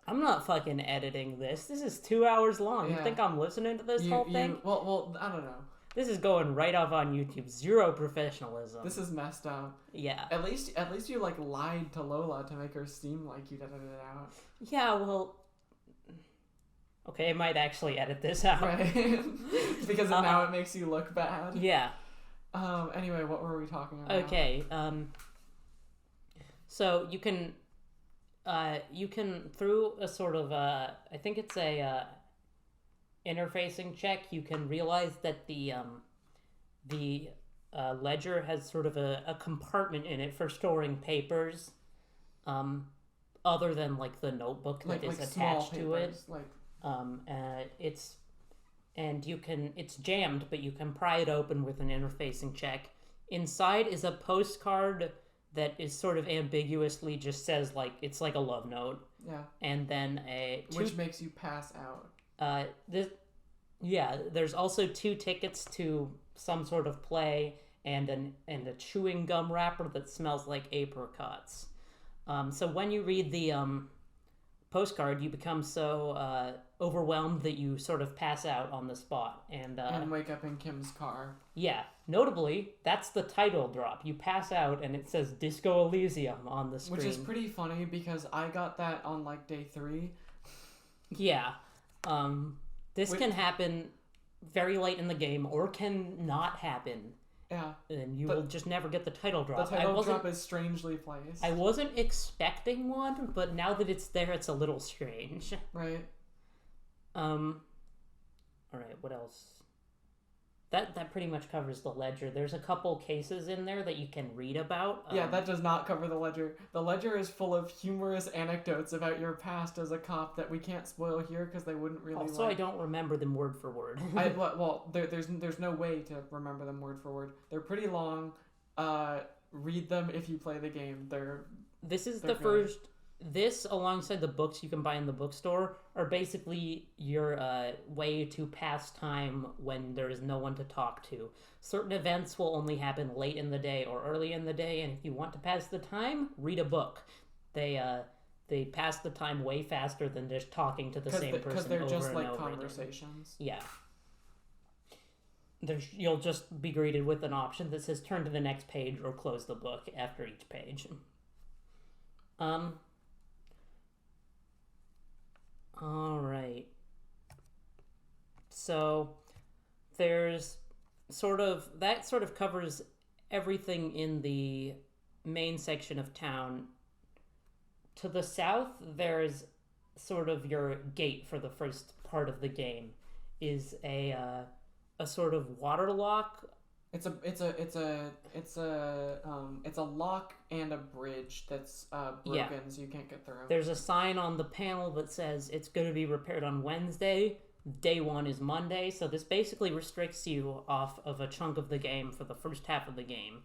S1: I'm not fucking editing this. This is 2 hours long.
S2: Yeah.
S1: You think I'm listening to this whole thing?
S2: Well, I don't know.
S1: This is going right off on YouTube. Zero professionalism.
S2: This is messed up.
S1: Yeah.
S2: At least you like lied to Lola to make her seem like you edited it out.
S1: Yeah, well... Okay, I might actually edit this out.
S2: Right. Because now it makes you look bad.
S1: Yeah.
S2: Anyway, what were we talking about?
S1: Okay, so you can through a sort of, I think it's a, interfacing check, you can realize that the ledger has sort of a compartment in it for storing papers, other than, like, the notebook that is attached to it. It's jammed, but you can pry it open with an interfacing check. Inside is a postcard that is sort of ambiguously just says, like, it's like a love note.
S2: Yeah.
S1: And then
S2: which makes you pass out.
S1: There's also 2 tickets to some sort of play and a chewing gum wrapper that smells like apricots. So when you read the postcard, you become so overwhelmed that you sort of pass out on the spot and
S2: wake up in Kim's car.
S1: Yeah, notably, that's the title drop. You pass out and it says Disco Elysium on the screen,
S2: which is pretty funny because I got that on like day 3.
S1: Yeah, this can happen very late in the game or can not happen.
S2: Yeah.
S1: And you will just never get the title drop.
S2: The title drop is strangely placed.
S1: I wasn't expecting one, but now that it's there, it's a little strange.
S2: Right.
S1: Alright, what else? That pretty much covers the ledger. There's a couple cases in there that you can read about.
S2: Yeah, that does not cover the ledger. The ledger is full of humorous anecdotes about your past as a cop that we can't spoil here because they wouldn't really.
S1: Also, I don't remember them word for word.
S2: There's no way to remember them word for word. They're pretty long. Read them if you play the game.
S1: This is the first. This, alongside the books you can buy in the bookstore, are basically your way to pass time when there is no one to talk to. Certain events will only happen late in the day or early in the day, and if you want to pass the time, read a book. They pass the time way faster than just talking to the same person
S2: because they're
S1: over
S2: just
S1: and
S2: like
S1: over
S2: conversations.
S1: again. Yeah. You'll just be greeted with an option that says turn to the next page or close the book after each page. Alright. So, there's that sort of covers everything in the main section of town. To the south, there's sort of your gate for the first part of the game, is a sort of water lock.
S2: It's a lock and a bridge that's broken, so you can't get through.
S1: There's a sign on the panel that says it's going to be repaired on Wednesday. Day 1 is Monday, so this basically restricts you off of a chunk of the game for the first half of the game.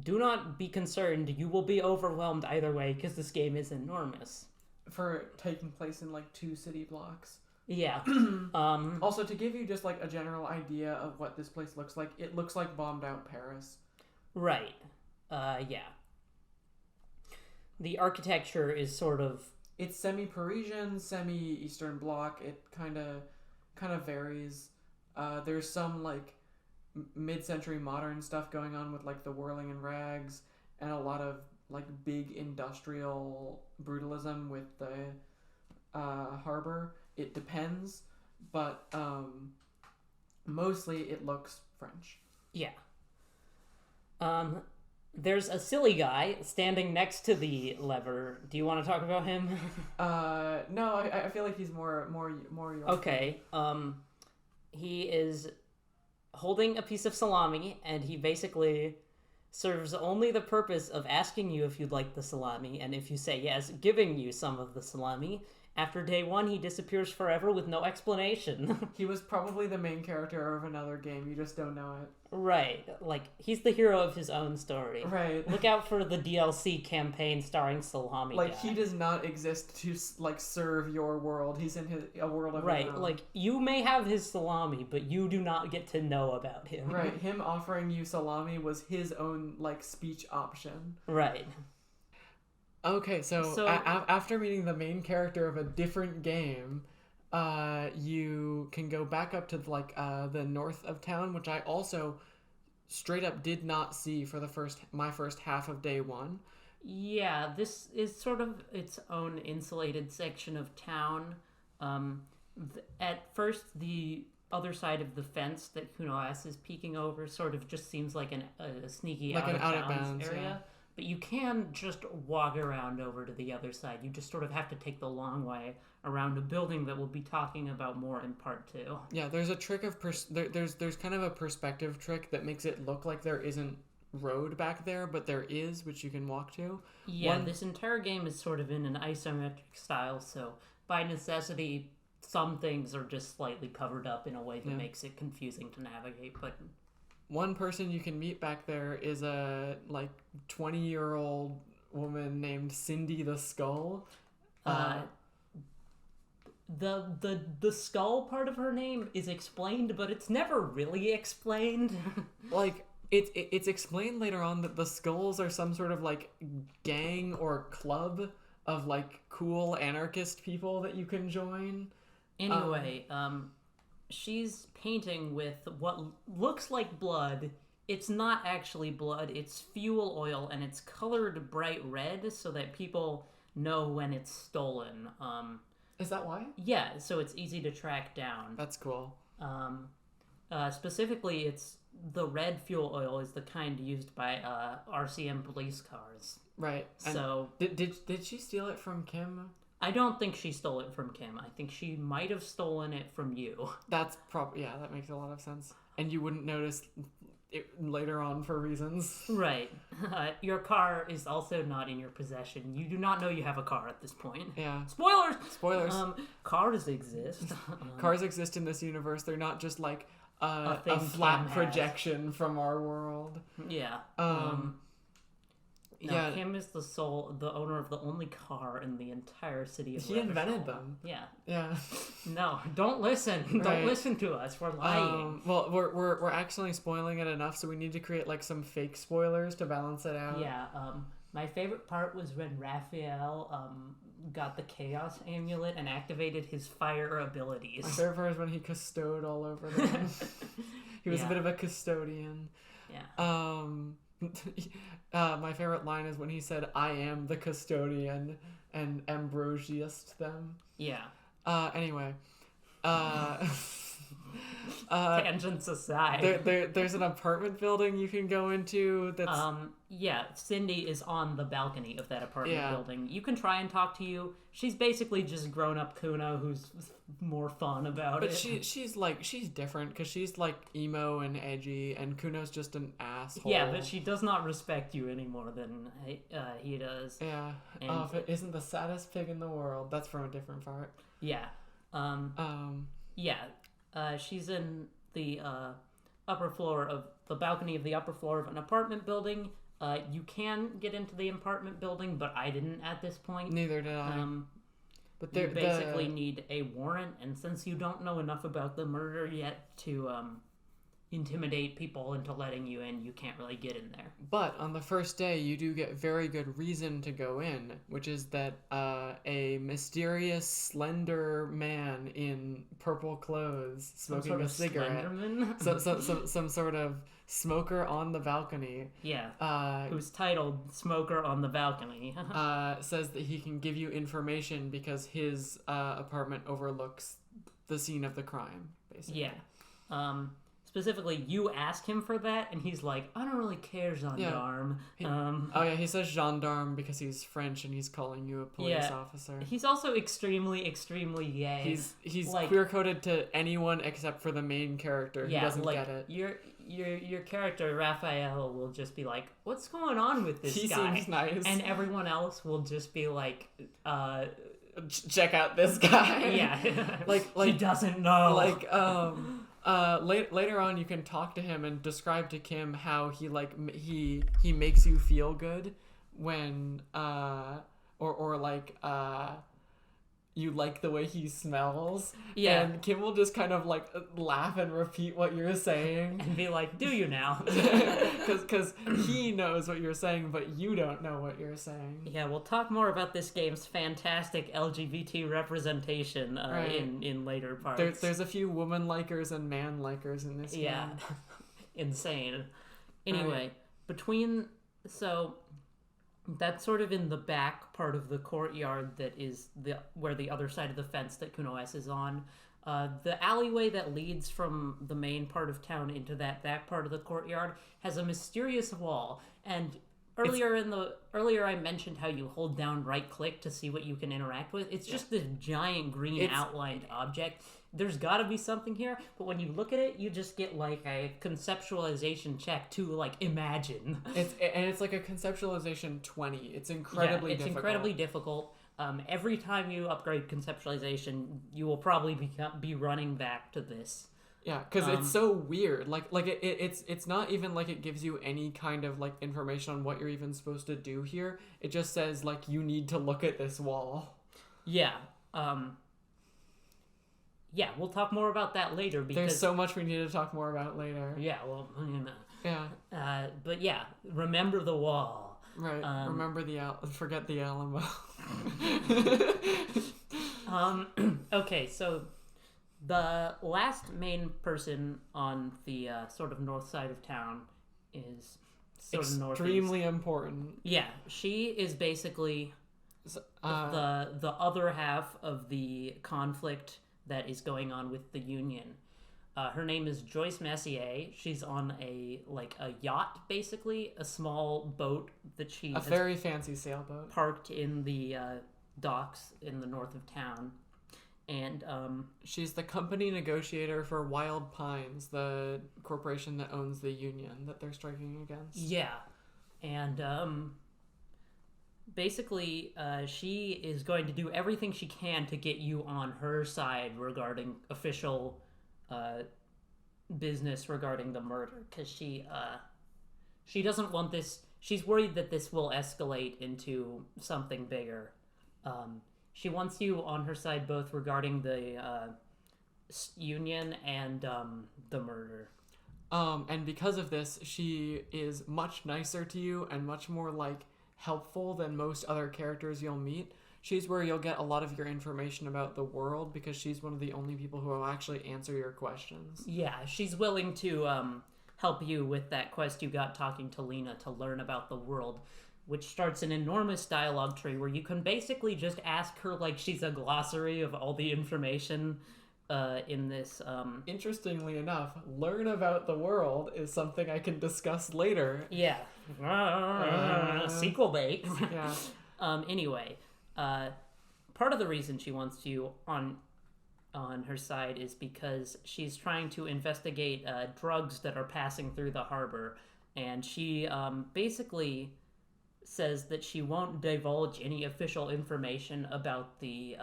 S1: Do not be concerned; you will be overwhelmed either way because this game is enormous.
S2: For taking place in like 2 city blocks.
S1: Yeah.
S2: Also, to give you just like a general idea of what this place looks like, it looks like bombed out Paris.
S1: Right. Yeah. The architecture is sort of...
S2: It's semi-Parisian, semi-Eastern Bloc. It kind of varies. There's some like mid-century modern stuff going on with like the whirling and rags and a lot of like big industrial brutalism with the harbor. It depends, but mostly it looks French.
S1: Yeah. There's a silly guy standing next to the lever. Do you want to talk about him?
S2: No, I feel like he's more your
S1: Okay. He is holding a piece of salami, and he basically serves only the purpose of asking you if you'd like the salami, and if you say yes, giving you some of the salami, after day one, he disappears forever with no explanation.
S2: He was probably the main character of another game. You just don't know it.
S1: Right. Like, he's the hero of his own story.
S2: Right.
S1: Look out for the DLC campaign starring Salami
S2: Like,
S1: Guy.
S2: he does not exist to, like, serve your world. He's in a world of his
S1: Right.
S2: own.
S1: Like, you may have his salami, but you do not get to know about him.
S2: Right. Him offering you salami was his own, like, speech option.
S1: Right.
S2: Okay, so after meeting the main character of a different game, you can go back up to like the north of town, which I also straight up did not see for my first half of day one.
S1: Yeah, this is sort of its own insulated section of town. At first, the other side of the fence that Kunoas is peeking over sort of just seems like a sneaky
S2: Like an
S1: out of bounds
S2: out-of-bounds
S1: area.
S2: yeah.
S1: But you can just walk around over to the other side. You just sort of have to take the long way around a building that we'll be talking about more in part 2.
S2: Yeah, there's a trick of there's kind of a perspective trick that makes it look like there isn't road back there, but there is, which you can walk to.
S1: Yeah, this entire game is sort of in an isometric style, so by necessity, some things are just slightly covered up in a way that makes it confusing to navigate, but...
S2: One person you can meet back there is a, like, 20-year-old woman named Cindy the Skull.
S1: The skull part of her name is explained, but it's never really explained.
S2: Like, it's explained later on that the Skulls are some sort of, like, gang or club of, like, cool anarchist people that you can join.
S1: Anyway, she's painting with what looks like blood. It's not actually blood, it's fuel oil, and it's colored bright red so that people know when it's stolen.
S2: Is that why?
S1: Yeah, so it's easy to track down.
S2: That's cool.
S1: Specifically, it's the red fuel oil is the kind used by RCM police cars.
S2: Right. And
S1: so
S2: did she steal it from Kim?
S1: I don't think she stole it from Kim. I think she might have stolen it from you.
S2: That's yeah, that makes a lot of sense. And you wouldn't notice it later on for reasons.
S1: Right. Your car is also not in your possession. You do not know you have a car at this point.
S2: Yeah.
S1: Spoilers!
S2: Spoilers.
S1: Cars exist.
S2: Cars exist in this universe. They're not just like a
S1: thing
S2: flat
S1: Kim has.
S2: projection from our world.
S1: Yeah. No,
S2: yeah.
S1: Kim is the owner of the only car in the entire city of
S2: He invented them.
S1: Yeah.
S2: Yeah.
S1: No, don't listen.
S2: Right.
S1: Don't listen to us. We're lying.
S2: Well, we're accidentally spoiling it enough, so we need to create like some fake spoilers to balance it out.
S1: Yeah. My favorite part was when Raphael got the Chaos Amulet and activated his fire abilities.
S2: My favorite part is when he custode all over them. He was a bit of a custodian.
S1: Yeah.
S2: My favorite line is when he said, "I am the custodian," and ambrosiused them.
S1: Yeah.
S2: Anyway.
S1: Tangents aside.
S2: There's an apartment building you can go into that's...
S1: Yeah, Cindy is on the balcony of that apartment
S2: Yeah.
S1: building. You can try and talk to you. She's basically just grown-up Kuno who's more fun about it.
S2: But she's different because she's like emo and edgy, and Kuno's just an asshole.
S1: Yeah, but she does not respect you any more than he does.
S2: Yeah.
S1: And
S2: if it isn't the saddest pig in the world, that's from a different part.
S1: Yeah. She's in the upper floor of the balcony of the upper floor of an apartment building. You can get into the apartment building, but I didn't at this point.
S2: Neither did I. But
S1: you basically need a warrant, and since you don't know enough about the murder yet to intimidate people into letting you in, you can't really get in there.
S2: But on the first day, you do get very good reason to go in, which is that a mysterious, slender man in purple clothes smoking a cigarette. Some sort of smoker on the balcony.
S1: Yeah. Who's titled "Smoker on the Balcony."
S2: Says that he can give you information because his apartment overlooks the scene of the crime, basically.
S1: Yeah. Specifically, you ask him for that, and he's like, "I don't really care, gendarme."
S2: He says gendarme because he's French and he's calling you a police officer.
S1: He's also extremely, extremely gay.
S2: He's
S1: like,
S2: queer-coded to anyone except for the main character.
S1: Yeah,
S2: he doesn't get it.
S1: Your character, Raphael, will just be like, "What's going on with this guy?"
S2: He seems nice.
S1: And everyone else will just be like,
S2: check out this guy.
S1: Yeah.
S2: like
S1: he doesn't know.
S2: Like later on you can talk to him and describe to Kim how he he makes you feel good when you like the way he smells.
S1: Yeah.
S2: And Kim will just kind of like laugh and repeat what you're saying.
S1: And be like, do you now?
S2: Because he knows what you're saying, but you don't know what you're saying.
S1: Yeah, we'll talk more about this game's fantastic LGBT representation in later parts.
S2: There's a few woman-likers and man-likers in this game.
S1: Yeah. Insane. Anyway, so that's sort of in the back part of the courtyard that is where the other side of the fence that Kuno-S is on. The alleyway that leads from the main part of town into that back part of the courtyard has a mysterious wall. And earlier I mentioned how you hold down right click to see what you can interact with. It's just this giant green outlined object. There's got to be something here, but when you look at it, you just get like a conceptualization check to like imagine.
S2: It's like a conceptualization 20. It's incredibly difficult. It's incredibly difficult.
S1: Every time you upgrade conceptualization, you will probably be running back to this.
S2: Yeah, because it's so weird. It's not even like it gives you any kind of like information on what you're even supposed to do here. It just says like you need to look at this wall.
S1: Yeah. Yeah, we'll talk more about that later because
S2: there's so much we need to talk more about later.
S1: Yeah, well,
S2: Yeah.
S1: But yeah, remember the wall.
S2: Right. Remember forget the Alamo.
S1: Okay, so the last main person on the sort of north side of town is sort of northeast.
S2: Extremely important.
S1: Yeah, she is basically the other half of the conflict that is going on with the Union. Her name is Joyce Messier. She's on a yacht, basically, a small boat that she has
S2: very fancy sailboat
S1: parked in the docks in the north of town. And
S2: she's the company negotiator for Wild Pines, the corporation that owns the Union that they're striking against.
S1: Yeah, and basically, she is going to do everything she can to get you on her side regarding official business regarding the murder, because she doesn't want this. She's worried that this will escalate into something bigger. She wants you on her side both regarding the Union and the murder.
S2: And because of this, she is much nicer to you and much more helpful than most other characters you'll meet. She's where you'll get a lot of your information about the world because she's one of the only people who will actually answer your questions.
S1: Yeah, she's willing to help you with that quest you got talking to Lena to learn about the world, which starts an enormous dialogue tree where you can basically just ask her like she's a glossary of all the information in this.
S2: Interestingly enough, learn about the world is something I can discuss later.
S1: Yeah. Sequel bait.
S2: Yeah.
S1: Anyway, part of the reason she wants you on her side is because she's trying to investigate drugs that are passing through the harbor, and she basically says that she won't divulge any official information about the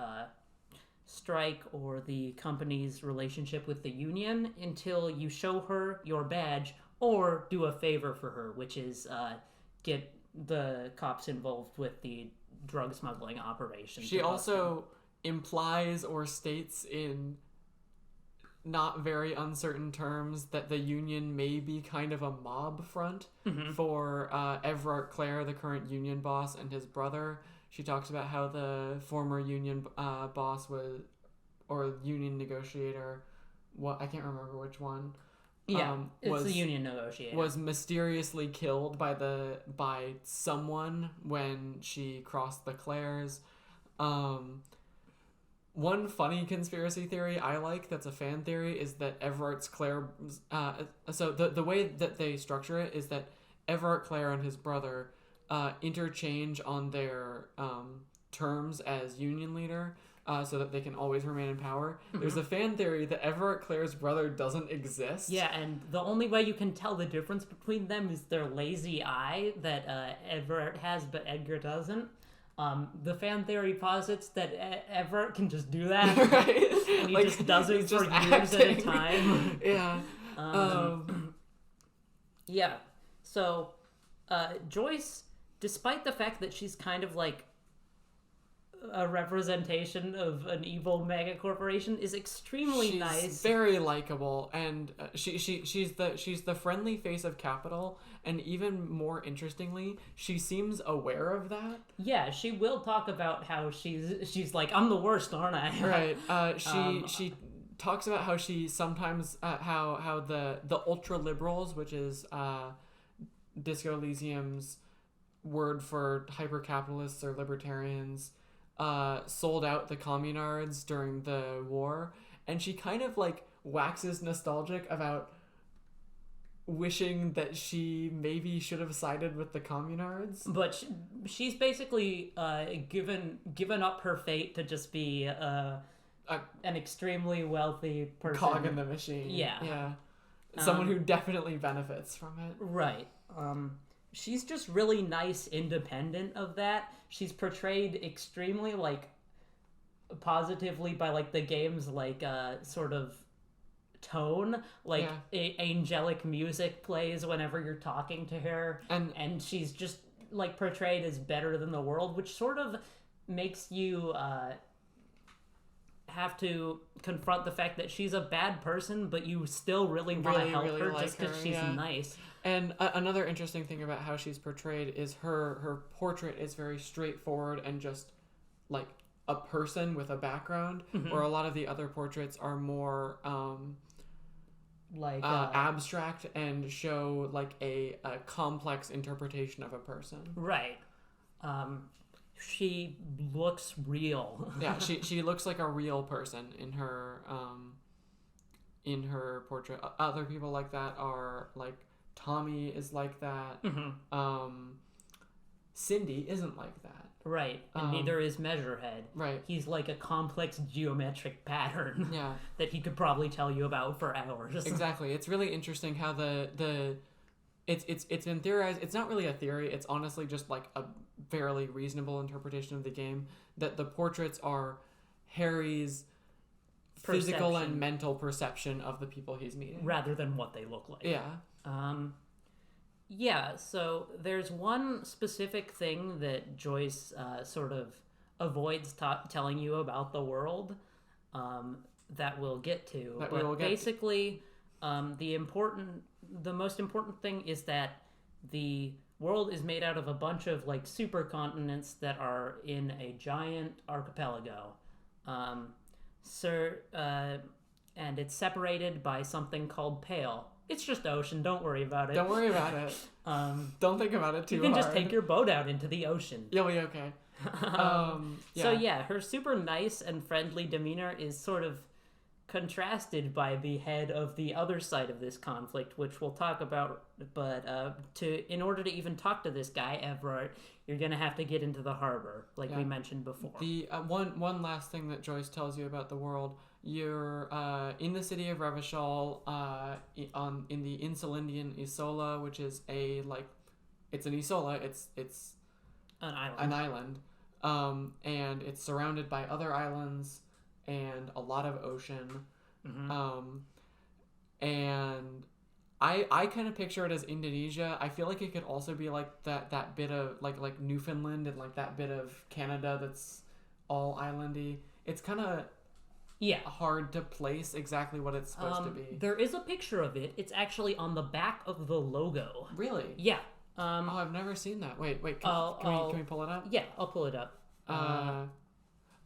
S1: strike or the company's relationship with the Union until you show her your badge or do a favor for her, which is get the cops involved with the drug smuggling operation.
S2: She also implies or states in not very uncertain terms that the Union may be kind of a mob front for Everard Clare, the current Union boss, and his brother. She talks about how the former Union boss or Union negotiator, I can't remember which one.
S1: Yeah, it's the Union negotiator.
S2: Was mysteriously killed by someone when she crossed the Clares. One funny conspiracy theory I like that's a fan theory is that Everart's Clare... so the way that they structure it is that Everard Clare and his brother interchange on their terms as Union leader so that they can always remain in power. There's a fan theory that Everard Clare's brother doesn't exist.
S1: Yeah, and the only way you can tell the difference between them is their lazy eye that Everard has but Edgar doesn't. The fan theory posits that Everett can just do that,
S2: Right?
S1: and he just does it for years at a time.
S2: Yeah.
S1: Yeah. So, Joyce, despite the fact that she's kind of like a representation of an evil mega corporation, is extremely nice.
S2: She's very likable, and she's the friendly face of capital, and even more interestingly, she seems aware of that.
S1: Yeah, she will talk about how she's like, I'm the worst, aren't I?
S2: Right. She talks about how she sometimes how the ultra liberals, which is Disco Elysium's word for hyper capitalists or libertarians, sold out the communards during the war, and she kind of like waxes nostalgic about wishing that she maybe should have sided with the communards.
S1: But she's basically given up her fate to just be an extremely wealthy person.
S2: Cog in the machine. Yeah. Someone who definitely benefits from it.
S1: Right. She's just really nice, independent of that. She's portrayed extremely like positively by like the game's like sort of tone, like angelic music plays whenever you're talking to her, and she's just like portrayed as better than the world, which sort of makes you have to confront the fact that she's a bad person, but you still really want to help her just because she's nice.
S2: And another interesting thing about how she's portrayed is her portrait is very straightforward and just like a person with a background, where a lot of the other portraits are more abstract and show like a complex interpretation of a person.
S1: Right. She looks real.
S2: Yeah, she looks like a real person in her portrait. Other people like that are like Tommy is like that. Cindy isn't like that.
S1: Right, and neither is Measurehead.
S2: Right. He's
S1: like a complex geometric pattern.
S2: Yeah.
S1: That he could probably tell you about for hours.
S2: Exactly. It's really interesting how it's been theorized. It's not really a theory. It's honestly just like a fairly reasonable interpretation of the game that the portraits are Harry's physical and mental perception of the people he's meeting,
S1: rather than what they look like.
S2: Yeah.
S1: Yeah, so there's one specific thing that Joyce sort of avoids telling you about the world that we'll get to. Basically, the most important thing is that the world is made out of a bunch of like supercontinents that are in a giant archipelago. And it's separated by something called Pale. It's just ocean. Don't worry about it.
S2: Don't worry about it. Don't think about it too hard.
S1: You can just take your boat out into the ocean.
S2: You'll be okay.
S1: So yeah, her super nice and friendly demeanor is sort of contrasted by the head of the other side of this conflict, which we'll talk about. But in order to even talk to this guy, Everett, you're gonna have to get into the harbor, like we mentioned before.
S2: The one last thing that Joyce tells you about the world. You're in the city of Revachol, in the Insulindian Isola, which is it's an Isola. It's
S1: an island.
S2: An island, and it's surrounded by other islands and a lot of ocean. And I kind of picture it as Indonesia. I feel like it could also be like that bit of like Newfoundland and like that bit of Canada that's all islandy. It's kind of hard to place exactly what it's supposed to be.
S1: There is a picture of it. It's actually on the back of the logo.
S2: Really?
S1: Yeah.
S2: I've never seen that. Wait. Can we pull it up?
S1: Yeah, I'll pull it up.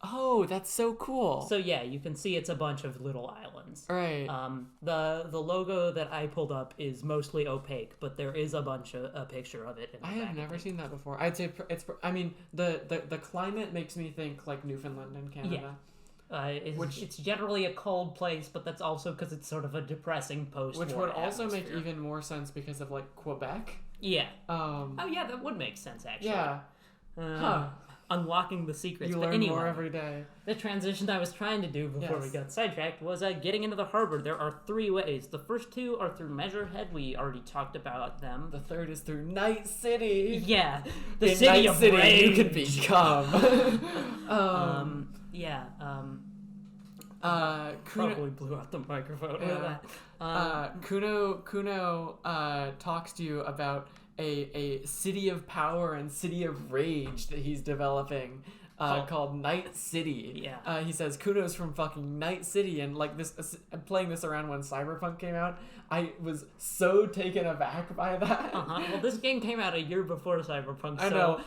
S2: Oh, that's so cool.
S1: So yeah, you can see it's a bunch of little islands.
S2: Right.
S1: The logo that I pulled up is mostly opaque, but there is a picture of it.
S2: I have never seen that before. I'd say I mean, the climate makes me think like Newfoundland and Canada.
S1: Yeah. It's generally a cold place, but that's also because it's sort of a depressing post-war
S2: Which would also
S1: atmosphere.
S2: make even more sense because of like Quebec.
S1: Yeah. Oh yeah, that would make sense actually.
S2: Yeah.
S1: unlocking the secrets.
S2: You
S1: but
S2: learn
S1: anyway,
S2: more every day.
S1: the transition I was trying to do before we got sidetracked was getting into the harbor. There are 3 ways. The first 2 are through Measurehead. We already talked about them.
S2: The third is through Night City.
S1: Yeah, the
S2: In
S1: city
S2: Night
S1: of
S2: City,
S1: rage.
S2: you can become.
S1: Probably blew out the microphone.
S2: Yeah. Kuno talks to you about a city of power and city of rage that he's developing called Night City.
S1: Yeah.
S2: He says Kuno's from fucking Night City, and like this, playing this around when Cyberpunk came out, I was so taken aback by that.
S1: Well, this game came out a year before Cyberpunk, so
S2: I know.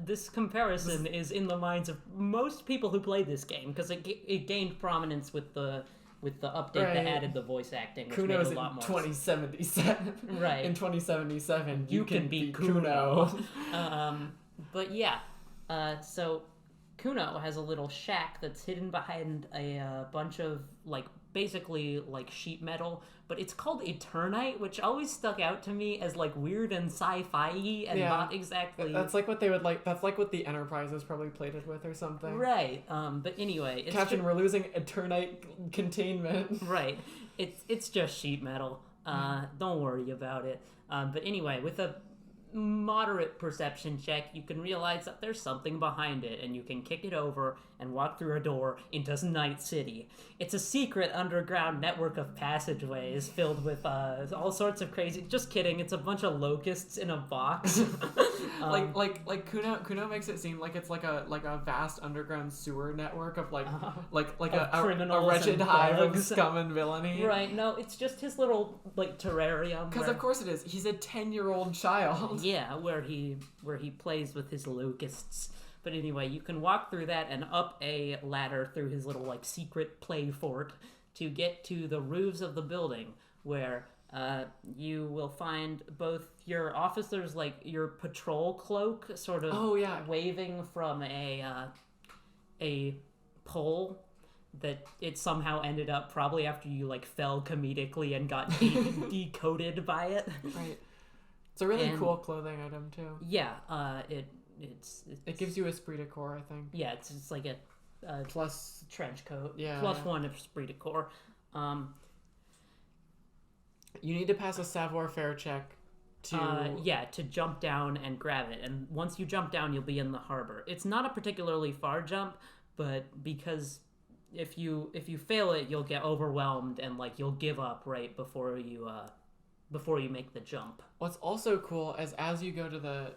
S1: this comparison is in the minds of most people who played this game because it gained prominence with the update that added the voice acting, which made it a lot more.
S2: 2077.
S1: Right.
S2: In 2077,
S1: you can be Kuno. But yeah, so Kuno has a little shack that's hidden behind a bunch of basically sheet metal, but it's called Eternite, which always stuck out to me as weird and sci-fi-y and not exactly.
S2: That's what they would like. That's what the Enterprise is probably plated with or something.
S1: Right. But anyway,
S2: Captain, we're losing Eternite containment.
S1: Right. It's just sheet metal. Don't worry about it. But anyway, with a moderate perception check, you can realize that there's something behind it, and you can kick it over and walk through a door into Night City. It's a secret underground network of passageways filled with all sorts of crazy. Just kidding. It's a bunch of locusts in a box.
S2: Kuno makes it seem like it's like a vast underground sewer network of
S1: criminals
S2: a wretched
S1: and
S2: hive of
S1: thugs.
S2: scum and villainy.
S1: Right. No, it's just his little terrarium.
S2: Because of course it is. He's a 10-year-old child.
S1: Yeah, where he plays with his locusts. But anyway, you can walk through that and up a ladder through his little secret play fort to get to the roofs of the building, where you will find both your officers, your patrol cloak, sort of waving from a pole that it somehow ended up probably after you fell comedically and got decoded by it.
S2: Right. It's a really cool clothing item too.
S1: Yeah,
S2: it gives you esprit de corps, I think.
S1: Yeah, it's like a
S2: plus
S1: trench coat.
S2: Yeah.
S1: Plus 1 esprit de corps.
S2: You need to pass a savoir-faire check
S1: to jump down and grab it. And once you jump down, you'll be in the harbor. It's not a particularly far jump, but because if you fail it, you'll get overwhelmed and you'll give up right before you make the jump.
S2: What's also cool is as you go to the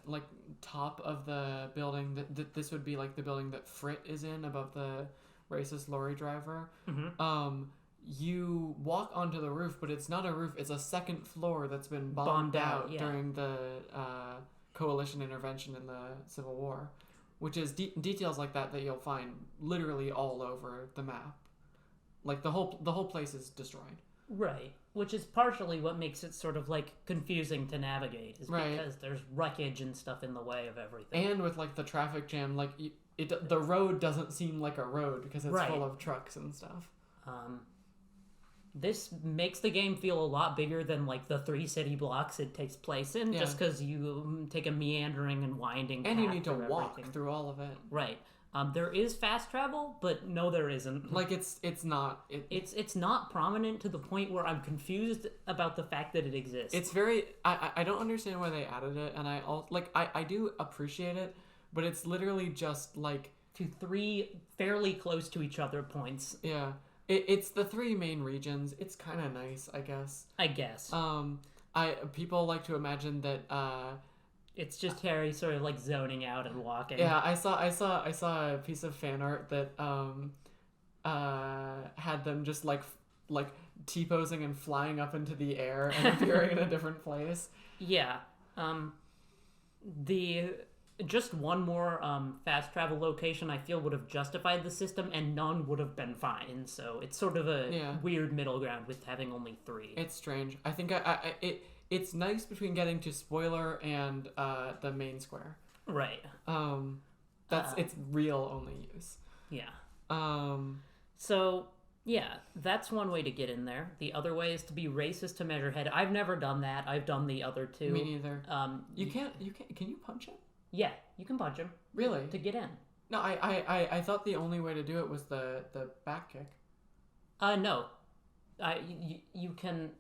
S2: top of the building, this would be the building that Frit is in above the racist lorry driver.
S1: Mm-hmm.
S2: You walk onto the roof, but it's not a roof. It's a second floor that's been bombed out during the coalition intervention in the Civil War, which is details like that you'll find literally all over the map. The whole place is destroyed.
S1: Right, which is partially what makes it sort of confusing to navigate, is because there's wreckage and stuff in the way of everything.
S2: And with the traffic jam, the road doesn't seem like a road because it's full of trucks and stuff.
S1: This makes the game feel a lot bigger than the 3 city blocks it takes place in, just because you take a meandering and winding path.
S2: And you need to walk
S1: everything.
S2: through all of it.
S1: Right. There is fast travel, but no, there isn't.
S2: It's not.
S1: It's not prominent to the point where I'm confused about the fact that it exists.
S2: It's very. I don't understand why they added it, and I do appreciate it, but it's literally just
S1: to 3 fairly close to each other points.
S2: Yeah, it's the 3 main regions. It's kind of nice, I guess. People like to imagine that.
S1: It's just Harry sort of zoning out and walking.
S2: Yeah, I saw a piece of fan art that had them just T-posing and flying up into the air and appearing in a different place.
S1: Yeah. Just one more fast travel location I feel would have justified the system, and none would have been fine. So it's sort of a weird middle ground with having only 3.
S2: It's strange. I think it's nice between getting to spoiler and the main square.
S1: Right.
S2: It's real only use.
S1: Yeah. So yeah, that's one way to get in there. The other way is to be racist to Measurehead. I've never done that. I've done the other 2.
S2: Me neither. Can you punch it?
S1: Yeah, you can punch him
S2: Really?
S1: to get in.
S2: No, I thought the only way to do it was the back kick.
S1: No. You can.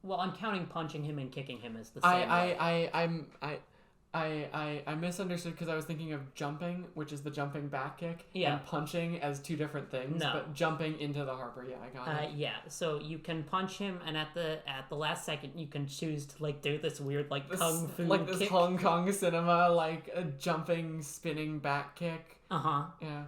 S1: Well, I'm counting punching him and kicking him as the same way.
S2: I misunderstood because I was thinking of jumping, which is the jumping back kick,
S1: Yeah.
S2: and punching as two different things.
S1: No.
S2: But jumping into the harbor, yeah, I got it.
S1: Yeah, so you can punch him, and at the last second, you can choose to like do this weird like kung fu
S2: like this
S1: kick.
S2: Hong Kong cinema, like a jumping, spinning back kick. Yeah.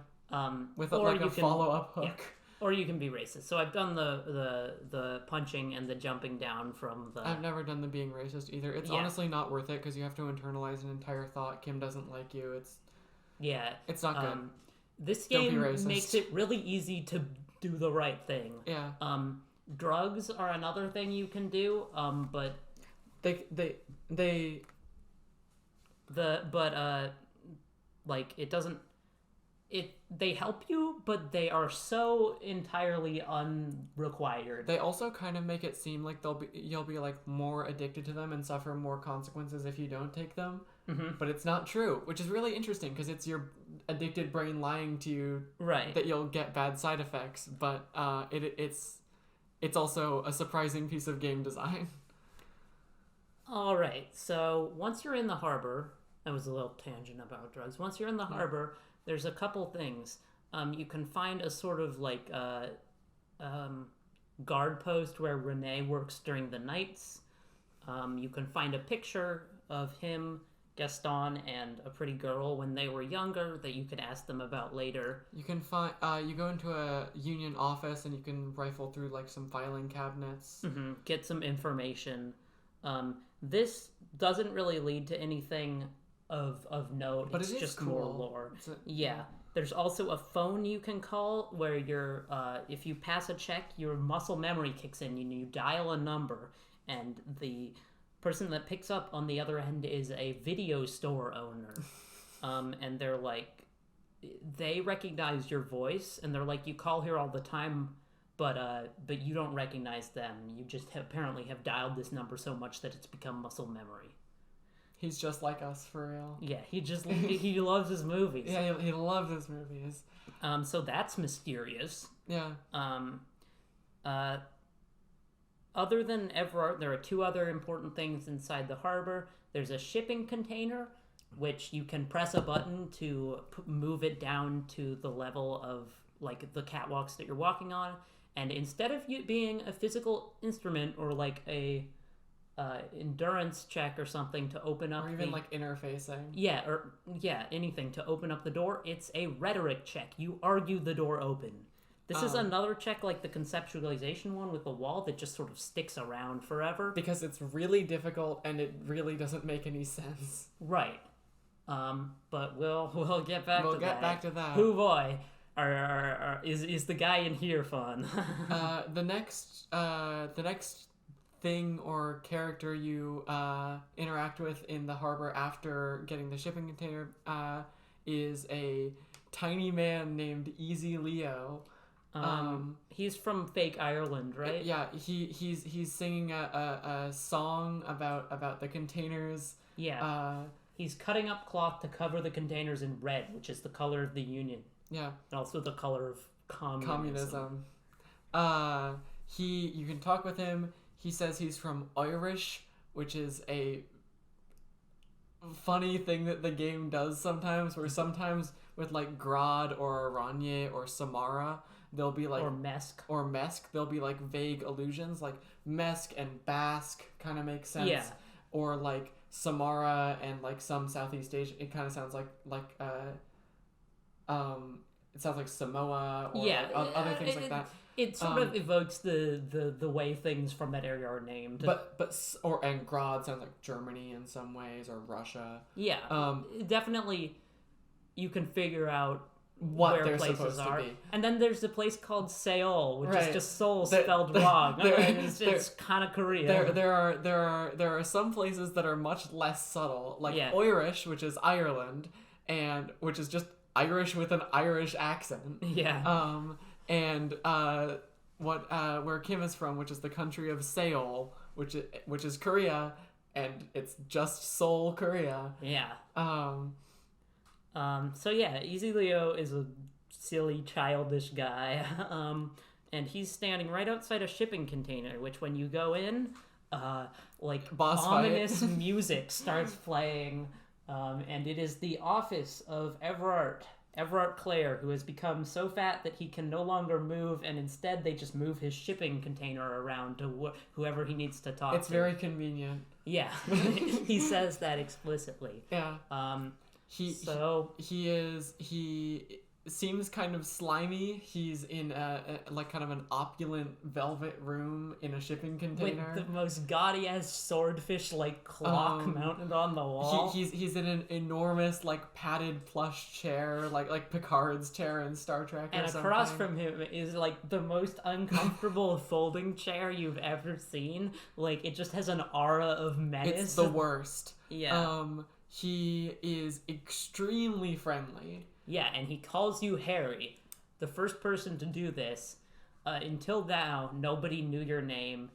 S2: With
S1: or
S2: like a follow up hook.
S1: Yeah. Or you can be racist. So I've done the punching and the jumping down from the.
S2: I've never done the being racist either. It's honestly not worth it because you have to internalize an entire thought. Kim doesn't like you. It's not good.
S1: This game makes it really easy to do the right thing.
S2: Yeah.
S1: Drugs are another thing you can do. But like it doesn't. They help you, but they are so entirely unrequired.
S2: They also kind of make it seem like you'll be like more addicted to them and suffer more consequences if you don't take them.
S1: Mm-hmm.
S2: But it's not true, which is really interesting because it's your addicted brain lying to you that you'll get bad side effects. But it's also a surprising piece of game design.
S1: All right, so once you're in the harbor, that was a little tangent about drugs. Once you're in the harbor, there's a couple things. You can find a sort of like guard post where Renee works during the nights. You can find a picture of him, Gaston, and a pretty girl when they were younger that you could ask them about later.
S2: You can find you go into a union office and you can rifle through like some filing cabinets.
S1: Mm-hmm. Get some information. This doesn't really lead to anything of note.
S2: But
S1: it's just
S2: cool.
S1: more lore. Yeah. There's also a phone you can call where you're if you pass a check, your muscle memory kicks in. You dial a number, and the person that picks up on the other end is a video store owner. And they're like, they recognize your voice, and they're like, you call here all the time, but you don't recognize them. You just apparently have dialed this number so much that it's become muscle memory.
S2: He's just like us, for real.
S1: Yeah, he loves his movies.
S2: Yeah, he loves his movies.
S1: So that's mysterious.
S2: Yeah.
S1: Other than Everard, there are two other important things inside the harbor. There's a shipping container, which you can press a button to move it down to the level of like the catwalks that you're walking on. And instead of you being a physical instrument or like a endurance check or something to open up,
S2: or even like interfacing,
S1: anything to open up the door, it's a rhetoric check. You argue the door open. This is another check like the conceptualization one with the wall that just sort of sticks around forever
S2: because it's really difficult and it really doesn't make any sense.
S1: Right. But we'll get back to that.
S2: We'll get back to that.
S1: Hoo boy. Is the guy in here fun?
S2: The next thing or character you interact with in the harbor after getting the shipping container is a tiny man named Easy Leo.
S1: He's from fake Ireland, right?
S2: Yeah, he's singing a song about the containers.
S1: Yeah. He's cutting up cloth to cover the containers in red, which is the color of the Union. Yeah. And also the color of communism.
S2: You can talk with him. He says he's from Irish, which is a funny thing that the game does sometimes, where sometimes with like Grad or Aranye or Samara, there'll be like...
S1: Or Mesk,
S2: there'll be like vague allusions, like Mesk and Basque kind of make sense.
S1: Yeah.
S2: Or like Samara and like some Southeast Asian, it kind of sounds like it sounds like Samoa or other things like that.
S1: It sort of evokes the way things from that area are named.
S2: And Grad sounds like Germany in some ways, or Russia.
S1: Yeah. Definitely you can figure out
S2: what
S1: where
S2: they're
S1: places
S2: supposed
S1: are.
S2: to be.
S1: And then there's the place called Seoul, which is just Seoul spelled wrong. It's kind of Korea.
S2: There are some places that are much less subtle, like Irish, which is Ireland, and which is just Irish with an Irish accent.
S1: Yeah.
S2: And where Kim is from, which is the country of Seoul, which is Korea, and it's just Seoul, Korea.
S1: Yeah.
S2: Um,
S1: So yeah, Easy Leo is a silly, childish guy, and he's standing right outside a shipping container. Which, when you go in, like
S2: Boss
S1: ominous
S2: fight.
S1: music starts playing, and it is the office of Everard Clare, who has become so fat that he can no longer move, and instead they just move his shipping container around to whoever he needs to talk to.
S2: It's very convenient.
S1: Yeah, he says that explicitly.
S2: Yeah. He seems kind of slimy. He's in a like kind of an opulent velvet room in a shipping container
S1: with the most gaudy ass swordfish like clock mounted on the wall.
S2: He's in an enormous like padded plush chair, like Picard's chair in Star Trek.
S1: And across from him is like the most uncomfortable folding chair you've ever seen. Like, it just has an aura of menace.
S2: It's the worst.
S1: Yeah.
S2: He is extremely friendly.
S1: Yeah, and he calls you Harry. The first person to do this. Until now, nobody knew your name.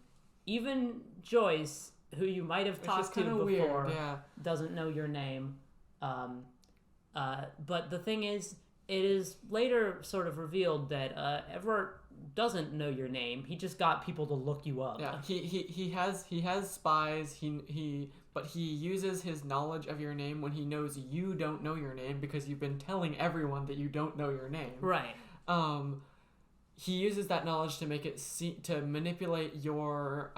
S1: Even Joyce, who you might have talked to before,
S2: weird, yeah.
S1: doesn't know your name. But the thing is, it is later sort of revealed that Everett doesn't know your name. He just got people to look you up.
S2: Yeah, he has spies. But he uses his knowledge of your name when he knows you don't know your name, because you've been telling everyone that you don't know your name.
S1: Right.
S2: He uses that knowledge to make it to manipulate your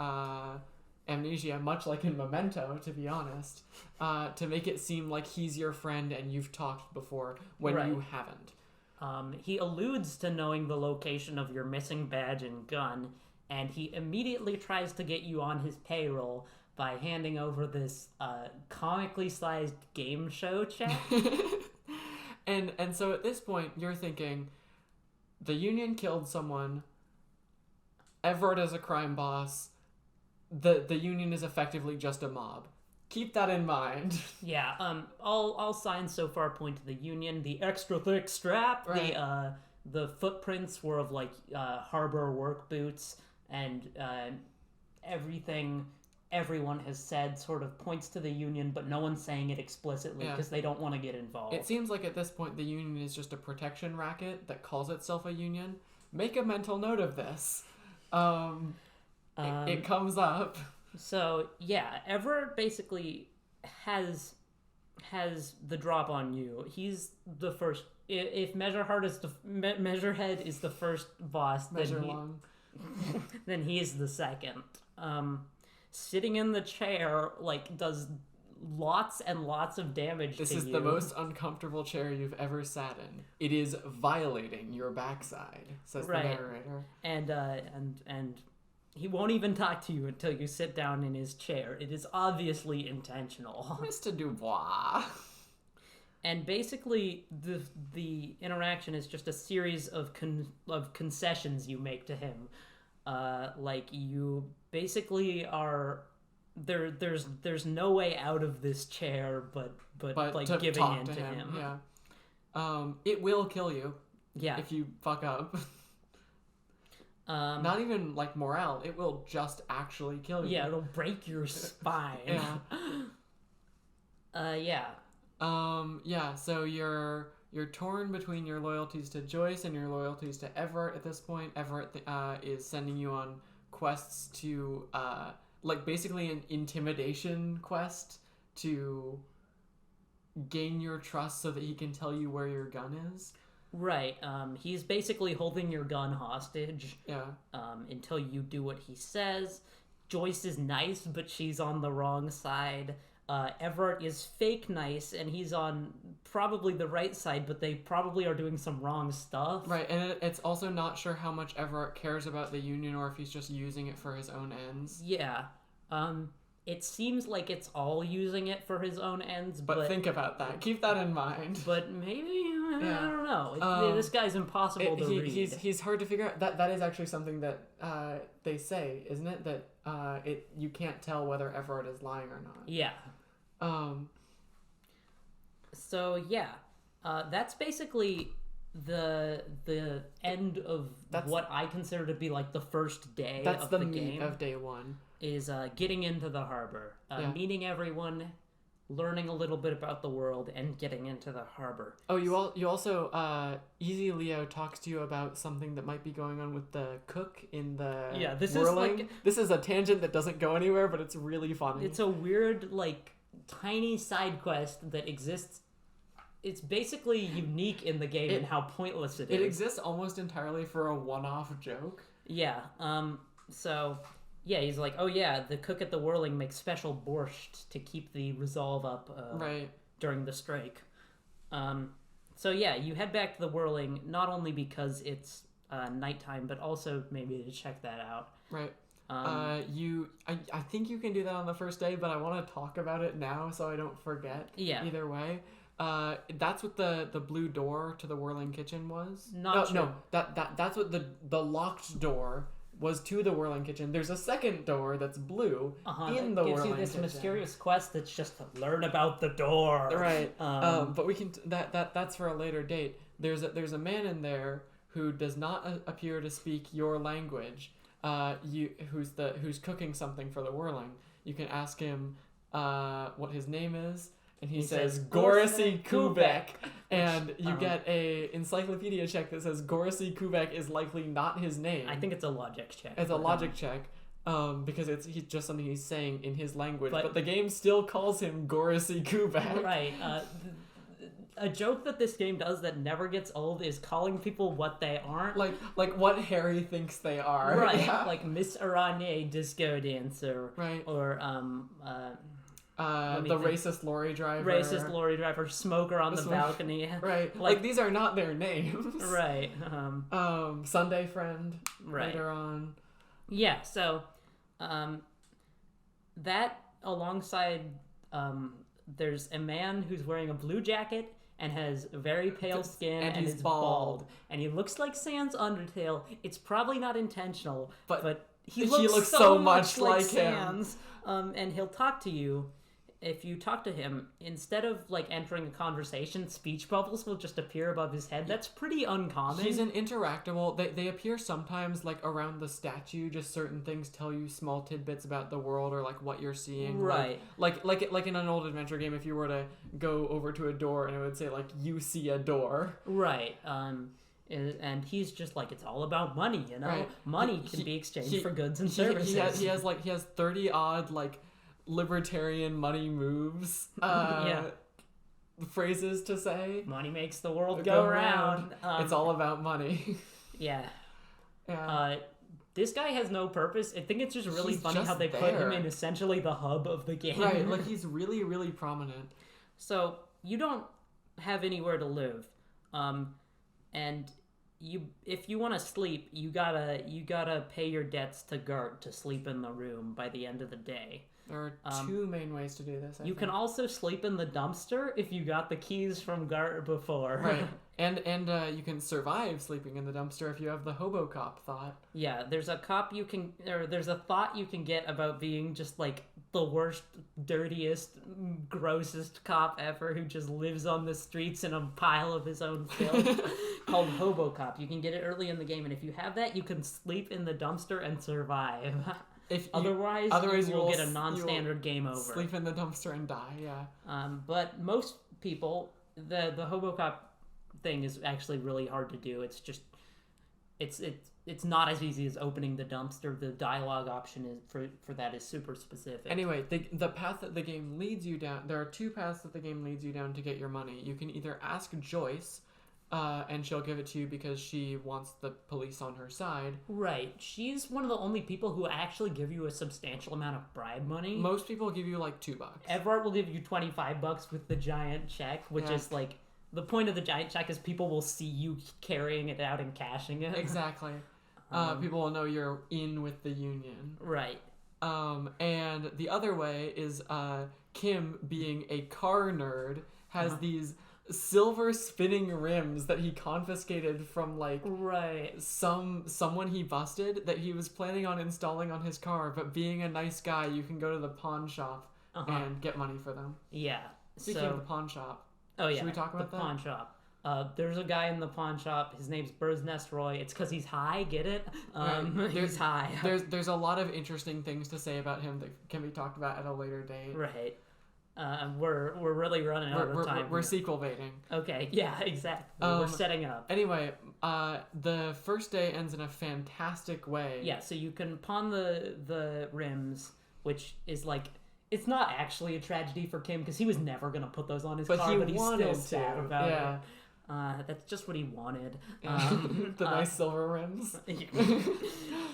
S2: amnesia, much like in Memento, to be honest, to make it seem like he's your friend and you've talked before when you haven't.
S1: He alludes to knowing the location of your missing badge and gun, and he immediately tries to get you on his payroll by handing over this comically sized game show check.
S2: and so at this point, you're thinking, the Union killed someone, Everett is a crime boss, the Union is effectively just a mob. Keep that in mind.
S1: Yeah, all signs so far point to the Union. The extra thick strap,
S2: right.
S1: The footprints were of, like, harbor work boots, and everything everyone has said sort of points to the Union, but no one's saying it explicitly because they don't want to get involved.
S2: It seems like at this point the Union is just a protection racket that calls itself a union. Make a mental note of this. It comes up.
S1: So yeah, Everett basically has the drop on you. He's the first. If Measurehead is the first boss, then he is the second. Sitting in the chair, like, does lots and lots of damage to you.
S2: This is the most uncomfortable chair you've ever sat in. It is violating your backside, says the narrator.
S1: And he won't even talk to you until you sit down in his chair. It is obviously intentional.
S2: Mr. Dubois.
S1: And basically, the interaction is just a series of concessions you make to him. Like, you basically are there's no way out of this chair but like giving in to him.
S2: Yeah. It will kill you.
S1: Yeah.
S2: If you fuck up. Not even like morale. It will just actually kill you.
S1: Yeah, it'll break your spine.
S2: Yeah. So you're torn between your loyalties to Joyce and your loyalties to Everett at this point. Everett is sending you on quests to, like, basically an intimidation quest to gain your trust so that he can tell you where your gun is.
S1: Right. He's basically holding your gun hostage.
S2: Yeah.
S1: Until you do what he says. Joyce is nice, but she's on the wrong side. Everett is fake nice, and he's on probably the right side, but they probably are doing some wrong stuff.
S2: Right, and it's also not sure how much Everett cares about the Union or if he's just using it for his own ends.
S1: Yeah. It seems like it's all using it for his own ends,
S2: but think about that. Keep that in mind.
S1: But maybe, I don't know. This guy's impossible to read.
S2: He's hard to figure out. That is actually something that they say, isn't it? That you can't tell whether Everett is lying or not.
S1: Yeah. So yeah, that's basically the end of what I consider to be like the first day of the game
S2: of day one
S1: is getting into the harbor, meeting everyone, learning a little bit about the world, and getting into the harbor.
S2: Oh, you also Easy Leo talks to you about something that might be going on with the cook in the whirling. This is a tangent that doesn't go anywhere, but it's really funny.
S1: It's a weird like tiny side quest that exists. It's basically unique in the game and how pointless it is.
S2: It exists almost entirely for a one-off joke.
S1: Yeah. So, yeah, he's like, oh yeah, the cook at the Whirling makes special borscht to keep the resolve up during the strike. So yeah, you head back to the Whirling, not only because it's nighttime, but also maybe to check that out.
S2: Right. I think you can do that on the first day, but I want to talk about it now so I don't forget.
S1: Yeah.
S2: Either way. That's what the blue door to the Whirling Kitchen was.
S1: Not true.
S2: No, that's what the locked door was to the Whirling Kitchen. There's a second door that's blue in the Whirling Kitchen. Gives you this
S1: mysterious quest that's just to learn about the door.
S2: Right. But we can that's for a later date. There's a man in there who does not appear to speak your language. Who's cooking something for the Whirling. You can ask him what his name is. And he says Gorisi Kubek, and you get a encyclopedia check that says Gorisi Kubek is likely not his name.
S1: I think it's a logic check.
S2: It's a logic check, because he's just something he's saying in his language, but the game still calls him Gorisi Kubek.
S1: Right. A joke that this game does that never gets old is calling people what they aren't.
S2: Like what Harry thinks they are.
S1: Right. Yeah. Like Miss Aranye, disco dancer.
S2: Right.
S1: Or
S2: the racist lorry driver,
S1: smoker on the balcony.
S2: Right. Like these are not their names.
S1: Right.
S2: Sunday friend. Right. Later on.
S1: Yeah. So, that alongside, there's a man who's wearing a blue jacket and has very pale skin and is bald. And he looks like Sans Undertale. It's probably not intentional, but he looks so much like Sans. And he'll talk to you. If you talk to him, instead of like entering a conversation, speech bubbles will just appear above his head. That's pretty uncommon.
S2: He's an interactable. They appear sometimes like around the statue. Just certain things tell you small tidbits about the world or like what you're seeing.
S1: Right.
S2: Like in an old adventure game, if you were to go over to a door and it would say like you see a door.
S1: Right. And he's just like, it's all about money, you know. Right. Money can be exchanged for goods and services.
S2: He has 30 odd like libertarian money moves. Phrases to say.
S1: Money makes the world go round.
S2: It's all about money.
S1: Yeah. This guy has no purpose. I think it's just really funny how they put him in essentially the hub of the game.
S2: Right, like he's really, really prominent.
S1: So you don't have anywhere to live, and if you want to sleep, you gotta pay your debts to Gert to sleep in the room by the end of the day.
S2: There are two main ways to do this.
S1: You can also sleep in the dumpster if you got the keys from Gert before.
S2: Right. And you can survive sleeping in the dumpster if you have the hobo cop thought.
S1: Yeah, there's a thought you can get about being just like the worst, dirtiest, grossest cop ever who just lives on the streets in a pile of his own filth called Hobo Cop. You can get it early in the game, and if you have that, you can sleep in the dumpster and survive. Otherwise you will get a non-standard game over.
S2: Sleep in the dumpster and die, yeah.
S1: But most people, the HoboCop thing is actually really hard to do. It's just, it's not as easy as opening the dumpster. The dialogue option is for that is super specific.
S2: Anyway, the path that the game leads you down, there are two paths that the game leads you down to get your money. You can either ask Joyce, and she'll give it to you because she wants the police on her side.
S1: Right. She's one of the only people who actually give you a substantial amount of bribe money.
S2: Most people give you like $2.
S1: Everett will give you $25 with the giant check, which is like, the point of the giant check is people will see you carrying it out and cashing it.
S2: Exactly. People will know you're in with the union.
S1: Right.
S2: And the other way is Kim, being a car nerd, has these silver spinning rims that he confiscated from like someone he busted that he was planning on installing on his car, but being a nice guy, you can go to the pawn shop and get money for them.
S1: Yeah.
S2: Speaking of the pawn shop,
S1: should
S2: we talk about
S1: the
S2: that?
S1: Pawn shop. There's a guy in the pawn shop. His name's Bird's Nest Roy. It's because he's high. Get it? He's high.
S2: There's a lot of interesting things to say about him that can be talked about at a later date.
S1: Right. We're really running out of time.
S2: We're sequel baiting.
S1: Okay. Yeah. Exactly. We're setting up.
S2: Anyway, the first day ends in a fantastic way.
S1: Yeah. So you can pawn the rims, which is like. It's not actually a tragedy for Kim because he was never gonna put those on his car, but he's still sad about it. That's just what he wanted.
S2: The nice silver rims.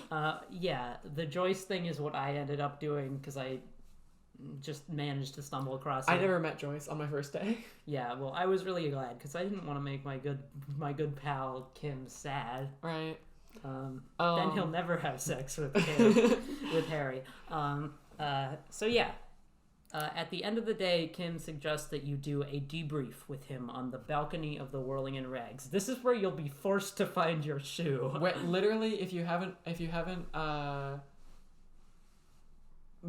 S1: The Joyce thing is what I ended up doing because I just managed to stumble across it.
S2: I never met Joyce on my first day.
S1: Yeah, well, I was really glad because I didn't want to make my good pal Kim sad.
S2: Right.
S1: Then he'll never have sex with Kim, with Harry. At the end of the day, Kim suggests that you do a debrief with him on the balcony of the Whirling in Rags. This is where you'll be forced to find your shoe.
S2: Literally, if you haven't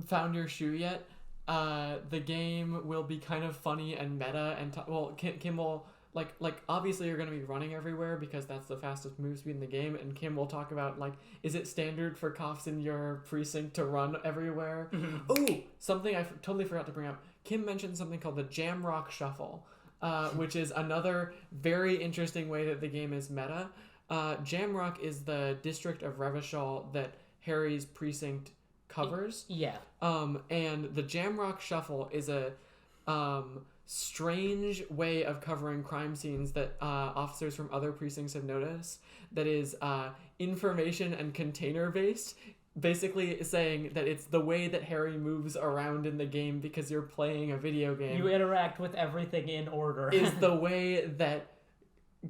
S2: found your shoe yet, the game will be kind of funny and meta. And Kim will like obviously you're gonna be running everywhere because that's the fastest move speed in the game. And Kim will talk about is it standard for cops in your precinct to run everywhere? Mm-hmm. Oh, something I totally forgot to bring up. Kim mentioned something called the Jamrock Shuffle, which is another very interesting way that the game is meta. Jamrock is the district of Revachol that Harry's precinct covers.
S1: Yeah.
S2: And the Jamrock Shuffle is a strange way of covering crime scenes that officers from other precincts have noticed that is information and container based, basically saying that it's the way that Harry moves around in the game because you're playing a video game.
S1: You interact with everything in order.
S2: Is the way that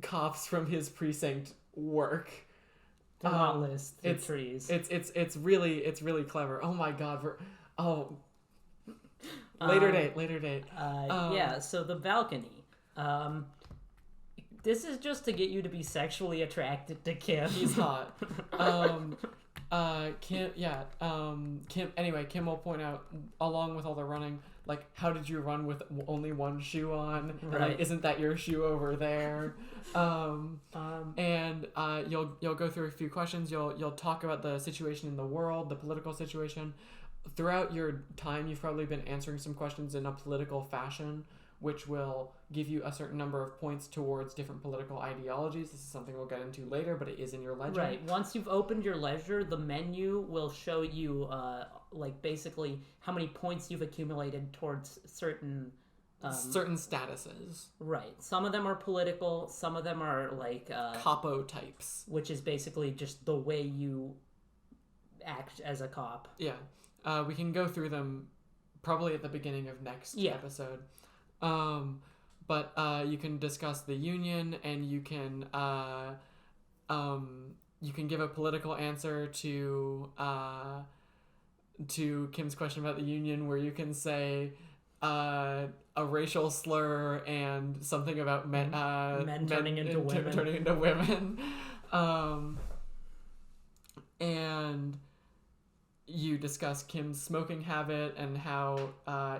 S2: cops from his precinct work.
S1: Do not list the trees.
S2: It's really clever. Oh my god, Later date.
S1: So the balcony. This is just to get you to be sexually attracted to Kim.
S2: He's hot. Kim will point out, along with all the running, how did you run with only one shoe on?
S1: Right.
S2: And, isn't that your shoe over there? And you'll go through a few questions. You'll talk about the situation in the world, the political situation. Throughout your time, you've probably been answering some questions in a political fashion, which will give you a certain number of points towards different political ideologies. This is something we'll get into later, but it is in your ledger.
S1: Right. Once you've opened your ledger, the menu will show you, basically how many points you've accumulated towards certain
S2: statuses.
S1: Right. Some of them are political. Some of them are
S2: capo types,
S1: which is basically just the way you act as a cop.
S2: Yeah. We can go through them probably at the beginning of next episode. But you can discuss the Union, and you can give a political answer to Kim's question about the Union, where you can say a racial slur and something about men
S1: turning into
S2: women. And you discuss Kim's smoking habit and how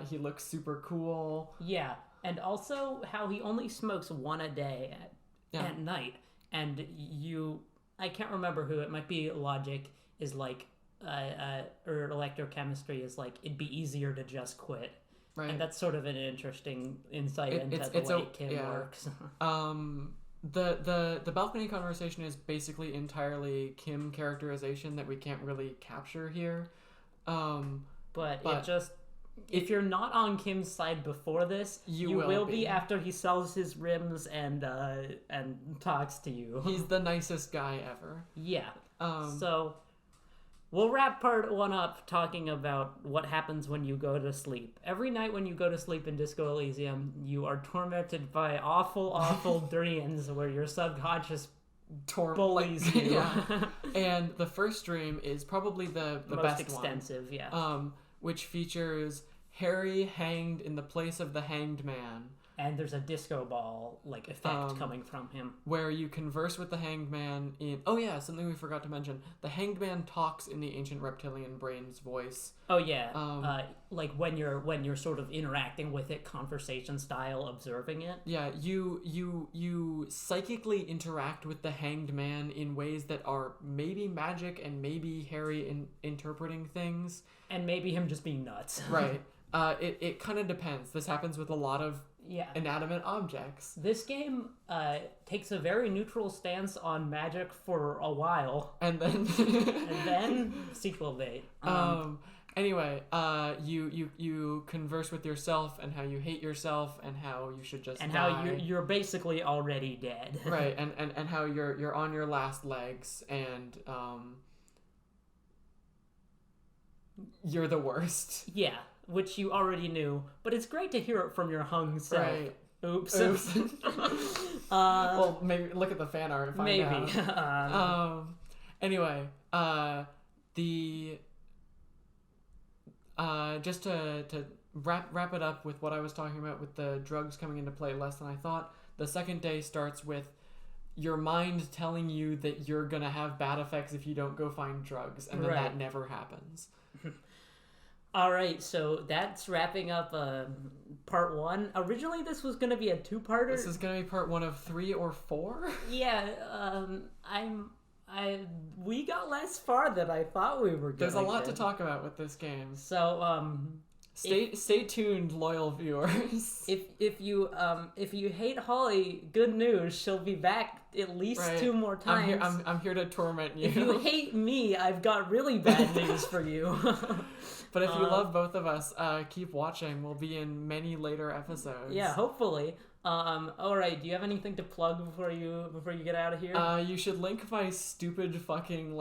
S2: he looks super cool.
S1: Yeah, and also how he only smokes one a day at night. And I can't remember who, it might be Logic, is or electrochemistry is it'd be easier to just quit.
S2: Right.
S1: And that's sort of an interesting insight into the way Kim works.
S2: The balcony conversation is basically entirely Kim characterization that we can't really capture here.
S1: But it just, if you're not on Kim's side before this, you will be after he sells his rims and talks to you.
S2: He's the nicest guy ever.
S1: Yeah. So we'll wrap part 1 up talking about what happens when you go to sleep. Every night when you go to sleep in Disco Elysium, you are tormented by awful dreams where your subconscious bullies you.
S2: Yeah. And the first dream is probably the
S1: most
S2: best
S1: extensive,
S2: one. Which features Harry hanged in the place of the hanged man.
S1: And there's a disco ball like effect coming from him,
S2: where you converse with the Hanged Man in. Oh yeah, something we forgot to mention: the Hanged Man talks in the ancient reptilian brain's voice.
S1: Oh yeah, like when you're sort of interacting with it, conversation style, observing it.
S2: Yeah, you psychically interact with the Hanged Man in ways that are maybe magic and maybe Harry interpreting things,
S1: and maybe him just being nuts.
S2: Right. It kind of depends. This happens with a lot of inanimate objects.
S1: This game takes a very neutral stance on magic for a while,
S2: and
S1: then sequel date.
S2: Anyway, you converse with yourself and how you hate yourself and how you should just
S1: and
S2: die.
S1: how you're basically already dead.
S2: Right, and how you're on your last legs and you're the worst.
S1: Yeah. Which you already knew, but it's great to hear it from your hung self.
S2: Right.
S1: Oops.
S2: Well, maybe look at the fan art and find out.
S1: Maybe.
S2: Anyway, just to wrap it up with what I was talking about with the drugs coming into play less than I thought. The second day starts with your mind telling you that you're gonna have bad effects if you don't go find drugs, and then that never happens.
S1: All right, so that's wrapping up part 1. Originally, this was going to be a 2-parter.
S2: This is going to be part 1 of 3 or 4.
S1: Yeah, we got less far than I thought we were going to.
S2: There's a lot to talk about with this game.
S1: So
S2: stay tuned, loyal viewers.
S1: If you hate Holly, good news, she'll be back at least 2 more times.
S2: I'm here to torment you.
S1: If you hate me, I've got really bad news for you.
S2: But if you love both of us, keep watching. We'll be in many later episodes.
S1: Yeah, hopefully. All right. Do you have anything to plug before you get out of here?
S2: You should link my stupid fucking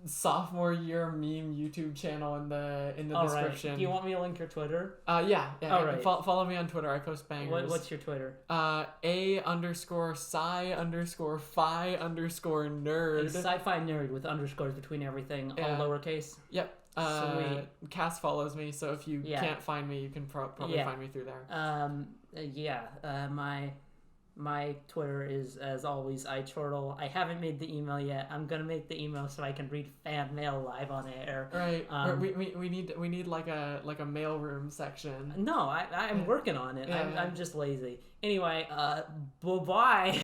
S2: sophomore year meme YouTube channel in the description.
S1: Right. Do you want me to link your Twitter?
S2: Yeah.
S1: All right.
S2: Follow me on Twitter. I post bangers.
S1: What's your Twitter?
S2: A_sci_fi_nerd.
S1: It's sci-fi nerd with underscores between everything, all lowercase.
S2: Yep.
S1: Sweet.
S2: Cass follows me, so if you can't find me, you can probably find me through there.
S1: My Twitter is, as always, iChortle. I haven't made the email yet. I'm gonna make the email so I can read fan mail live on air.
S2: Right. We need like a mailroom section.
S1: No, I'm working on it. I'm just lazy. Anyway, bye-bye.